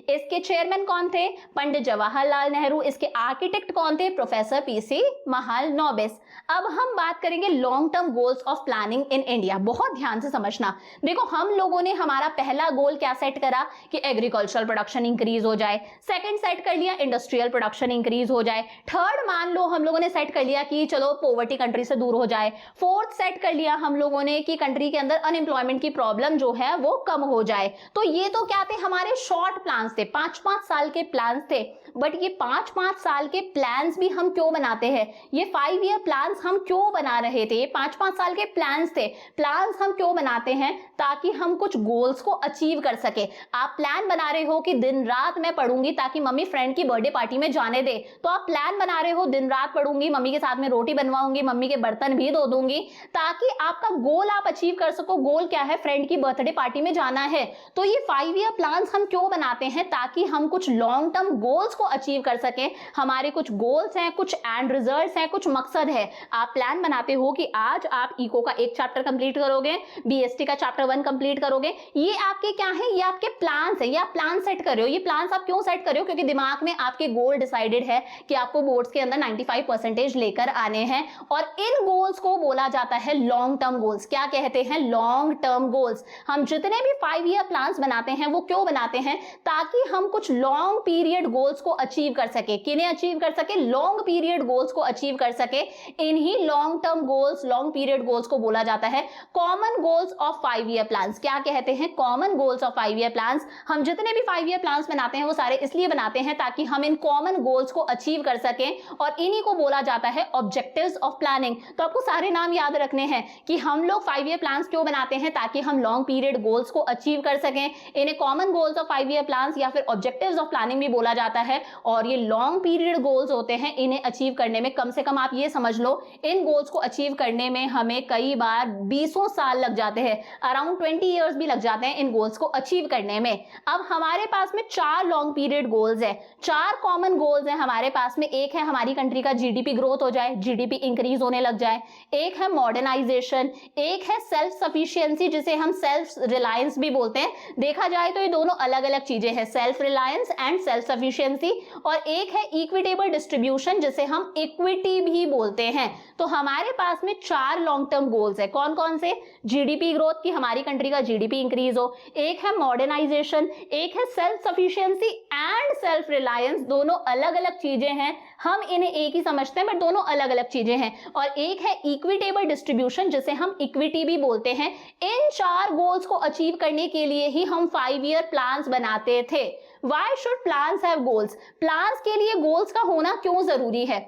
इसके चेयरमैन कौन थे, पंडित जवाहरलाल नेहरू। इसके आर्किटेक्ट कौन थे, प्रोफेसर पीसी महालनोबिस। अब हम बात करेंगे long term goals of planning in India. बहुत ध्यान से समझना। देखो हम लोगों ने हमारा पहला गोल क्या सेट करा कि एग्रीकल्चरल प्रोडक्शन इंक्रीज हो जाए, सेकंड सेट कर लिया इंडस्ट्रियल प्रोडक्शन इंक्रीज हो जाए, थर्ड मान लो हम लोगों ने सेट कर लिया कि चलो पॉवर्टी कंट्री से दूर हो जाए, फोर्थ सेट कर लिया हम लोगों ने कि कंट्री के अंदर अनएम्प्लॉयमेंट की प्रॉब्लम जो है वो कम हो जाए। तो ये तो क्या थे, हमारे शॉर्ट प्लान्स थे, 5-5 साल के प्लान्स थे। बट ये 5-5 साल के प्लान्स भी हम क्यों बनाते हैं, ये 5 ईयर प्लान्स हम क्यों बना रहे थे, ये 5-5 साल के प्लान्स थे। प्लान्स हम क्यों बनाते हैं, ताकि हम कुछ गोल्स को अचीव कर सके। आप प्लान बना रहे हो कि दिन रात मैं पढ़ूंगी ताकि मम्मी फ्रेंड की बर्थडे पार्टी में जाने दे, तो आप प्लान बना रहे हो दिन रात पढ़ूंगी, मम्मी के साथ में रोटी बनवाऊंगी, मम्मी के बर्तन भी धो दूंगी, ताकि आपका गोल आप अचीव कर सको। गोल क्या है, फ्रेंड की बर्थडे पार्टी में जाना है। तो ये 5 ईयर प्लान्स हम क्यों बनाते हैं, ताकि हम कुछ लॉन्ग टर्म गोल्स को अचीव कर सके। हमारे कुछ गोल्स हैं, कुछ एंड रिजल्ट्स हैं, कुछ मकसद है। आप प्लान बनाते हो कि आज आप इको का एक चैप्टर कंप्लीट करोगे, बीएसटी का चैप्टर 1 कंप्लीट करोगे। ये आपके क्या है, ये आपके प्लान्स है, ये आप प्लान सेट कर रहे हो। ये प्लान्स आप क्यों सेट कर रहे हो, क्योंकि दिमाग में आपके गोल डिसाइडेड है कि आपको बोर्ड्स के अंदर 95% लेकर आने हैं और इन गोल्स को बोला जाता है लॉन्ग टर्म गोल्स। क्या कहते हैं, लॉन्ग टर्म गोल्स। हम जितने भी 5 ईयर प्लान्स बनाते हैं वो क्यों बनाते हैं, ताकि हम कुछ लॉन्ग पीरियड गोल्स को अचीव कर सके। किन्हें अचीव कर सके, लॉन्ग पीरियड गोल्स को अचीव कर सके। इन्हीं long term goals, long period goals को बोला जाता है common goals of 5 year plans. क्या कहते हैं, common goals of 5 year plans. हम जितने भी 5 ईयर प्लान्स बनाते हैं वो सारे इसलिए बनाते हैं ताकि हम इन कॉमन गोल्स को अचीव कर सकें और इन्हीं को बोला जाता है ऑब्जेक्टिव्स ऑफ प्लानिंग। तो आपको सारे नाम याद रखने हैं कि हम लोग 5 ईयर प्लान्स क्यों बनाते हैं, ताकि हम लॉन्ग पीरियड गोल्स को अचीव कर सकें। इन्हें common goals of 5 year plans या फिर ऑब्जेक्टिव्स ऑफ प्लानिंग भी बोला जाता है। और ये लॉन्ग पीरियड गोल्स होते हैं, इन्हें अचीव करने में कम से कम आप ये समझ लो, इन गोल्स को अचीव करने में हमें कई बार 20 साल लग जाते हैं, अराउंड 20 ईयर्स भी लग जाते हैं इन गोल्स को अचीव करने में। अब हमारे पास में 4 लॉन्ग पीरियड गोल्स है, 4 कॉमन गोल्स हैं हमारे पास में। एक है हमारी कंट्री का जीडीपी ग्रोथ हो जाए, जीडीपी इंक्रीज होने लग जाए। एक है मॉडर्नाइजेशन, एक है सेल्फ सफिशिएंसी जिसे हम सेल्फ रिलायंस भी बोलते हैं। देखा जाए तो ये दोनों अलग अलग अलग चीजें हैं, self reliance and self sufficiency, और एक है इक्विटेबल डिस्ट्रीब्यूशन जिसे हम इक्विटी भी बोलते हैं। तो हमारे पास में 4 लॉन्ग टर्म गोल्स है। कौन कौन से? जीडीपी ग्रोथ की हमारी कंट्री का जीडीपी इंक्रीज हो, एक है मॉडर्नाइजेशन, एक है self sufficiency and self reliance. दोनों अलग अलग चीजें हैं, हम इन्हें एक ही समझते हैं बट दोनों अलग अलग चीजें हैं। और एक है इक्विटेबल डिस्ट्रीब्यूशन जिसे हम इक्विटी भी बोलते हैं। इन 4 गोल्स को अचीव करने के लिए ही हम 5 ईयर प्लान्स बनाते थे। Why should plans have goals? Plans के लिए गोल्स का होना क्यों जरूरी है?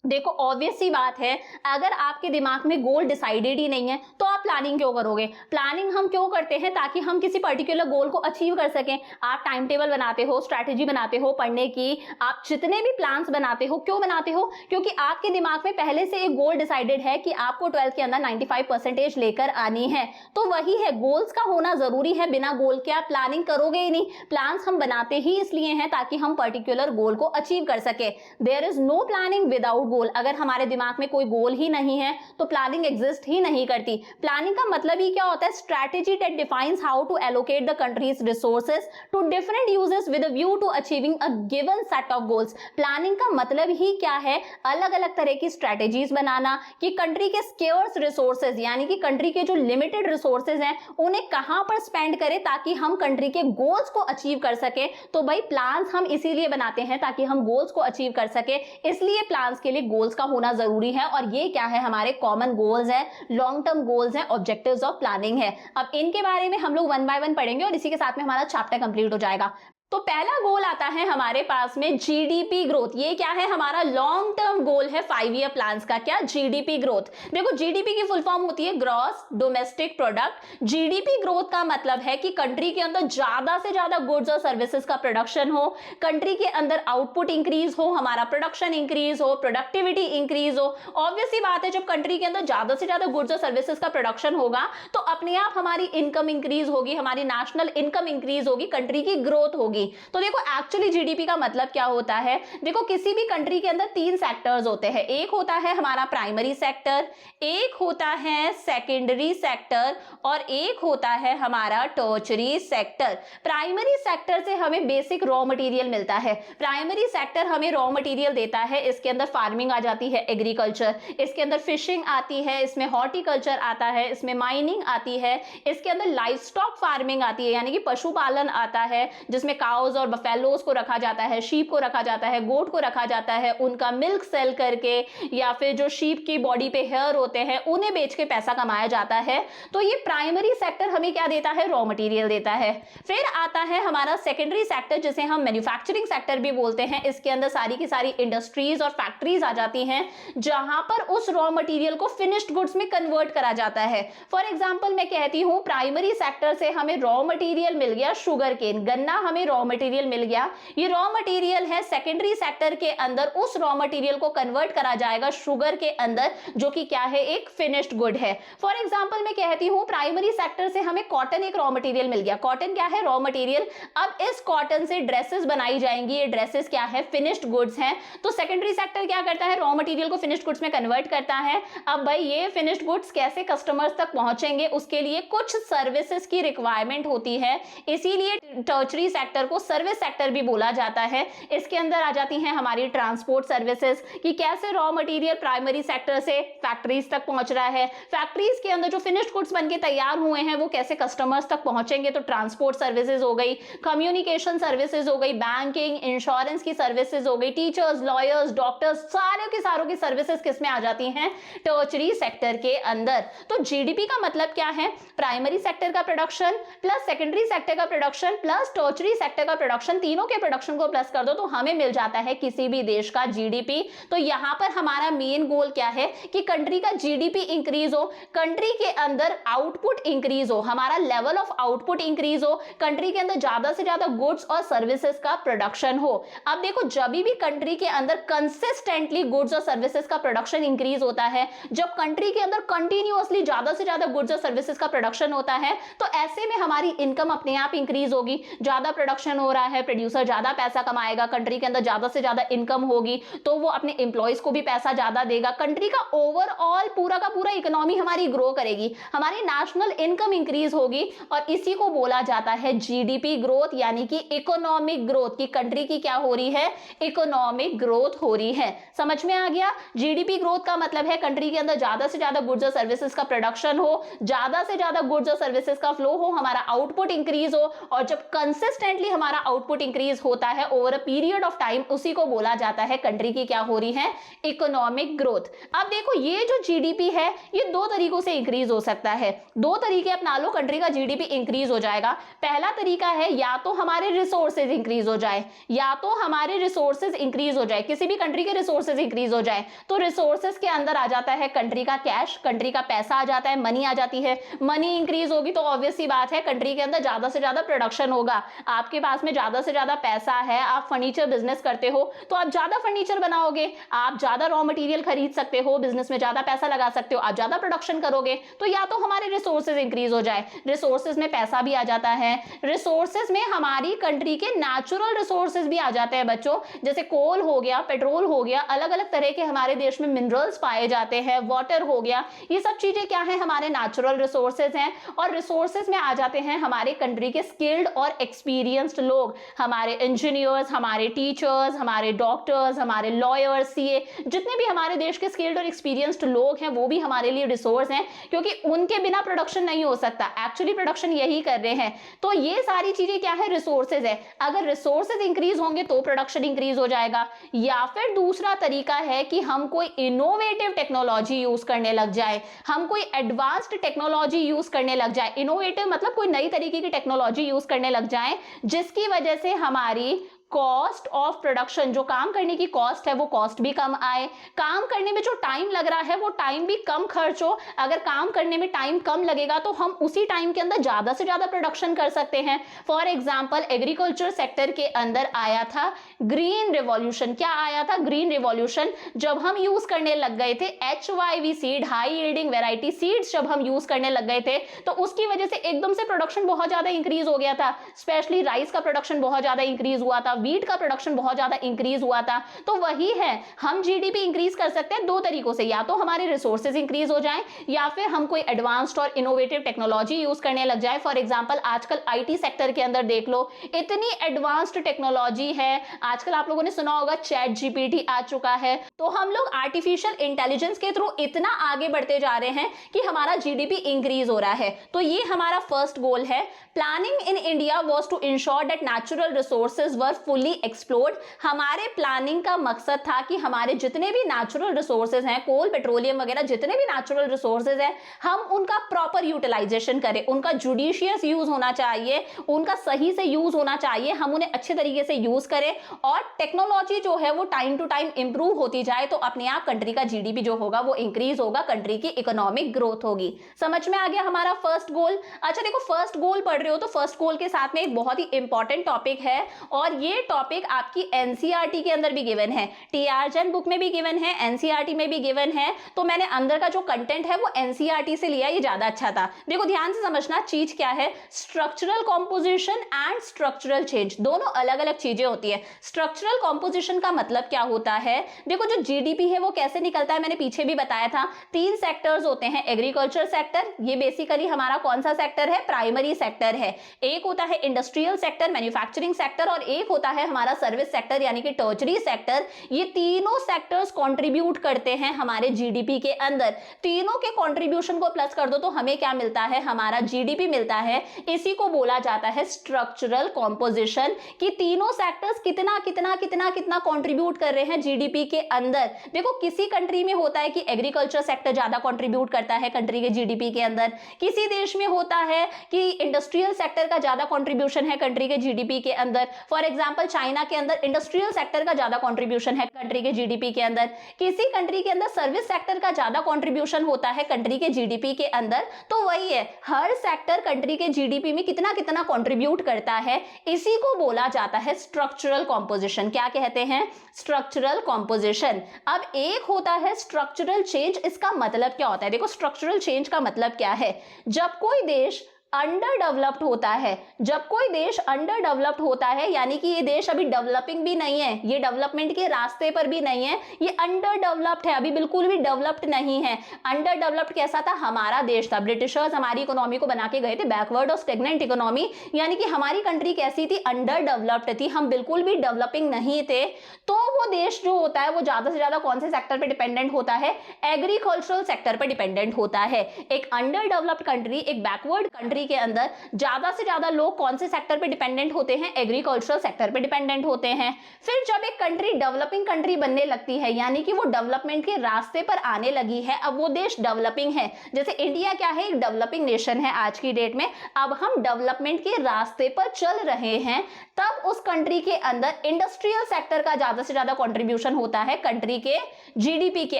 देखो ऑब्वियस सी बात है, अगर आपके दिमाग में गोल डिसाइडेड ही नहीं है तो आप प्लानिंग क्यों करोगे? प्लानिंग हम क्यों करते हैं? ताकि हम किसी पर्टिकुलर गोल को अचीव कर सकें। आप टाइम टेबल बनाते हो, स्ट्रैटेजी बनाते हो पढ़ने की, आप जितने भी प्लान्स बनाते हो, क्यों बनाते हो? क्योंकि आपके दिमाग में पहले से एक गोल डिसाइडेड है कि आपको 12th के अंदर 95% लेकर आनी है। तो वही है, गोल्स का होना जरूरी है। बिना गोल के आप प्लानिंग करोगे ही नहीं। प्लान्स हम बनाते ही इसलिए हैं ताकि हम पर्टिकुलर गोल को अचीव कर सके। There is no planning without goal. अगर हमारे दिमाग में कोई गोल ही नहीं है तो प्लानिंग एग्जिस्ट ही नहीं करती। प्लानिंग का मतलब ही क्या होता है? Strategy that defines how to allocate the countries resources to different uses with a view to achieving a given set of goals. Planning का मतलब ही क्या है? अलग अलग तरह की स्ट्रैटेजीज बनाना कि कंट्री के स्केर्स रिसोर्सेज यानी कि कंट्री के जो लिमिटेड रिसोर्सेज हैं उन्हें कहां पर स्पेंड करें ताकि हम कंट्री के गोल्स को अचीव कर सके। तो भाई प्लान्स हम इसीलिए बनाते हैं ताकि हम गोल्स को अचीव कर सके, इसलिए प्लान्स के लिए गोल्स का होना जरूरी है। और ये क्या है? हमारे कॉमन गोल्स है, लॉन्ग टर्म गोल्स है, ऑब्जेक्टिव्स ऑफ प्लानिंग है। अब इनके बारे में हम लोग 1 बाय 1 पढ़ेंगे और इसी के साथ में हमारा चैप्टर कंप्लीट हो जाएगा। तो पहला गोल आता है हमारे पास में जीडीपी ग्रोथ। ये क्या है? हमारा लॉन्ग टर्म गोल है 5 ईयर प्लान्स का। क्या? GDP growth. देखो जीडीपी की फुल फॉर्म होती है gross domestic product. GDP growth का मतलब है कि कंट्री के अंदर ज्यादा से ज्यादा गुड्स और सर्विसेज का प्रोडक्शन हो, कंट्री के अंदर आउटपुट इंक्रीज हो, हमारा प्रोडक्शन इंक्रीज हो, प्रोडक्टिविटी इंक्रीज हो। ऑब्वियस सी बात है, जब कंट्री के अंदर ज्यादा से ज्यादा गुड्स और सर्विसेज का प्रोडक्शन होगा तो अपने आप हमारी इनकम इंक्रीज होगी, हमारी नेशनल इनकम इंक्रीज होगी, कंट्री की ग्रोथ होगी। तो देखो एक्चुअली जीडीपी का मतलब क्या होता है? देखो किसी भी कंट्री के अंदर 3 सेक्टर्स होते हैं। एक होता है हमारा प्राइमरी सेक्टर, एक होता है सेकेंडरी सेक्टर और एक होता है हमारा टर्शरी सेक्टर। प्राइमरी सेक्टर से हमें बेसिक रॉ मटेरियल मिलता है। प्राइमरी सेक्टर हमें रॉ मटेरियल देता है। इसके अंदर फार्मिंग आ जाती है, एग्रीकल्चर, इसके अंदर फिशिंग आती है, इसमें हॉर्टिकल्चर आता है, इसमें माइनिंग आती है, इसके अंदर लाइफ स्टॉक फार्मिंग आती है यानी कि पशुपालन आता है जिसमें काउज और बफेलोज को रखा जाता है, शीप को रखा जाता है, गोट को रखा जाता है, उनका मिल्क सेल करके या फिर जो शीप की बॉडी पे हेयर होते हैं उन्हें बेच के पैसा कमाया जाता है। तो ये प्राइमरी सेक्टर हमें क्या देता है? रॉ मटेरियल देता है। फिर आता है हमारा सेकेंडरी सेक्टर जिसे हम मैन्युफैक्चरिंग सेक्टर भी बोलते हैं। इसके अंदर सारी की सारी इंडस्ट्रीज और फैक्ट्रीज आ जाती हैं जहां पर उस रॉ मटेरियल को फिनिश्ड गुड्स में कन्वर्ट करा जाता है। फॉर एग्जाम्पल मैं कहती हूं प्राइमरी सेक्टर से हमें रॉ मटेरियल मिल गया शुगर केन, गन्ना हमें रॉ मटेरियल मिल गया। ये रॉ मटेरियल है, सेकेंडरी सेक्टर के अंदर उस रॉ मटेरियल को कन्वर्ट करा जाएगा शुगर के अंदर जो कि क्या है? एक फिनिश्ड गुड है। फॉर एग्जांपल मैं कहती हूं प्राइमरी सेक्टर से हमें कॉटन एक रॉ मटेरियल मिल गया। कॉटन क्या है? Raw material. अब इस कॉटन से ड्रेसेस बनाई जाएंगी। ये ड्रेसेस क्या है? फिनिश्ड गुड्स हैं। तो सेकेंडरी सेक्टर क्या करता है? रॉ मटेरियल को फिनिश्ड गुड्स में कन्वर्ट करता है। अब भाई ये फिनिश्ड गुड्स कैसे कस्टमर्स तक पहुंचेंगे? उसके लिए कुछ सर्विसेज की रिक्वायरमेंट होती है, इसीलिए टर्शरी सेक्टर को सर्विस सेक्टर भी बोला जाता है। इसके अंदर आ जाती हैं हमारी ट्रांसपोर्ट सर्विसेज कि कैसे रॉ मटेरियल प्राइमरी सेक्टर से फैक्ट्रीज तक पहुंच रहा है, फैक्ट्रीज के अंदर जो फिनिश्ड गुड्स बनके तैयार हुए हैं वो कैसे कस्टमर्स तक पहुंचेंगे। तो ट्रांसपोर्ट सर्विसेज हो गई, कम्युनिकेशन सर्विसेज हो गई, बैंकिंग इंश्योरेंस की सर्विसेज हो गई, टीचर्स लॉयर्स डॉक्टर्स सारों की सर्विसेज किस में आ जाती हैं? टर्शरी सेक्टर के अंदर। तो जीडीपी का मतलब क्या है? प्राइमरी सेक्टर का प्रोडक्शन प्लस सेकेंडरी सेक्टर का प्रोडक्शन प्लस टर्शरी सेक्टर का प्रोडक्शन, तीनों के प्रोडक्शन को प्लस कर दो तो हमें मिल जाता है किसी भी देश का जीडीपी। तो यहां पर हमारा मेन गोल क्या है कि कंट्री का जीडीपी इंक्रीज हो, कंट्री के अंदर आउटपुट इंक्रीज हो, हमारा लेवल ऑफ आउटपुट इंक्रीज हो, कंट्री के अंदर ज्यादा से ज्यादा गुड्स और सर्विसेज का प्रोडक्शन हो। अब देखो जब भी कंट्री के अंदर कंसिस्टेंटली गुड्स और सर्विसेज का प्रोडक्शन इंक्रीज होता है, जब कंट्री के अंदर कंटिन्यूअसली ज्यादा से ज्यादा गुड्स और सर्विसेज का प्रोडक्शन होता है तो ऐसे में हमारी इनकम अपने आप इंक्रीज होगी। ज्यादा प्रोडक्शन प्रोडक्शन हो रहा है, प्रोड्यूसर ज्यादा पैसा कमाएगा, कंट्री के अंदर ज्यादा से ज्यादा इनकम होगी तो वो अपने एम्प्लॉयज को भी पैसा ज्यादा देगा, कंट्री का ओवरऑल पूरा का पूरा इकोनॉमी हमारी ग्रो करेगी, हमारी नेशनल इनकम इंक्रीज होगी और इसी को बोला जाता है जीडीपी ग्रोथ, यानी कि इकोनॉमिक ग्रोथ की कंट्री की क्या हो रही है, इकोनॉमिक ग्रोथ हो रही है। समझ में आ गया? जीडीपी ग्रोथ का मतलब है कंट्री के अंदर ज्यादा से ज्यादा गुड्स और सर्विसेज का प्रोडक्शन हो, ज्यादा से ज्यादा गुड्स और सर्विसेज का फ्लो हो, हमारा आउटपुट इंक्रीज हो, और जब कंसिस्टेंटली हमारा आउटपुट इंक्रीज होता है over a period of time, उसी को बोला जाता है कंट्री की क्या हो रही है, इकोनॉमिक ग्रोथ। अब देखो ये जो जीडीपी है ये दो तरीकों से इंक्रीज हो सकता है, दो तरीके अपना लो, कंट्री का जीडीपी इंक्रीज हो जाएगा। पहला तरीका है या तो हमारे रिसोर्सेज इंक्रीज हो जाए, या तो हमारे रिसोर्सेज इंक्रीज हो जाए, किसी भी कंट्री के रिसोर्सेज इंक्रीज हो जाए तो रिसोर्सेज के अंदर आ जाता है कंट्री का कैश, कंट्री का पैसा आ जाता है, मनी आ जाती है, मनी इंक्रीज होगी तो ऑब्वियस सी बात है कंट्री के अंदर ज्यादा से ज्यादा प्रोडक्शन होगा। आपके पास में ज्यादा से ज्यादा पैसा है, आप फर्नीचर बिजनेस करते हो तो आप ज्यादा फर्नीचर बनाओगे, आप ज्यादा रॉ मटेरियल खरीद सकते हो, बिजनेस में ज्यादा पैसा लगा सकते हो, आप ज्यादा प्रोडक्शन करोगे तो या तो हमारे रिसोर्सेज इंक्रीज हो जाए, रिसोर्सेज में पैसा भी आ जाता है, रिसोर्सेज में हमारी कंट्री के नेचुरल रिसोर्सेज भी आ जाते हैं बच्चों, जैसे कोल हो गया, पेट्रोल हो गया, अलग अलग तरह के हमारे देश में मिनरल्स पाए जाते हैं, वाटर हो गया, ये सब चीजें क्या है, हमारे नेचुरल रिसोर्सेज हैं। और रिसोर्सेज में आ जाते हैं हमारे कंट्री के स्किल्ड और एक्सपीरियंस्ड लोग, हमारे इंजीनियर्स, हमारे टीचर्स, हमारे डॉक्टर्स, हमारे लॉयर्स, सीए, जितने भी हमारे देश के स्किल्ड और एक्सपीरियंस्ड लोग हैं वो भी हमारे लिए रिसोर्स हैं, क्योंकि उनके बिना प्रोडक्शन नहीं हो सकता, एक्चुअली प्रोडक्शन यही कर रहे हैं। तो ये सारी चीजें क्या है, रिसोर्सेज है। अगर रिसोर्सेज इंक्रीज होंगे तो प्रोडक्शन इंक्रीज हो जाएगा। या फिर दूसरा तरीका है कि हम कोई इनोवेटिव टेक्नोलॉजी यूज करने लग जाए, हम कोई एडवांस्ड टेक्नोलॉजी यूज करने लग जाए, इनोवेटिव मतलब कोई नई तरीके की टेक्नोलॉजी यूज करने लग जाए जिसकी वजह से हमारी कॉस्ट ऑफ प्रोडक्शन, जो काम करने की कॉस्ट है वो कॉस्ट भी कम आए, काम करने में जो टाइम लग रहा है वो टाइम भी कम खर्च हो। अगर काम करने में टाइम कम लगेगा तो हम उसी टाइम के अंदर ज्यादा से ज्यादा प्रोडक्शन कर सकते हैं। फॉर एग्जांपल एग्रीकल्चर सेक्टर के अंदर आया था ग्रीन रिवॉल्यूशन। क्या आया था? Green revolution. जब हम यूज करने लग गए थे HYV seed, high yielding variety seeds, जब हम यूज करने लग गए थे तो उसकी वजह से एकदम से प्रोडक्शन बहुत ज्यादा इंक्रीज हो गया था, स्पेशली राइस का प्रोडक्शन बहुत ज्यादा इंक्रीज हुआ था, वीट का प्रोडक्शन बहुत ज्यादा इंक्रीज हुआ था। तो वही है, हम जीडीपी इंक्रीज कर सकते हैं दो तरीकों से, या तो हमारे रिसोर्सेज इंक्रीज हो जाएं या फिर हम कोई एडवांस्ड और इनोवेटिव टेक्नोलॉजी यूज करने लग जाए। फॉर एग्जांपल आजकल आईटी सेक्टर के अंदर देख लो, इतनी एडवांस्ड टेक्नोलॉजी है। आजकल आप लोगों ने सुना होगा चैट जीपीटी आ चुका है। तो हम लोग आर्टिफिशियल इंटेलिजेंस के थ्रू इतना आगे बढ़ते जा रहे हैं कि हमारा जीडीपी इंक्रीज हो रहा है। तो ये हमारा फर्स्ट गोल है। Planning in India was to ensure that natural resources were fully explored. हमारे प्लानिंग का मकसद था कि हमारे जितने भी नेचुरल रिसोर्सेज हैं, कोल, पेट्रोलियम वगैरह जितने भी नेचुरल रिसोर्सेज हैं, हम उनका प्रॉपर यूटिलाइजेशन करें, उनका जुडिशियस यूज होना चाहिए, उनका सही से यूज होना चाहिए, हम उन्हें अच्छे तरीके से यूज करें और टेक्नोलॉजी जो है वो टाइम टू टाइम इंप्रूव होती जाए तो अपने आप कंट्री का जीडीपी जो होगा वो इंक्रीज होगा, कंट्री की इकोनॉमिक ग्रोथ होगी। समझ में आ गया हमारा फर्स्ट गोल। अच्छा देखो, फर्स्ट गोल पढ़ रहे हो तो फर्स्ट गोल के साथ में एक बहुत ही इंपॉर्टेंट टॉपिक है और ये टॉपिक आपकी एनसीईआरटी के अंदर भी गिवन है, टीआर जैन बुक में भी गिवन है, एनसीईआरटी में भी गिवन है। तो मैंने अंदर का जो कंटेंट है वो एनसीईआरटी से लिया, ये ज्यादा अच्छा था। देखो ध्यान से समझना, चीज क्या है, structural composition and structural change, दोनों अलग अलग चीजें होती है। स्ट्रक्चरल कॉम्पोजिशन का मतलब क्या होता है, देखो जो जीडीपी है वो कैसे निकलता है, मैंने पीछे भी बताया था। तीन सेक्टर्स होते हैं, एग्रीकल्चर सेक्टर, ये बेसिकली हमारा कौन सा सेक्टर है, प्राइमरी सेक्टर है। एक होता है इंडस्ट्रियल सेक्टर, मैन्युफैक्चरिंग सेक्टर, और एक होता है हमारा सर्विस सेक्टर यानी कि टर्शरी सेक्टर। ये तीनों सेक्टर्स कंट्रीब्यूट करते हैं हमारे जीडीपी के अंदर। तीनों के कंट्रीब्यूशन को प्लस कर दो तो हमें क्या मिलता है, हमारा जीडीपी मिलता है। इसी को बोला जाता है स्ट्रक्चरल कॉम्पोजिशन, कि तीनों सेक्टर्स कितना कितना कितना कितना कंट्रीब्यूट कर रहे हैं जीडीपी के अंदर। देखो किसी कंट्री में होता है कि एग्रीकल्चर सेक्टर ज्यादा कंट्रीब्यूट करता है कंट्री के जीडीपी के अंदर, किसी देश में होता है कि इंडस्ट्रियल सेक्टर का ज्यादा कंट्रीब्यूशन है कंट्री के जीडीपी के अंदर। फॉर एग्जांपल चाइना के अंदर इंडस्ट्रियल सेक्टर का ज्यादा कंट्रीब्यूशन है कंट्री के जीडीपी के अंदर, किसी कंट्री के अंदर सर्विस सेक्टर का ज्यादा कंट्रीब्यूशन होता है कंट्री के जीडीपी के अंदर। तो वही है, हर सेक्टर कंट्री के जीडीपी में कितना कितना कंट्रीब्यूट करता है, इसी को बोला जाता है स्ट्रक्चरल कॉम्पोजिशन। क्या कहते हैं, स्ट्रक्चरल कॉम्पोजिशन। अब एक होता है स्ट्रक्चरल चेंज, इसका मतलब क्या होता है, देखो स्ट्रक्चरल चेंज का मतलब क्या है, जब कोई देश अंडर डेवलप्ड होता है। जब कोई देश अंडर डेवलप्ड होता है यानी कि ये देश अभी डेवलपिंग भी नहीं है, ये डेवलपमेंट के रास्ते पर भी नहीं है, ये अंडर डेवलप्ड है, अभी बिल्कुल भी डेवलप्ड नहीं है। अंडर डेवलप्ड कैसा था? हमारा देश था, ब्रिटिशर्स हमारी इकोनॉमी को बना के गए थे बैकवर्ड और स्टेगनेंट इकोनॉमी, यानी कि हमारी कंट्री कैसी थी? अंडर डेवलप्ड थी, हम बिल्कुल भी डेवलपिंग नहीं थे। तो वो देश जो होता है वो ज्यादा से ज्यादा कौन से सेक्टर पे डिपेंडेंट होता है? एग्रीकल्चरल सेक्टर पे डिपेंडेंट होता है। एक अंडर डेवलप्ड कंट्री, एक बैकवर्ड कंट्री के अंदर ज्यादा से ज्यादा लोग कौन से सेक्टर पे डिपेंडेंट होते हैं? एग्रीकल्चरल सेक्टर पे डिपेंडेंट होते हैं। फिर जब एक कंट्री डेवलपिंग कंट्री बनने लगती है यानी कि वो डेवलपमेंट के रास्ते पर आने लगी है, अब वो देश डेवलपिंग है, जैसे इंडिया क्या है? एक डेवलपिंग नेशन है आज की डेट में, अब हम डेवलपमेंट के रास्ते पर चल रहे हैं, तब उस कंट्री के अंदर इंडस्ट्रियल सेक्टर का ज्यादा से ज्यादा कंट्रीब्यूशन होता है। कंट्री के जीडीपी के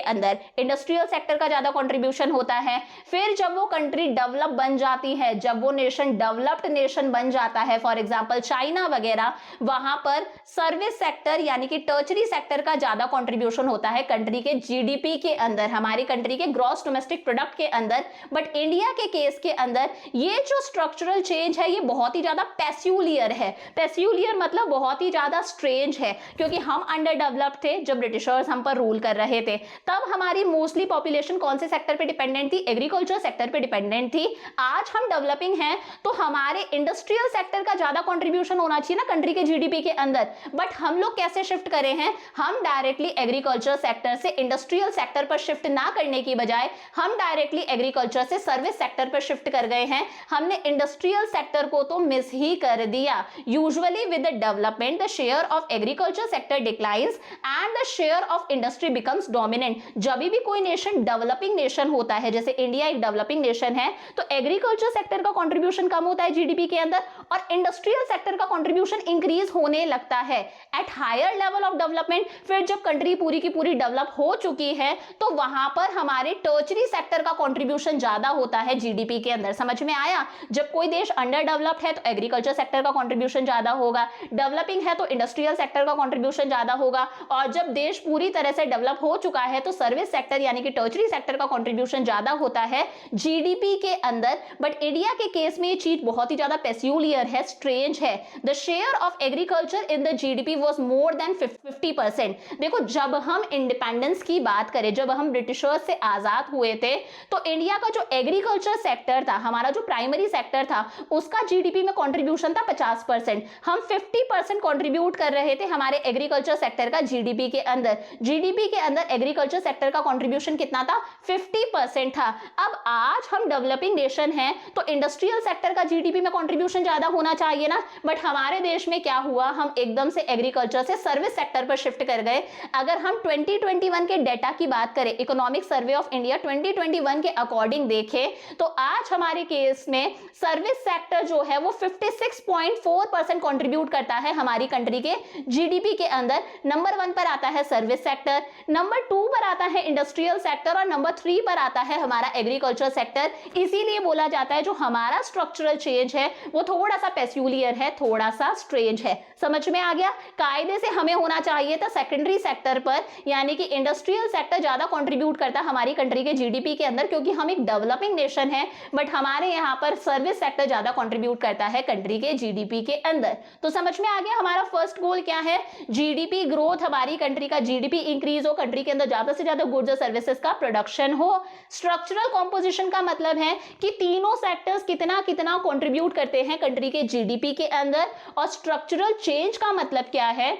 अंदर इंडस्ट्रियल सेक्टर का ज्यादा कंट्रीब्यूशन होता है। फिर जब वो कंट्री डेवलप बन जाती है, जब वो नेशन डेवलप्ड नेशन बन जाता है, फॉर एग्जांपल चाइना वगैरह, वहां पर सर्विस सेक्टर यानी कि टर्चरी सेक्टर का ज्यादा कंट्रीब्यूशन होता है कंट्री के जीडीपी के अंदर, हमारी कंट्री के ग्रॉस डोमेस्टिक प्रोडक्ट के अंदर। बट इंडिया के केस के अंदर ये जो स्ट्रक्चरल चेंज है ये बहुत ही ज्यादा पेक्यूलियर है। पेक्यूलियर मतलब बहुत ही ज्यादा स्ट्रेंज है, क्योंकि हम अंडर डेवलप्ड थे जब ब्रिटिशर्स हम पर रूल कर रहे थे, तब हमारी मोस्टली पॉपुलेशन कौन से सेक्टर पे डिपेंडेंट थी? एग्रीकल्चर सेक्टर पे डिपेंडेंट थी। आज हम डेवलपिंग हैं तो हमारे इंडस्ट्रियल सेक्टर का ज्यादा कंट्रीब्यूशन होना चाहिए ना कंट्री के जीडीपी के अंदर, बट हम लोग कैसे शिफ्ट करे हैं? हम डायरेक्टली एग्रीकल्चर सेक्टर से इंडस्ट्रियल सेक्टर पर शिफ्ट ना करने की बजाय हम डायरेक्टली एग्रीकल्चर से सर्विस सेक्टर पर शिफ्ट कर गए हैं। हमने इंडस्ट्रियल सेक्टर को तो मिस ही कर दिया। Usually with the development the share of agriculture sector declines and the share of industry becomes dominant. जब भी कोई नेशन डेवलपिंग नेशन होता है, जैसे इंडिया एक डेवलपिंग नेशन है, तो एग्रीकल्चर सेक्टर का कंट्रीब्यूशन कम होता है जीडीपी के अंदर और इंडस्ट्रियल सेक्टर का कंट्रीब्यूशन इंक्रीज होने लगता है at higher level of development. फिर जब कंट्री पूरी की पूरी डेवलप हो चुकी है तो वहां पर हमारे टर्चरी सेक्टर का कंट्रीब्यूशन ज्यादा होता है जीडीपी के अंदर। समझ में आया? जब कोई देश अंडर डेवलप्ड है तो एग्रीकल्चर सेक्टर का कंट्रीब्यूशन ज्यादा होगा, डेवलपिंग है तो इंडस्ट्रियल सेक्टर का कंट्रीब्यूशन ज्यादा होगा, और जब देश पूरी तरह से डेवलप हो चुका है तो सर्विस सेक्टर यानी कि टर्चरी सेक्टर का कंट्रीब्यूशन ज्यादा होता है जीडीपी के अंदर। बट इंडिया के केस में ये चीज बहुत ही ज्यादा पेक्यूलियर है, स्ट्रेंज है। The share of agriculture in the GDP was more than 50%। देखो, जब हम इंडिपेंडेंस की बात करें, जब हम ब्रिटिशर्स से आजाद हुए थे, तो इंडिया का जो एग्रीकल्चर सेक्टर था, हमारा जो प्राइमरी सेक्टर था, उसका जीडीपी में कंट्रीब्यूशन था 50%। हम 50% कंट्रीब्यूट कर रहे थे हमारे एग्रीकल्चर सेक्टर का जीडीपी के अंदर। जीडीपी के अंदर एग्रीकल्चर सेक्टर का कंट्रीब्यूशन कितना था? 50% था। अब आज हम डेवलपिंग नेशन हैं तो इंडस्ट्रियल सेक्टर का जीडीपी में कंट्रीब्यूशन ज्यादा होना चाहिए ना, बट हमारे देश में क्या हुआ? हम एकदम से एग्रीकल्चर से सर्विस सेक्टर पर शिफ्ट कर गए। अगर हम 2021 के डेटा की बात करें, इकोनॉमिक सर्वे ऑफ इंडिया 2021 के अकॉर्डिंग देखें तो आज हमारे केस में सर्विस सेक्टर जो है वो 56.4% कंट्रीब्यूट करता है हमारी कंट्री के जीडीपी के अंदर। नंबर 1 पर आता है सर्विस सेक्टर, नंबर 2 पर आता है इंडस्ट्रियल सेक्टर और नंबर 3 पर आता है हमारा एग्रीकल्चर सेक्टर। इसीलिए बोला जाता है जो हमारा स्ट्रक्चरल चेंज है वो थोड़ा सा पेक्यूलियर है, थोड़ा सा स्ट्रेंज है। समझ में आ गया? कायदे से हमें होना चाहिए था सेकेंडरी सेक्टर पर, यानी कि इंडस्ट्रियल सेक्टर ज्यादा कंट्रीब्यूट करता है हमारी कंट्री के जीडीपी के अंदर, क्योंकि हम एक डेवलपिंग नेशन है, बट हमारे यहाँ पर सर्विस सेक्टर ज्यादा कंट्रीब्यूट करता है कंट्री के जीडीपी के अंदर। तो समझ में आ गया हमारा फर्स्ट गोल क्या है? जीडीपी ग्रोथ, हमारी कंट्री का जीडीपी इंक्रीज हो, कंट्री के अंदर ज्यादा से ज्यादा गुड्स और सर्विसेज का प्रोडक्शन हो। स्ट्रक्चरल कॉम्पोजिशन का मतलब है कि तीनों सेक्टर्स कितना कितना कंट्रीब्यूट करते हैं कंट्री के जीडीपी के अंदर। और स्ट्रक्चरल चेंज का मतलब क्या है?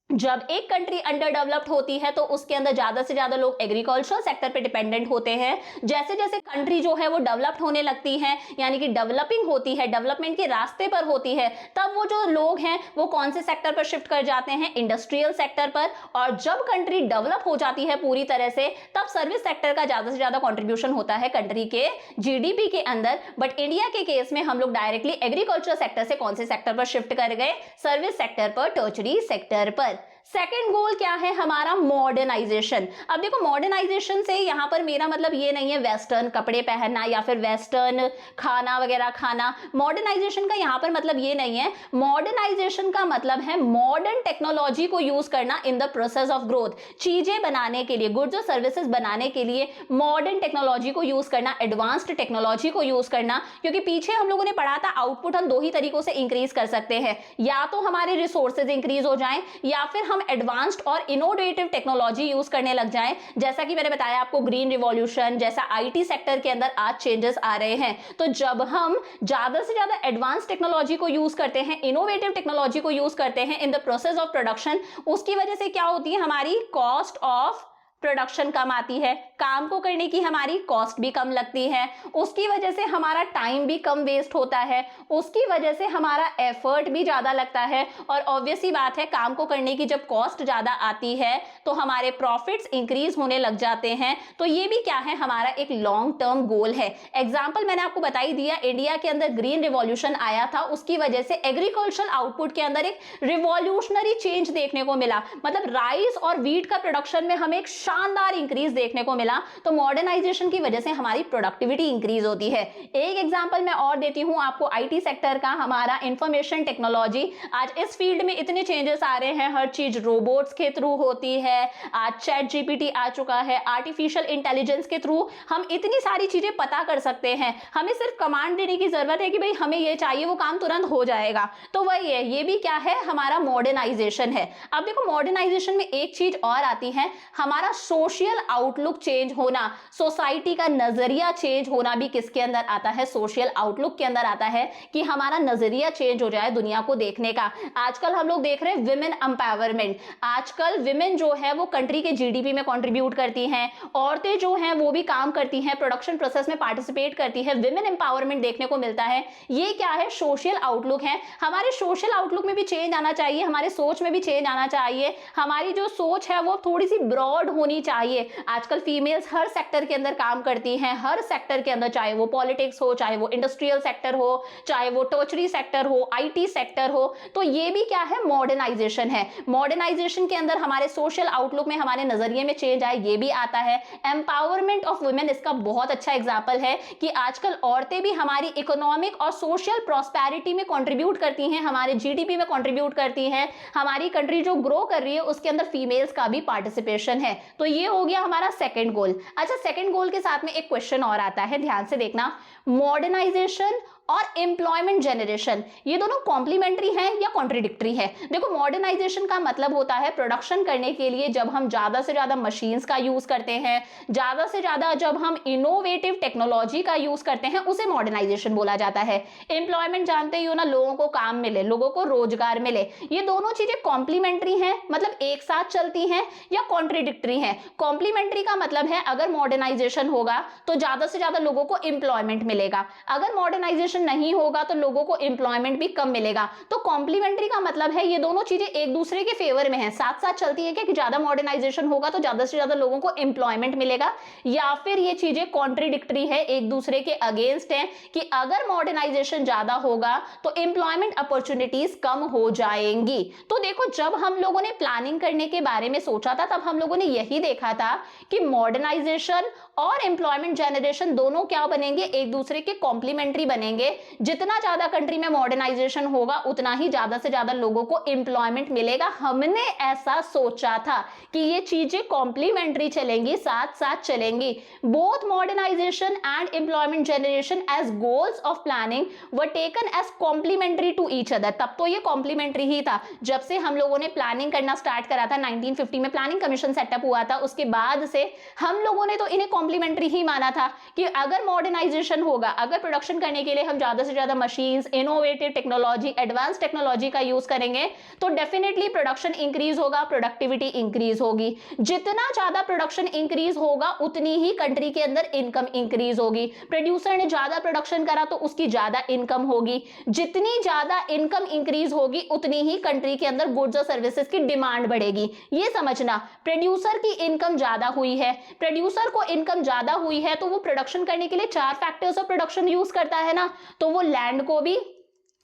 जब एक कंट्री अंडर डेवलप्ड होती है तो उसके अंदर ज्यादा से ज्यादा लोग एग्रीकल्चर सेक्टर पे डिपेंडेंट होते हैं। जैसे जैसे कंट्री जो है वो डेवलप्ड होने लगती है, यानी कि डेवलपिंग होती है, डेवलपमेंट के रास्ते पर होती है, तब वो जो लोग हैं वो कौन से सेक्टर पर शिफ्ट कर जाते हैं? इंडस्ट्रियल सेक्टर पर। और जब कंट्री डेवलप हो जाती है पूरी तरह से, तब सर्विस सेक्टर का ज्यादा से ज्यादा कॉन्ट्रीब्यूशन होता है कंट्री के जीडीपी के अंदर। बट इंडिया के केस में हम लोग डायरेक्टली एग्रीकल्चर सेक्टर से कौन से सेक्टर पर शिफ्ट कर गए? सर्विस सेक्टर पर, टर्चरी सेक्टर पर। सेकेंड गोल क्या है हमारा, मॉडर्नाइजेशन। अब देखो मॉडर्नाइजेशन से यहाँ पर मेरा मतलब ये नहीं है वेस्टर्न कपड़े पहनना या फिर वेस्टर्न खाना वगैरह खाना। मॉडर्नाइजेशन का यहाँ पर मतलब ये नहीं है। मॉडर्नाइजेशन का मतलब है मॉडर्न टेक्नोलॉजी को यूज करना इन द प्रोसेस ऑफ ग्रोथ। चीजें बनाने के लिए, गुड्स और सर्विसेज बनाने के लिए मॉडर्न टेक्नोलॉजी को यूज करना, एडवांस्ड टेक्नोलॉजी को यूज करना। क्योंकि पीछे हम लोगों ने पढ़ा था आउटपुट हम दो ही तरीकों से इंक्रीज कर सकते हैं, या तो हमारे रिसोर्सेज इंक्रीज हो जाएं या फिर हम एडवांस्ड और इनोवेटिव टेक्नोलॉजी यूज करने लग जाएं। जैसा कि मैंने बताया आपको ग्रीन रिवॉल्यूशन जैसा आईटी सेक्टर के अंदर आज चेंजेस आ रहे हैं। तो जब हम ज्यादा से ज्यादा एडवांस टेक्नोलॉजी को यूज करते हैं, इनोवेटिव टेक्नोलॉजी को यूज करते हैं इन द प्रोसेस ऑफ प्रोडक्शन, उसकी वजह से क्या होती है, हमारी कॉस्ट ऑफ प्रोडक्शन कम आती है, काम को करने की हमारी कॉस्ट भी कम लगती है, उसकी वजह से हमारा टाइम भी कम वेस्ट होता है, उसकी वजह से हमारा एफर्ट भी ज्यादा लगता है। और ऑब्वियस सी बात है काम को करने की जब कॉस्ट ज्यादा आती है तो हमारे प्रॉफिट्स इंक्रीज होने लग जाते हैं। तो ये भी क्या है, हमारा एक लॉन्ग टर्म गोल है। एग्जाम्पल मैंने आपको बता ही दिया, इंडिया के अंदर ग्रीन रिवॉल्यूशन आया था, उसकी वजह से एग्रीकल्चरल आउटपुट के अंदर एक रिवॉल्यूशनरी चेंज देखने को मिला। मतलब राइस और व्हीट का प्रोडक्शन में हमें एक शानदार इंक्रीज देखने को मिला। तो मॉडर्नाइजेशन की वजह से हमारी प्रोडक्टिविटी इंक्रीज होती है। एक एग्जांपल मैं और देती हूं आपको आईटी सेक्टर का, हमारा इंफॉर्मेशन टेक्नोलॉजी। आज इस फील्ड में इतने चेंजेस आ रहे हैं, हर चीज रोबोट्स के थ्रू होती है। आज चैट जीपीटी आ चुका है, आर्टिफिशियल इंटेलिजेंस के थ्रू हम इतनी सारी चीजें पता कर सकते हैं। हमें सिर्फ कमांड देने की जरूरत है कि भाई हमें ये चाहिए, वो काम तुरंत हो जाएगा। तो वही है, ये भी क्या है, हमारा मॉडर्नाइजेशन है। अब देखो मॉडर्नाइजेशन में एक चीज और आती है, हमारा सोशल आउटलुक चेंज होना, सोसाइटी का नजरिया चेंज होना भी किसके अंदर आता है, सोशल आउटलुक के अंदर आता है। कि हमारा नजरिया चेंज हो जाए दुनिया को देखने का। आजकल हम लोग देख रहे हैं विमेन एम्पावरमेंट। आजकल विमेन जो है वो कंट्री के जीडीपी में कंट्रीब्यूट करती हैं, औरतें जो हैं वो भी काम करती हैं, प्रोडक्शन प्रोसेस में पार्टिसिपेट करती है, विमेन एम्पावरमेंट देखने को मिलता है। ये क्या है, सोशल आउटलुक है। हमारे सोशल आउटलुक में भी चेंज आना चाहिए, हमारे सोच में भी चेंज आना चाहिए। हमारी जो सोच है वो थोड़ी सी ब्रॉड होनी चाहिए। आजकल फीमेल्स हर सेक्टर के अंदर काम करती हैं, हर सेक्टर के अंदर, चाहे वो पॉलिटिक्स हो, चाहे वो इंडस्ट्रियल सेक्टर हो, चाहे वो टर्शरी सेक्टर हो, आईटी सेक्टर हो। तो ये भी क्या है, मॉडर्नाइजेशन है। मॉडर्नाइजेशन के अंदर हमारे सोशल आउटलुक में, हमारे नजरिए में चेंज आए, ये भी आता है। एम्पावरमेंट ऑफ वुमेन इसका बहुत अच्छा एग्जांपल है कि आजकल औरतें भी हमारी इकोनॉमिक और सोशल प्रॉस्पेरिटी में कंट्रीब्यूट करती हैं, हमारे जीडीपी में कंट्रीब्यूट करती हैं। हमारी कंट्री जो ग्रो कर रही है उसके अंदर फीमेल्स का भी पार्टिसिपेशन है। तो ये हो गया हमारा सेकंड गोल। अच्छा, सेकंड गोल के साथ में एक क्वेश्चन और आता है, ध्यान से देखना। मॉडर्नाइजेशन और एम्प्लॉयमेंट जनरेशन, ये दोनों कॉम्प्लीमेंट्री हैं या कॉन्ट्रडिक्टरी है? देखो मॉडर्नाइजेशन का मतलब होता है प्रोडक्शन करने के लिए जब हम ज्यादा से ज्यादा मशीन्स का यूज करते हैं, ज्यादा से ज्यादा जब हम इनोवेटिव टेक्नोलॉजी का यूज करते हैं, उसे मॉडर्नाइजेशन बोला जाता है। एम्प्लॉयमेंट जानते ही हो ना, लोगों को काम मिले, लोगों को रोजगार मिले। ये दोनों चीजें कॉम्प्लीमेंट्री हैं, मतलब एक साथ चलती हैं, या कॉन्ट्रडिक्टरी हैं? कॉम्प्लीमेंट्री का मतलब है अगर मॉडर्नाइजेशन होगा तो ज्यादा से ज्यादा लोगों को एम्प्लॉयमेंट मिलेगा, अगर मॉडर्नाइजेशन नहीं होगा तो लोगों को एम्प्लॉयमेंट भी कम मिलेगा। तो कॉम्प्लीमेंट्री का मतलब है ये दोनों चीजें एक दूसरे के फेवर में हैं, साथ साथ चलती है कि ज्यादा मॉडर्नाइजेशन होगा तो ज्यादा से ज्यादा लोगों को एम्प्लॉयमेंट मिलेगा, या फिर ये चीजें कॉन्ट्रडिक्टरी है, एक दूसरे के अगेंस्ट है कि अगर मॉडर्नाइजेशन ज्यादा होगा तो एम्प्लॉयमेंट अपॉर्चुनिटीज कम हो जाएंगी। तो देखो जब हम लोगों ने प्लानिंग करने के बारे में सोचा था तब हम लोगों ने यही देखा था कि मॉडर्नाइजेशन और एम्प्लॉयमेंट जनरेशन दोनों क्या बनेंगे, एक दूसरे के कॉम्प्लीमेंट्री बनेंगे। जितना ज्यादा कंट्री में मॉडर्नाइजेशन होगा उतना ही ज्यादा से ज्यादा लोगों को एम्प्लॉयमेंट मिलेगा। हमने ऐसा सोचा था कि ये चीजें कॉम्प्लीमेंट्री चलेंगी, साथ साथ चलेंगी। Both modernisation and employment generation as goals of planning were taken as complementary to each other. तब तो ये कॉम्प्लीमेंट्री ही था। जब से हम लोगों ने प्लानिंग करना स्टार्ट करा था, 1950 में प्लानिंग कमीशन सेटअप हुआ था, उसके बाद से हम लोगों ने तो इन्हें कॉम्प्लीमेंट्री ही माना था कि अगर मॉडर्नाइजेशन होगा, अगर प्रोडक्शन करने के लिए हम ज्यादा से ज्यादा machines, innovative technology, advance technology का यूज करेंगे तो डेफिनेटली प्रोडक्शन इंक्रीज होगा, प्रोडक्टिविटी इंक्रीज होगी। जितना ज्यादा प्रोडक्शन इंक्रीज होगा उतनी ही कंट्री के अंदर इनकम इंक्रीज होगी। प्रोड्यूसर ने ज्यादा प्रोडक्शन करा तो उसकी ज्यादा इनकम होगी। जितनी ज्यादा इनकम इंक्रीज होगी उतनी ही कंट्री के अंदर गुड्स और सर्विसेज की डिमांड बढ़ेगी। ये समझना, प्रोड्यूसर की इनकम ज्यादा हुई है, प्रोड्यूसर को इनकम ज्यादा हुई है तो वो प्रोडक्शन करने के लिए 4 फैक्टर्स ऑफ प्रोडक्शन यूज करता है ना, तो वो लैंड को भी,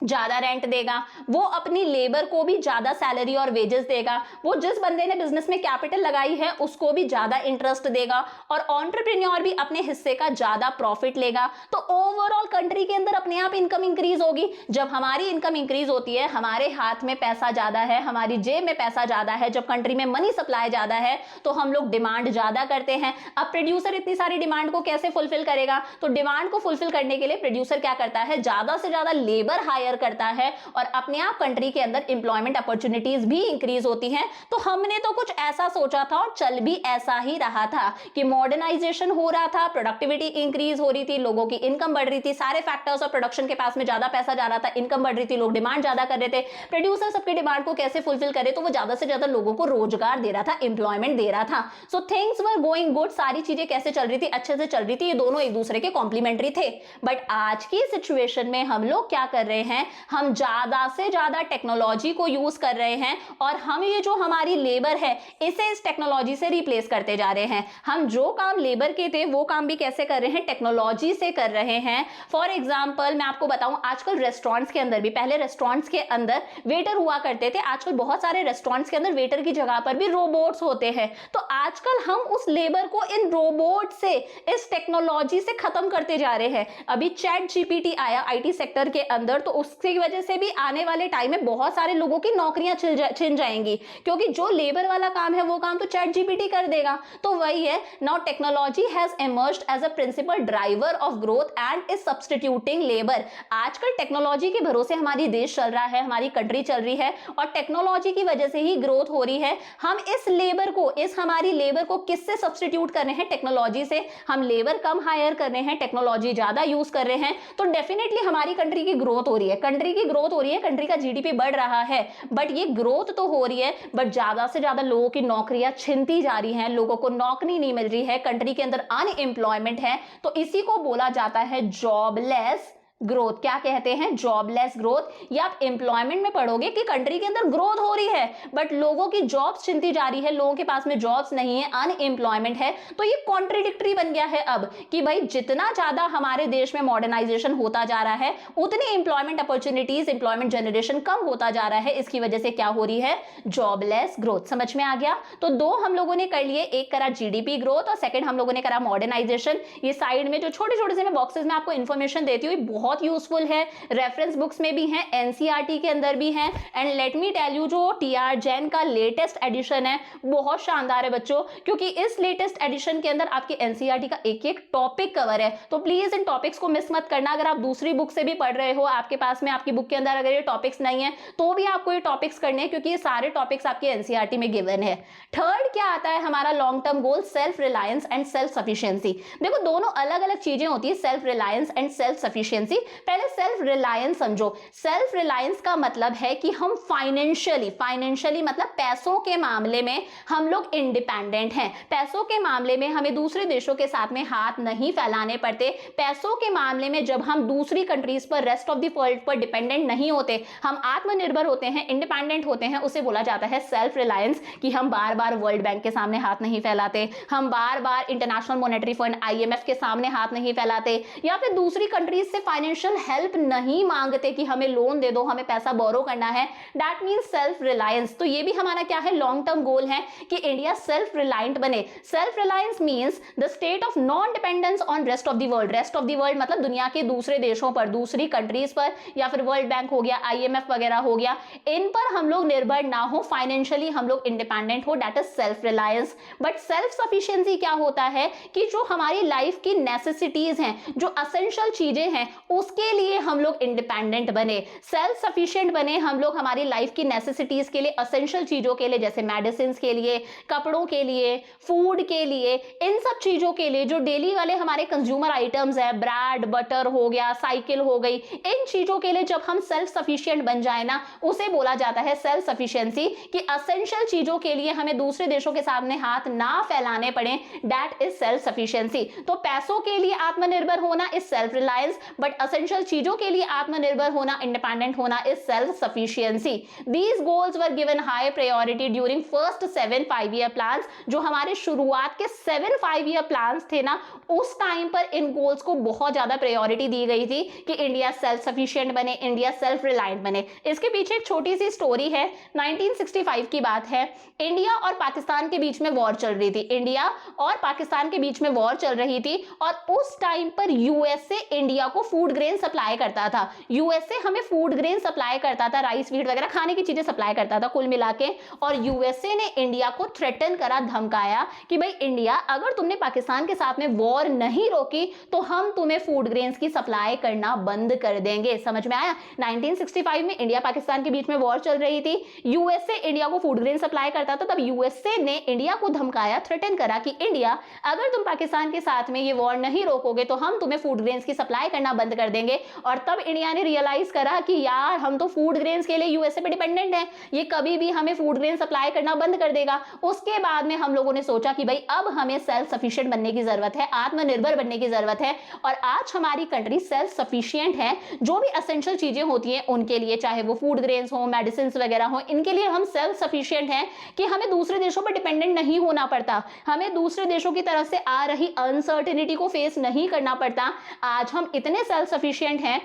ज्यादा रेंट देगा, वो अपनी लेबर को भी ज्यादा सैलरी और वेजेस देगा, वो जिस बंदे ने बिजनेस में कैपिटल लगाई है उसको भी ज्यादा इंटरेस्ट देगा और एंटरप्रेन्योर भी अपने हिस्से का ज्यादा प्रॉफिट लेगा। तो ओवरऑल कंट्री के अंदर अपने आप इनकम इंक्रीज होगी। जब हमारी इनकम इंक्रीज होती है, हमारे हाथ में पैसा ज्यादा है, हमारी जेब में पैसा ज्यादा है, जब कंट्री में मनी सप्लाई ज्यादा है तो हम लोग डिमांड ज्यादा करते हैं। अब प्रोड्यूसर इतनी सारी डिमांड को कैसे फुलफिल करेगा? तो डिमांड को फुलफिल करने के लिए प्रोड्यूसर क्या करता है? ज्यादा से ज्यादा लेबर हायर करता है और अपने आप कंट्री के अंदर एम्प्लॉयमेंट अपॉर्चुनिटीज भी इंक्रीज होती हैं। तो हमने तो कुछ ऐसा सोचा था और चल भी ऐसा ही रहा था कि मॉडर्नाइजेशन हो रहा था, प्रोडक्टिविटी इंक्रीज हो रही थी, लोगों की इनकम बढ़ रही थी, सारे फैक्टर्स और प्रोडक्शन के पास में ज्यादा पैसा जा रहा था, इनकम बढ़ रही थी, लोग डिमांड ज्यादा कर रहे थे। प्रोड्यूसर सबके डिमांड को कैसे फुलफिल करे? तो वो ज्यादा से ज्यादा लोगों को रोजगार दे रहा था, एम्प्लॉयमेंट दे रहा था। So things were going good, सारी चीजें कैसे चल रही थी? अच्छे से चल रही थी, ये दोनों एक दूसरे के कॉम्प्लीमेंट्री थे। बट आज की सिचुएशन में हम लोग क्या कर रहे हैं? हम ज्यादा से ज्यादा टेक्नोलॉजी को यूज कर रहे हैं और हम ये जो हमारी लेबर है इसे इस टेक्नोलॉजी से रिप्लेस करते जा रहे हैं। हम जो काम लेबर के थे वो काम भी कैसे कर रहे हैं? टेक्नोलॉजी से कर रहे हैं। फॉर एग्जांपल मैं आपको बताऊं, आजकल रेस्टोरेंट्स के अंदर भी, पहले रेस्टोरेंट्स के अंदर वेटर हुआ करते थे, आजकल बहुत सारे रेस्टोरेंट्स के अंदर वेटर की जगह पर भी रोबोट्स होते हैं। तो आजकल हम उस लेबर को इन रोबोट से, इस टेक्नोलॉजी से खत्म करते जा रहे हैं। अभी चैट जीपीटी आया आईटी सेक्टर के अंदर, तो उसकी वजह से भी आने वाले टाइम में बहुत सारे लोगों की नौकरियां छिन जाएंगी, क्योंकि जो लेबर वाला काम है वो काम तो चैट जीपीटी कर देगा। तो वही है, now technology has emerged as a principal driver of growth and is substituting labour. आजकल टेक्नोलॉजी के भरोसे हमारी देश चल रहा है, हमारी कंट्री चल रही है और टेक्नोलॉजी की वजह से ही ग्रोथ हो रही है। हम इस लेबर को, इस हमारी लेबर को किससे सब्स्टिट्यूट कर रहे हैं? टेक्नोलॉजी से। हम लेबर कम हायर कर रहे हैं, टेक्नोलॉजी ज्यादा यूज कर रहे हैं, तो डेफिनेटली हमारी कंट्री की ग्रोथ हो रही है, कंट्री की ग्रोथ हो रही है, कंट्री का जीडीपी बढ़ रहा है। बट ये ग्रोथ तो हो रही है, बट ज्यादा से ज्यादा लोगों की नौकरियां छिनती जा रही हैं, लोगों को नौकरी नहीं मिल रही है, कंट्री के अंदर अनएम्प्लॉयमेंट है। तो इसी को बोला जाता है जॉबलेस ग्रोथ। क्या कहते हैं? Jobless growth. या आप एम्प्लॉयमेंट में पढ़ोगे कि कंट्री के अंदर ग्रोथ हो रही है बट लोगों की जॉब्स छिनती जा रही है, लोगों के पास में जॉब्स नहीं है, अनएम्प्लॉयमेंट है। तो ये कॉन्ट्रडिक्टरी बन गया है अब कि भाई जितना ज्यादा हमारे देश में मॉडर्नाइजेशन होता जा रहा है उतनी एम्प्लॉयमेंट अपॉर्चुनिटीज, एम्प्लॉयमेंट जनरेशन कम होता जा रहा है। इसकी वजह से क्या हो रही है? Jobless growth. समझ में आ गया? तो दो हम लोगों ने कर लिए, एक करा जीडीपी ग्रोथ और सेकंड हम लोगों ने करा मॉडर्नाइजेशन। ये साइड में जो छोटे छोटे से मैं बॉक्सेस में आपको इंफॉर्मेशन देती हूँ बहुत यूजफुल है, रेफरेंस बुक्स में भी है, एनसीईआरटी के अंदर भी है। And let me tell you, जो टीआर जैन का लेटेस्ट एडिशन है बहुत शानदार है बच्चों, क्योंकि इस लेटेस्ट एडिशन के अंदर आपके एनसीईआरटी का एक एक टॉपिक कवर है। तो प्लीज इन टॉपिक्स को मिस मत करना। अगर आप दूसरी बुक से भी पढ़ रहे हो, आपके पास में आपकी बुक के अंदर अगर ये टॉपिक्स नहीं है तो भी आपको ये टॉपिक्स करने हैं, क्योंकि ये सारे टॉपिक्स आपके एनसीईआरटी में गिवन है। थर्ड क्या आता है हमारा long term goal? Self reliance and self sufficiency. देखो दोनों अलग अलग चीजें होती है, self reliance and self sufficiency. पहले सेल्फ रिलायंस समझो। सेल्फ रिलायंस का मतलब है कि हम फाइनेंशियली मतलब पैसों के मामले में हम लोग इंडिपेंडेंट हैं। पैसों के मामले में हमें दूसरे देशों के साथ में हाथ नहीं फैलाने पड़ते। पैसों के मामले में जब हम दूसरी कंट्रीज पर, रेस्ट ऑफ द वर्ल्ड पर डिपेंडेंट नहीं होते, हम आत्मनिर्भर होते हैं, इंडिपेंडेंट होते हैं, उसे बोला जाता है सेल्फ रिलायंस। कि हम बार बार वर्ल्ड बैंक के सामने हाथ नहीं फैलाते, हम बार बार इंटरनेशनल मॉनेटरी फंड आईएमएफ के सामने हाथ नहीं फैलाते, या फिर दूसरी कंट्रीज से फाइनेंशियल हेल्प नहीं मांगते कि हमें लोन दे दो, हमें पैसा बोरो करना है। That means self reliance. तो ये भी हमारा क्या है? लॉन्ग टर्म गोल है कि इंडिया सेल्फ रिलायंट बने। Self reliance means the state of non dependence on rest of the world. Rest of the world मतलब दुनिया के दूसरे देशों पर, दूसरी कंट्रीज पर, या फिर वर्ल्ड बैंक हो गया, आईएमएफ वगैरह हो गया, इन पर हम लोग निर्भर ना हो, फाइनेंशियली हम लोग इंडिपेंडेंट हो। That is self Reliance. But self sufficiency क्या होता है? कि जो हमारी लाइफ की नेसेसिटीज हैं, जो असेंशियल चीजें हैं, उसके लिए हम लोग इंडिपेंडेंट बने, सेल्फ सफिशिएंट बने हम लोग हमारी लाइफ की नेसेसिटीज के लिए, असेंशियल चीजों के लिए, जैसे मेडिसिन के लिए, कपड़ों के लिए, फूड के लिए, इन सब चीजों के लिए जो डेली वाले हमारे कंज्यूमर आइटम्स है, ब्रेड बटर हो गया, साइकिल हो गई, इन चीजों के लिए जब हम सेल्फ सफिशिएंट बन जाए ना, उसे बोला जाता है सेल्फ सफिशिएंसी। कि असेंशियल चीजों के लिए हमें दूसरे देशों के सामने हाथ ना फैलाने पड़े, दैट इज सेल्फ सफिशिएंसी। तो पैसों के लिए आत्मनिर्भर होना is self Reliance, but essential चीजों के लिए आत्मनिर्भर होना, इंडिपेंडेंट होना is self sufficiency. These goals were given high priority during first 7 5-year plans. जो हमारे शुरुआत के 7 5-year प्लान्स थे ना, उस टाइम पर इन गोल्स को बहुत ज्यादा प्रायोरिटी दी गई थी कि इंडिया सेल्फ सफिशिएंट बने, इंडिया सेल्फ रिलायंट बने। इसके पीछे एक छोटी सी स्टोरी है। 1965 की बात है। इंडिया और पाकिस्तान के बीच में वॉर चल रही थी। इंडिया और पाकिस्तान के बीच में वॉर चल रही थी और उस टाइम पर यूएसए इंडिया को फूड ग्रेन सप्लाई करता था। यूएसए हमें फूड ग्रेन सप्लाई करता था, राइस व्हीट वगैरह खाने की चीजें सप्लाई करता था कुल मिला के। और यूएसए ने इंडिया को थ्रेटन करा, धमकाया कि भाई इंडिया, अगर तुमने पाकिस्तान के साथ में वॉर नहीं रोकी तो हम तुम्हें फूड ग्रेन्स की सप्लाई करना बंद कर देंगे। समझ में आया? 1965 में इंडिया पाकिस्तान के बीच में वॉर चल रही थी, यूएसए इंडिया को फूड ग्रेन सप्लाई करता था। तब यूएसए ने इंडिया को धमकाया, थ्रेटन करा कि इंडिया, अगर तुम पाकिस्तान के साथ में ये वॉर नहीं रोकोगे तो हम तुम्हें फूड ग्रेन्स की सप्लाई करना बंद कर देंगे। और तब इंडिया ने रियलाइज करा कि यार हम तो फूड ग्रेन्स के लिए यूएसए पे डिपेंडेंट हैं, ये कभी भी हमें फूड ग्रेन सप्लाई करना बंद कर देगा। उसके बाद में हम लोगों ने सोचा कि भाई अब हमें सेल्फ सफिशिएंट बनने की जरूरत है, आत्मनिर्भर बनने की जरूरत है। और आज हमारी कंट्री सेल्फ सफिशिएंट है। जो भी एसेंशियल चीजें होती हैं उनके लिए, चाहे वो फूड ग्रेन्स हो, मेडिसिन वगैरह हो, इनके लिए हम सेल्फ सफिशिएंट हैं कि हमें दूसरे देशों पर डिपेंडेंट नहीं होना पड़ता, हमें दूसरे देशों की तरफ से आ रही अनसर्टेनिटी को फेस नहीं करना पड़ता। आज हम इतने सेल्फ सफिशिएंट हैं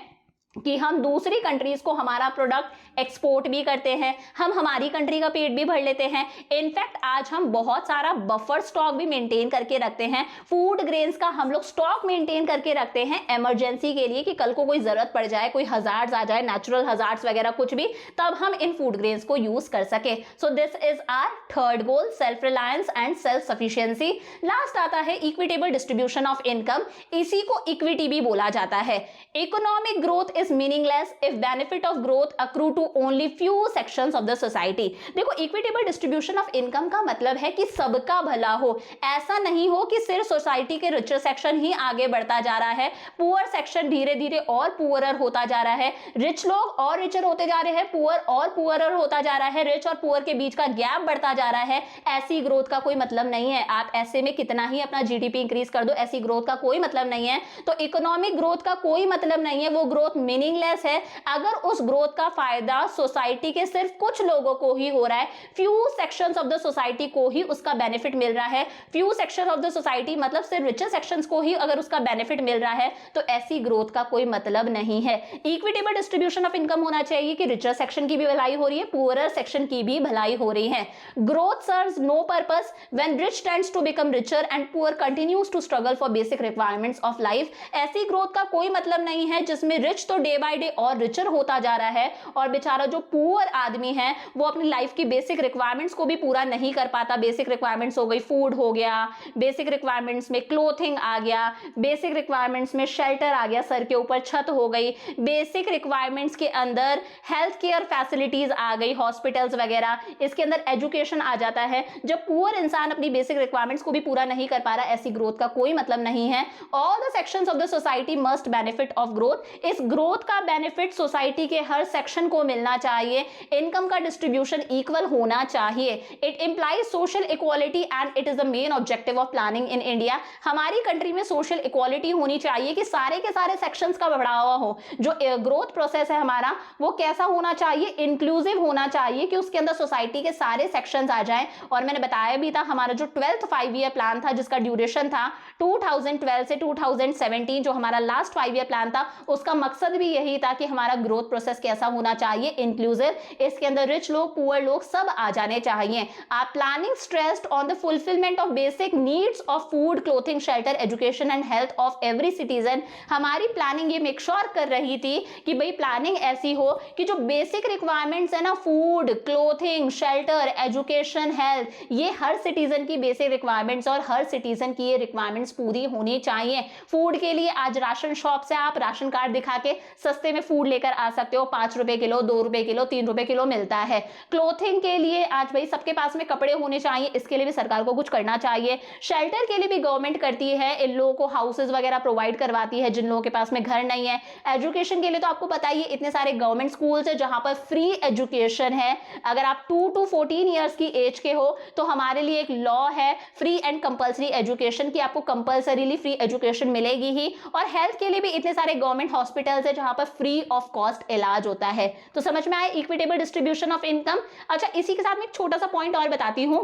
कि हम दूसरी कंट्रीज को हमारा प्रोडक्ट एक्सपोर्ट भी करते हैं, हम हमारी कंट्री का पेट भी भर लेते हैं। इनफैक्ट आज हम बहुत सारा बफर स्टॉक भी मेंटेन करके रखते हैं। फूड ग्रेन्स का हम लोग स्टॉक मेंटेन करके रखते हैं इमरजेंसी के लिए, कि कल को कोई जरूरत पड़ जाए, कोई हजार्ड्स आ जाए, नेचुरल हजार्ड्स वगैरह कुछ भी, तब हम इन फूड ग्रेन्स को यूज कर सके। So this is our third goal, self reliance and self sufficiency. Last आता है इक्विटेबल डिस्ट्रीब्यूशन ऑफ इनकम। इसी को इक्विटी भी बोला जाता है। Economic growth is meaningless if benefit of growth accrue to only few sections of the society। देखो, equitable distribution of income का मतलब है कि सबका भला हो। ऐसा नहीं हो कि सिर्फ सोसाइटी के रिचर सेक्शन ही आगे बढ़ता जा रहा है, पुअर सेक्शन धीरे धीरे और पुअरर होता जा रहा है, रिच लोग और रिचर होते जा रहे हैं, पुअर और पुअरर होता जा रहा है, रिच और पुअर के बीच का गैप बढ़ता जा रहा है। ऐसी ग्रोथ का कोई मतलब नहीं है। आप ऐसे में कितना ही अपना जीडीपी इंक्रीज कर दो, ऐसी ग्रोथ का कोई मतलब नहीं है। तो इकोनॉमिक ग्रोथ का कोई मतलब नहीं है, वो ग्रोथ मीनिंगलेस है अगर उस ग्रोथ का फायदा सोसाइटी के सिर्फ कुछ लोगों को ही हो रहा है, few sections of the society को ही उसका बेनिफिट मिल रहा है। Few section of the society मतलब सिर्फ रिचर सेक्शंस को ही अगर उसका बेनिफिट मिल रहा है तो ऐसी ग्रोथ का कोई मतलब नहीं है। इक्विटेबल डिस्ट्रीब्यूशन ऑफ इनकम होना चाहिए कि रिचर सेक्शन की भी भलाई हो रही है, पुअरर सेक्शन की भी भलाई हो रही है। Growth serves no purpose when rich tends to become richer and poor continues to struggle for basic requirements of life. ऐसी ग्रोथ का कोई मतलब नहीं है जिसमें रिच तो डे बाय डे और रिचर होता जा रहा है और बेचारा जो पुअर आदमी है वो अपनी लाइफ की बेसिक रिक्वायरमेंट्स को भी पूरा नहीं कर पाता। बेसिक रिक्वायरमेंट्स हो गई, फूड हो गया, बेसिक रिक्वायरमेंट्स में क्लोथिंग आ गया, बेसिक रिक्वायरमेंट्स में शेल्टर आ गया, सर के ऊपर छत हो गई, बेसिक रिक्वायरमेंट्स के अंदर हेल्थ केयर फैसिलिटीज आ गई, हॉस्पिटल्स वगैरह, इसके अंदर एजुकेशन आ जाता है। जब पुअर इंसान अपनी बेसिक रिक्वायरमेंट्स को भी पूरा नहीं कर पा रहा, ऐसी ग्रोथ का कोई मतलब नहीं है। All the sections of the society must benefit of growth. इस ग्रोथ का बेनिफिट सोसाइटी के हर सेक्शन को मिलना चाहिए। इनकम का डिस्ट्रीब्यूशन इक्वल होना चाहिए। It implies social equality and it is the main objective of planning in India. हमारी कंट्री में सोशल इक्वालिटी होनी चाहिए कि सारे के सारे सेक्शंस का बढ़ावा हो। जो ग्रोथ प्रोसेस है हमारा वो कैसा होना चाहिए, इंक्लूसिव होना चाहिए कि उसके अंदर सोसाइटी के सारे सेक्शंस आ जाएं। और मैंने बताया भी था हमारा जो 12th 5-year प्लान था जिसका ड्यूरेशन था 2012 से 2017, जो हमारा लास्ट 5-year प्लान था, उसका मकसद भी यही था कि हमारा ग्रोथ प्रोसेस कैसा होना चाहिए, इंक्लूसिव। इसके अंदर रिच लोग, पुअर लोग सब आ जाने चाहिए। आप planning stressed on the fulfilment of basic needs of food, clothing, shelter, education and health of every citizen. हमारी प्लानिंग ये मेक श्योर कर रही थी कि भाई प्लानिंग ऐसी हो कि जो बेसिक रिक्वायरमेंट्स है ना, food, clothing, shelter, education, health, ये हर सिटीजन की बेसिक रिक्वायरमेंट्स और हर सिटीजन की ये रिक्वायरमेंट्स पूरी होनी चाहिए। फूड के लिए आज राशन शॉप से आप राशन कार्ड दिखा के सस्ते में फूड लेकर आ सकते हो, 5 रुपए किलो, 2 रुपए किलो, 3 रुपए किलो मिलता है। क्लोथिंग के लिए आज भाई सबके पास में कपड़े होने चाहिए, इसके लिए भी सरकार को कुछ करना चाहिए। शेल्टर के लिए भी गवर्नमेंट करती है, इन लोगों को हाउसेस वगैरह प्रोवाइड करवाती है जिन लोगों के पास में घर नहीं है। एजुकेशन के लिए तो आपको पता ही है, इतने सारे गवर्नमेंट स्कूल्स है जहां पर फ्री एजुकेशन है। अगर आप 2 to 14 ईयर्स की एज के हो तो हमारे लिए एक लॉ है फ्री एंड कंपल्सरी एजुकेशन की, आपको कंपल्सरीली फ्री एजुकेशन मिलेगी ही। और हेल्थ के लिए भी इतने सारे गवर्नमेंट हॉस्पिटल्स है जहां पर फ्री ऑफ कॉस्ट इलाज होता है। तो समझ में आया इक्विटेबल डिस्ट्रीब्यूशन ऑफ इनकम। अच्छा, इसी के साथ में एक छोटा सा पॉइंट और बताती हूं,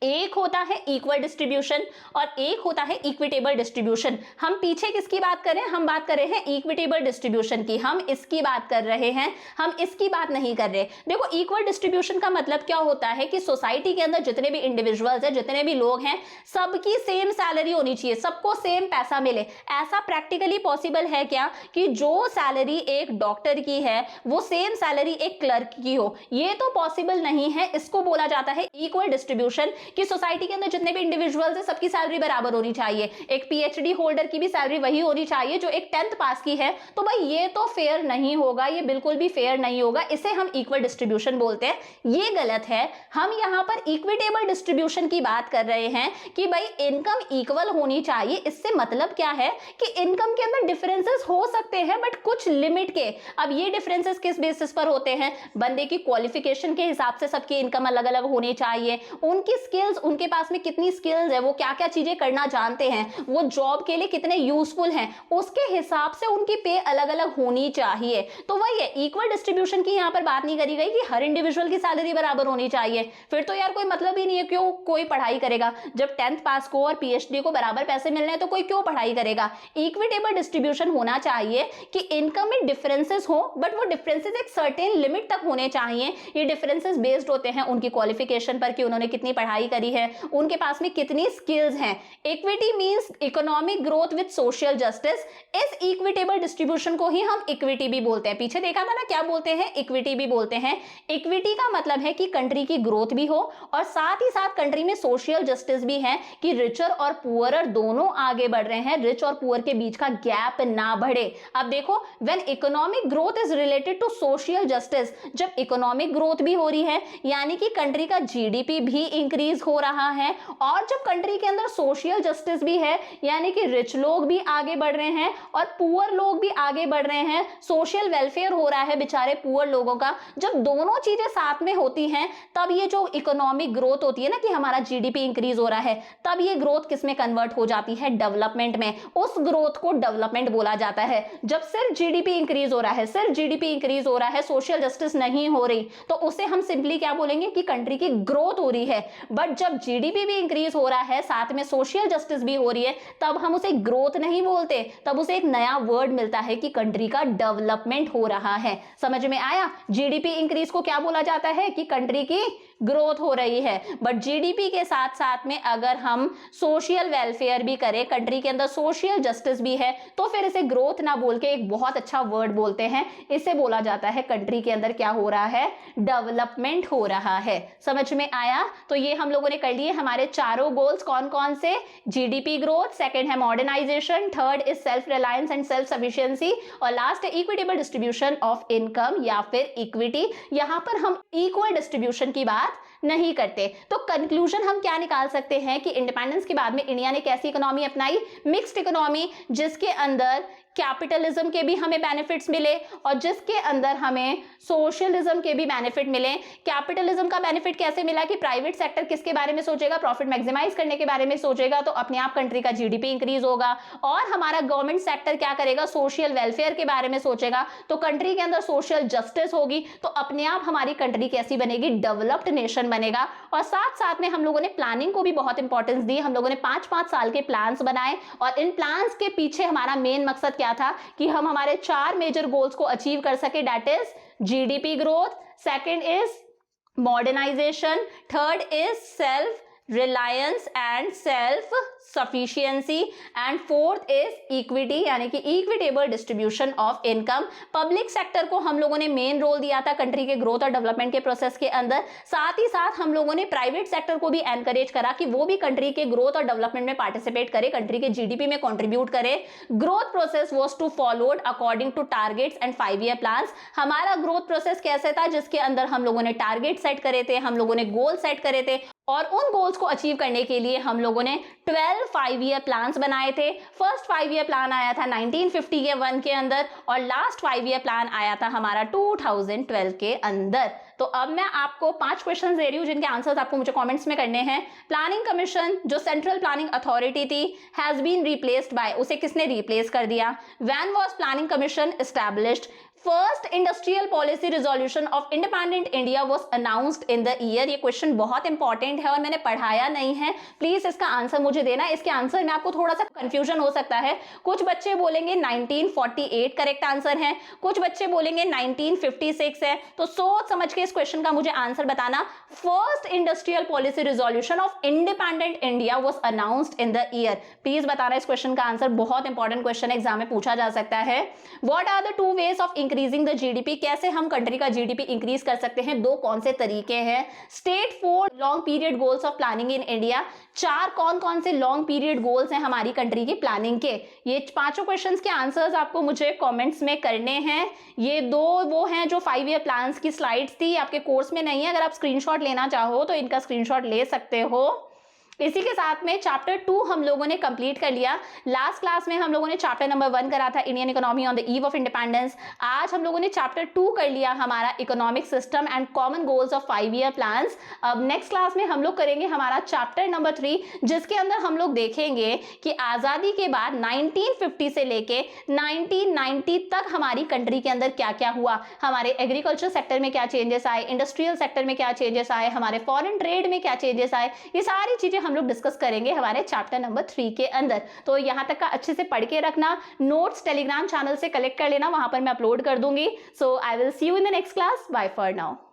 एक होता है इक्वल डिस्ट्रीब्यूशन और एक होता है इक्विटेबल डिस्ट्रीब्यूशन। हम पीछे किसकी बात कर रहे हैं? हम बात कर रहे हैं इक्विटेबल डिस्ट्रीब्यूशन की, हम इसकी बात कर रहे हैं, हम इसकी बात नहीं कर रहे। देखो, इक्वल डिस्ट्रीब्यूशन का मतलब क्या होता है कि सोसाइटी के अंदर जितने भी इंडिविजुअल्स हैं, जितने भी लोग हैं, सबकी सेम सैलरी होनी चाहिए, सबको सेम पैसा मिले। ऐसा प्रैक्टिकली पॉसिबल है क्या कि जो सैलरी एक डॉक्टर की है वो सेम सैलरी एक क्लर्क की हो? ये तो पॉसिबल नहीं है। इसको बोला जाता है इक्वल डिस्ट्रीब्यूशन, कि सोसाइटी के अंदर जितने भी इंडिविजुअल्स हैं सबकी सैलरी बराबर होनी चाहिए। एक पीएचडी होल्डर की भी सैलरी वही होनी चाहिए जो एक 10th पास की है। तो भाई ये तो फेयर नहीं होगा, ये बिल्कुल भी फेयर नहीं होगा। इसे हम इक्वल डिस्ट्रीब्यूशन बोलते हैं, ये गलत है। हम यहां पर इक्विटेबल डिस्ट्रीब्यूशन की बात कर रहे हैं कि भाई इनकम इक्वल होनी चाहिए। इससे मतलब क्या है कि इनकम के अंदर डिफरेंसेस हो सकते हैं बट कुछ लिमिट के। अब ये डिफरेंसेस किस बेसिस पर होते हैं? बंदे की क्वालिफिकेशन के हिसाब से सबकी इनकम अलग अलग होनी चाहिए, उनकी स्किल्स, उनके पास में कितनी स्किल्स है, वो क्या क्या चीजें करना जानते हैं, वो जॉब के लिए कितने यूजफुल हैं, उसके हिसाब से उनकी पे अलग अलग होनी चाहिए। तो वही है, इक्वल डिस्ट्रीब्यूशन की यहाँ पर बात नहीं करी गई कि हर इंडिविजुअल की सैलरी बराबर होनी चाहिए। फिर तो यार कोई मतलब ही नहीं है, क्यों कोई पढ़ाई करेगा? जब 10th पास को और पीएचडी को बराबर पैसे मिलने हैं तो कोई क्यों पढ़ाई करेगा? इक्विटेबल डिस्ट्रीब्यूशन होना चाहिए कि इनकम में डिफरेंसेस हो बट वो डिफरेंसेस एक सर्टेन लिमिट तक होने चाहिए। ये डिफरेंसेस बेस्ड होते हैं उनकी क्वालिफिकेशन पर कि उन्होंने कितनी पढ़ाई करी है, उनके पास में कितनी स्किल्स हैं। Equity means economic growth with social justice. इस इक्विटेबल डिस्ट्रीब्यूशन को ही हम इक्विटी भी बोलते हैं। पीछे देखा था ना, क्या बोलते हैं? इक्विटी भी बोलते हैं। इक्विटी का मतलब है कि कंट्री की ग्रोथ भी हो और साथ ही साथ कंट्री में सोशल जस्टिस भी है कि रिचर और पुअरर दोनों आगे बढ़ रहे हैं, रिच और पुअर के बीच का गैप ना बढ़े। अब देखो, when economic growth is related to social justice, जब इकोनॉमिक ग्रोथ भी हो रही है यानी कि कंट्री का जीडीपी भी इंक्रीज हो रहा है, और जब कंट्री के अंदर सोशल जस्टिस भी है यानी कि रिच लोग भी आगे बढ़ रहे हैं और पुअर लोग भी आगे बढ़ रहे हैं, सोशल वेलफेयर हो रहा है बेचारे पुअर लोगों का, जब दोनों चीजें साथ में होती हैं तब ये जो इकोनॉमिक ग्रोथ होती है ना कि हमारा जीडीपी इंक्रीज हो रहा है, तब ये ग्रोथ किस में कन्वर्ट हो जाती है? डेवलपमेंट में। उस ग्रोथ को डेवलपमेंट बोला जाता है। जब सिर्फ जीडीपी इंक्रीज हो रहा है, सिर्फ जीडीपी इंक्रीज हो रहा है, सोशल जस्टिस नहीं हो रही, तो उसे हम सिंपली क्या बोलेंगे कि कंट्री की ग्रोथ हो रही है। बट जब जीडीपी भी इंक्रीज हो रहा है, साथ में सोशल जस्टिस भी हो रही है, तब हम उसे ग्रोथ नहीं बोलते, तब उसे एक नया वर्ड मिलता है कि कंट्री का डेवलपमेंट हो रहा है। समझ में आया? जीडीपी इंक्रीज को क्या बोला जाता है कि कंट्री की ग्रोथ हो रही है। बट जीडीपी के साथ साथ में अगर हम सोशल वेलफेयर भी करें, कंट्री के अंदर सोशल जस्टिस भी है, तो फिर इसे ग्रोथ ना बोल के एक बहुत अच्छा वर्ड बोलते हैं, इसे बोला जाता है कंट्री के अंदर क्या हो रहा है? डेवलपमेंट हो रहा है। समझ में आया? तो ये हम लोगों ने कर लिए हमारे चारों गोल्स। कौन कौन से? जीडीपी ग्रोथ, सेकंड है modernisation, third is self reliance and self sufficiency, और लास्ट है इक्विटेबल डिस्ट्रीब्यूशन ऑफ इनकम या फिर इक्विटी। यहां पर हम इक्वल डिस्ट्रीब्यूशन की बात नहीं करते। तो कंक्लूजन हम क्या निकाल सकते हैं कि इंडिपेंडेंस के बाद में इंडिया ने कैसी इकोनॉमी अपनाई? मिक्स्ड इकोनॉमी, जिसके अंदर कैपिटलिज्म के भी हमें बेनिफिट्स मिले और जिसके अंदर हमें सोशलिज्म के भी बेनिफिट मिले। कैपिटलिज्म का बेनिफिट कैसे मिला कि प्राइवेट सेक्टर किसके बारे में सोचेगा? प्रॉफिट मैक्सिमाइज करने के बारे में सोचेगा, तो अपने आप कंट्री का जीडीपी इंक्रीज होगा। और हमारा गवर्नमेंट सेक्टर क्या करेगा? सोशल वेलफेयर के बारे में सोचेगा, तो कंट्री के अंदर सोशल जस्टिस होगी, तो अपने आप हमारी कंट्री कैसी बनेगी? डेवलप्ड नेशन बनेगा। और साथ साथ में हम लोगों ने प्लानिंग को भी बहुत इंपॉर्टेंस दी। हम लोगों ने 5-5 साल के प्लान्स बनाए और इन प्लान्स के पीछे हमारा मेन मकसद क्या था कि हम हमारे 4 मेजर गोल्स को अचीव कर सके। That is GDP growth, second is modernisation, third is self reliance and self sufficiency, and fourth is equity यानी कि equitable distribution of income. Public sector को हम लोगों ने मेन रोल दिया था कंट्री के ग्रोथ और डेवलपमेंट के प्रोसेस के अंदर, साथ ही साथ हम लोगों ने प्राइवेट सेक्टर को भी एनकरेज करा कि वो भी कंट्री के ग्रोथ और डेवलपमेंट में पार्टिसिपेट करे, कंट्री के जीडीपी में कंट्रीब्यूट करे। Growth process was to followed according to targets and 5 year plans. हमारा ग्रोथ प्रोसेस कैसे था, जिसके अंदर हम लोगों ने टारगेट सेट करे थे, हम लोगों ने गोल सेट करे थे, और उन गोल्स को अचीव करने के लिए हम लोगों ने 12 5 ईयर प्लान्स बनाए थे। फर्स्ट 5 ईयर प्लान आया था 1950 के 1 के अंदर, और लास्ट 5 ईयर प्लान आया था हमारा 2012 के अंदर। तो अब मैं आपको 5 क्वेश्चन दे रही हूं जिनके आंसर्स आपको मुझे कमेंट्स में करने हैं। प्लानिंग कमीशन जो सेंट्रल प्लानिंग अथॉरिटी थी हैज बीन रिप्लेस्ड बाय, उसे किसने रिप्लेस कर दिया? When was planning commission established? First industrial policy resolution of independent India was announced in the year. ये क्वेश्चन बहुत इंपॉर्टेंट है और मैंने पढ़ाया नहीं है, प्लीज इसका आंसर मुझे देना। इसके आंसर में आपको थोड़ा सा कंफ्यूजन हो सकता है, कुछ बच्चे बोलेंगे 1948 करेक्ट आंसर है, कुछ बच्चे बोलेंगे 1956 है, तो सोच समझ के इस क्वेश्चन का मुझे आंसर बताना। First industrial policy resolution of independent India was announced in the year, please बताना इस क्वेश्चन का आंसर। बहुत इंपॉर्टेंट क्वेश्चन एग्जाम में पूछा जा सकता है। What are the 2 ways of increasing the GDP, कैसे हम कंट्री का जीडीपी इंक्रीज कर सकते हैं? 2 कौन से तरीके हैं? State 4 long period goals of planning in India, 4 कौन कौन से लॉन्ग पीरियड गोल्स हैं हमारी कंट्री की प्लानिंग के? ये 5 क्वेश्चंस के आंसर्स आपको मुझे कमेंट्स में करने हैं। ये 2 वो हैं जो 5 ईयर प्लान्स की स्लाइड्स थी, आपके कोर्स में नहीं है, अगर आप स्क्रीनशॉट लेना चाहो तो इनका स्क्रीनशॉट ले सकते हो। इसी के साथ में चैप्टर 2 हम लोगों ने कंप्लीट कर लिया। लास्ट क्लास में हम लोगों ने चैप्टर नंबर 1 करा था Indian economy on the eve of independence. आज हम लोगों ने चैप्टर 2 कर लिया हमारा economic system and common goals of 5 year plans. अब नेक्स्ट क्लास में हम लोग करेंगे हमारा चैप्टर नंबर 3, जिसके अंदर हम लोग देखेंगे कि आज़ादी के बाद 1950 से लेके 1990 तक हमारी कंट्री के अंदर क्या क्या हुआ, हमारे एग्रीकल्चर सेक्टर में क्या चेंजेस आए, इंडस्ट्रियल सेक्टर में क्या चेंजेस आए, हमारे फॉरेन ट्रेड में क्या चेंजेस आए, ये सारी चीजें हम लोग डिस्कस करेंगे हमारे चैप्टर नंबर 3 के अंदर। तो यहां तक का अच्छे से पढ़ के रखना, नोट्स टेलीग्राम चैनल से कलेक्ट कर लेना, वहां पर मैं अपलोड कर दूंगी। So I will see you in the next class, bye for now.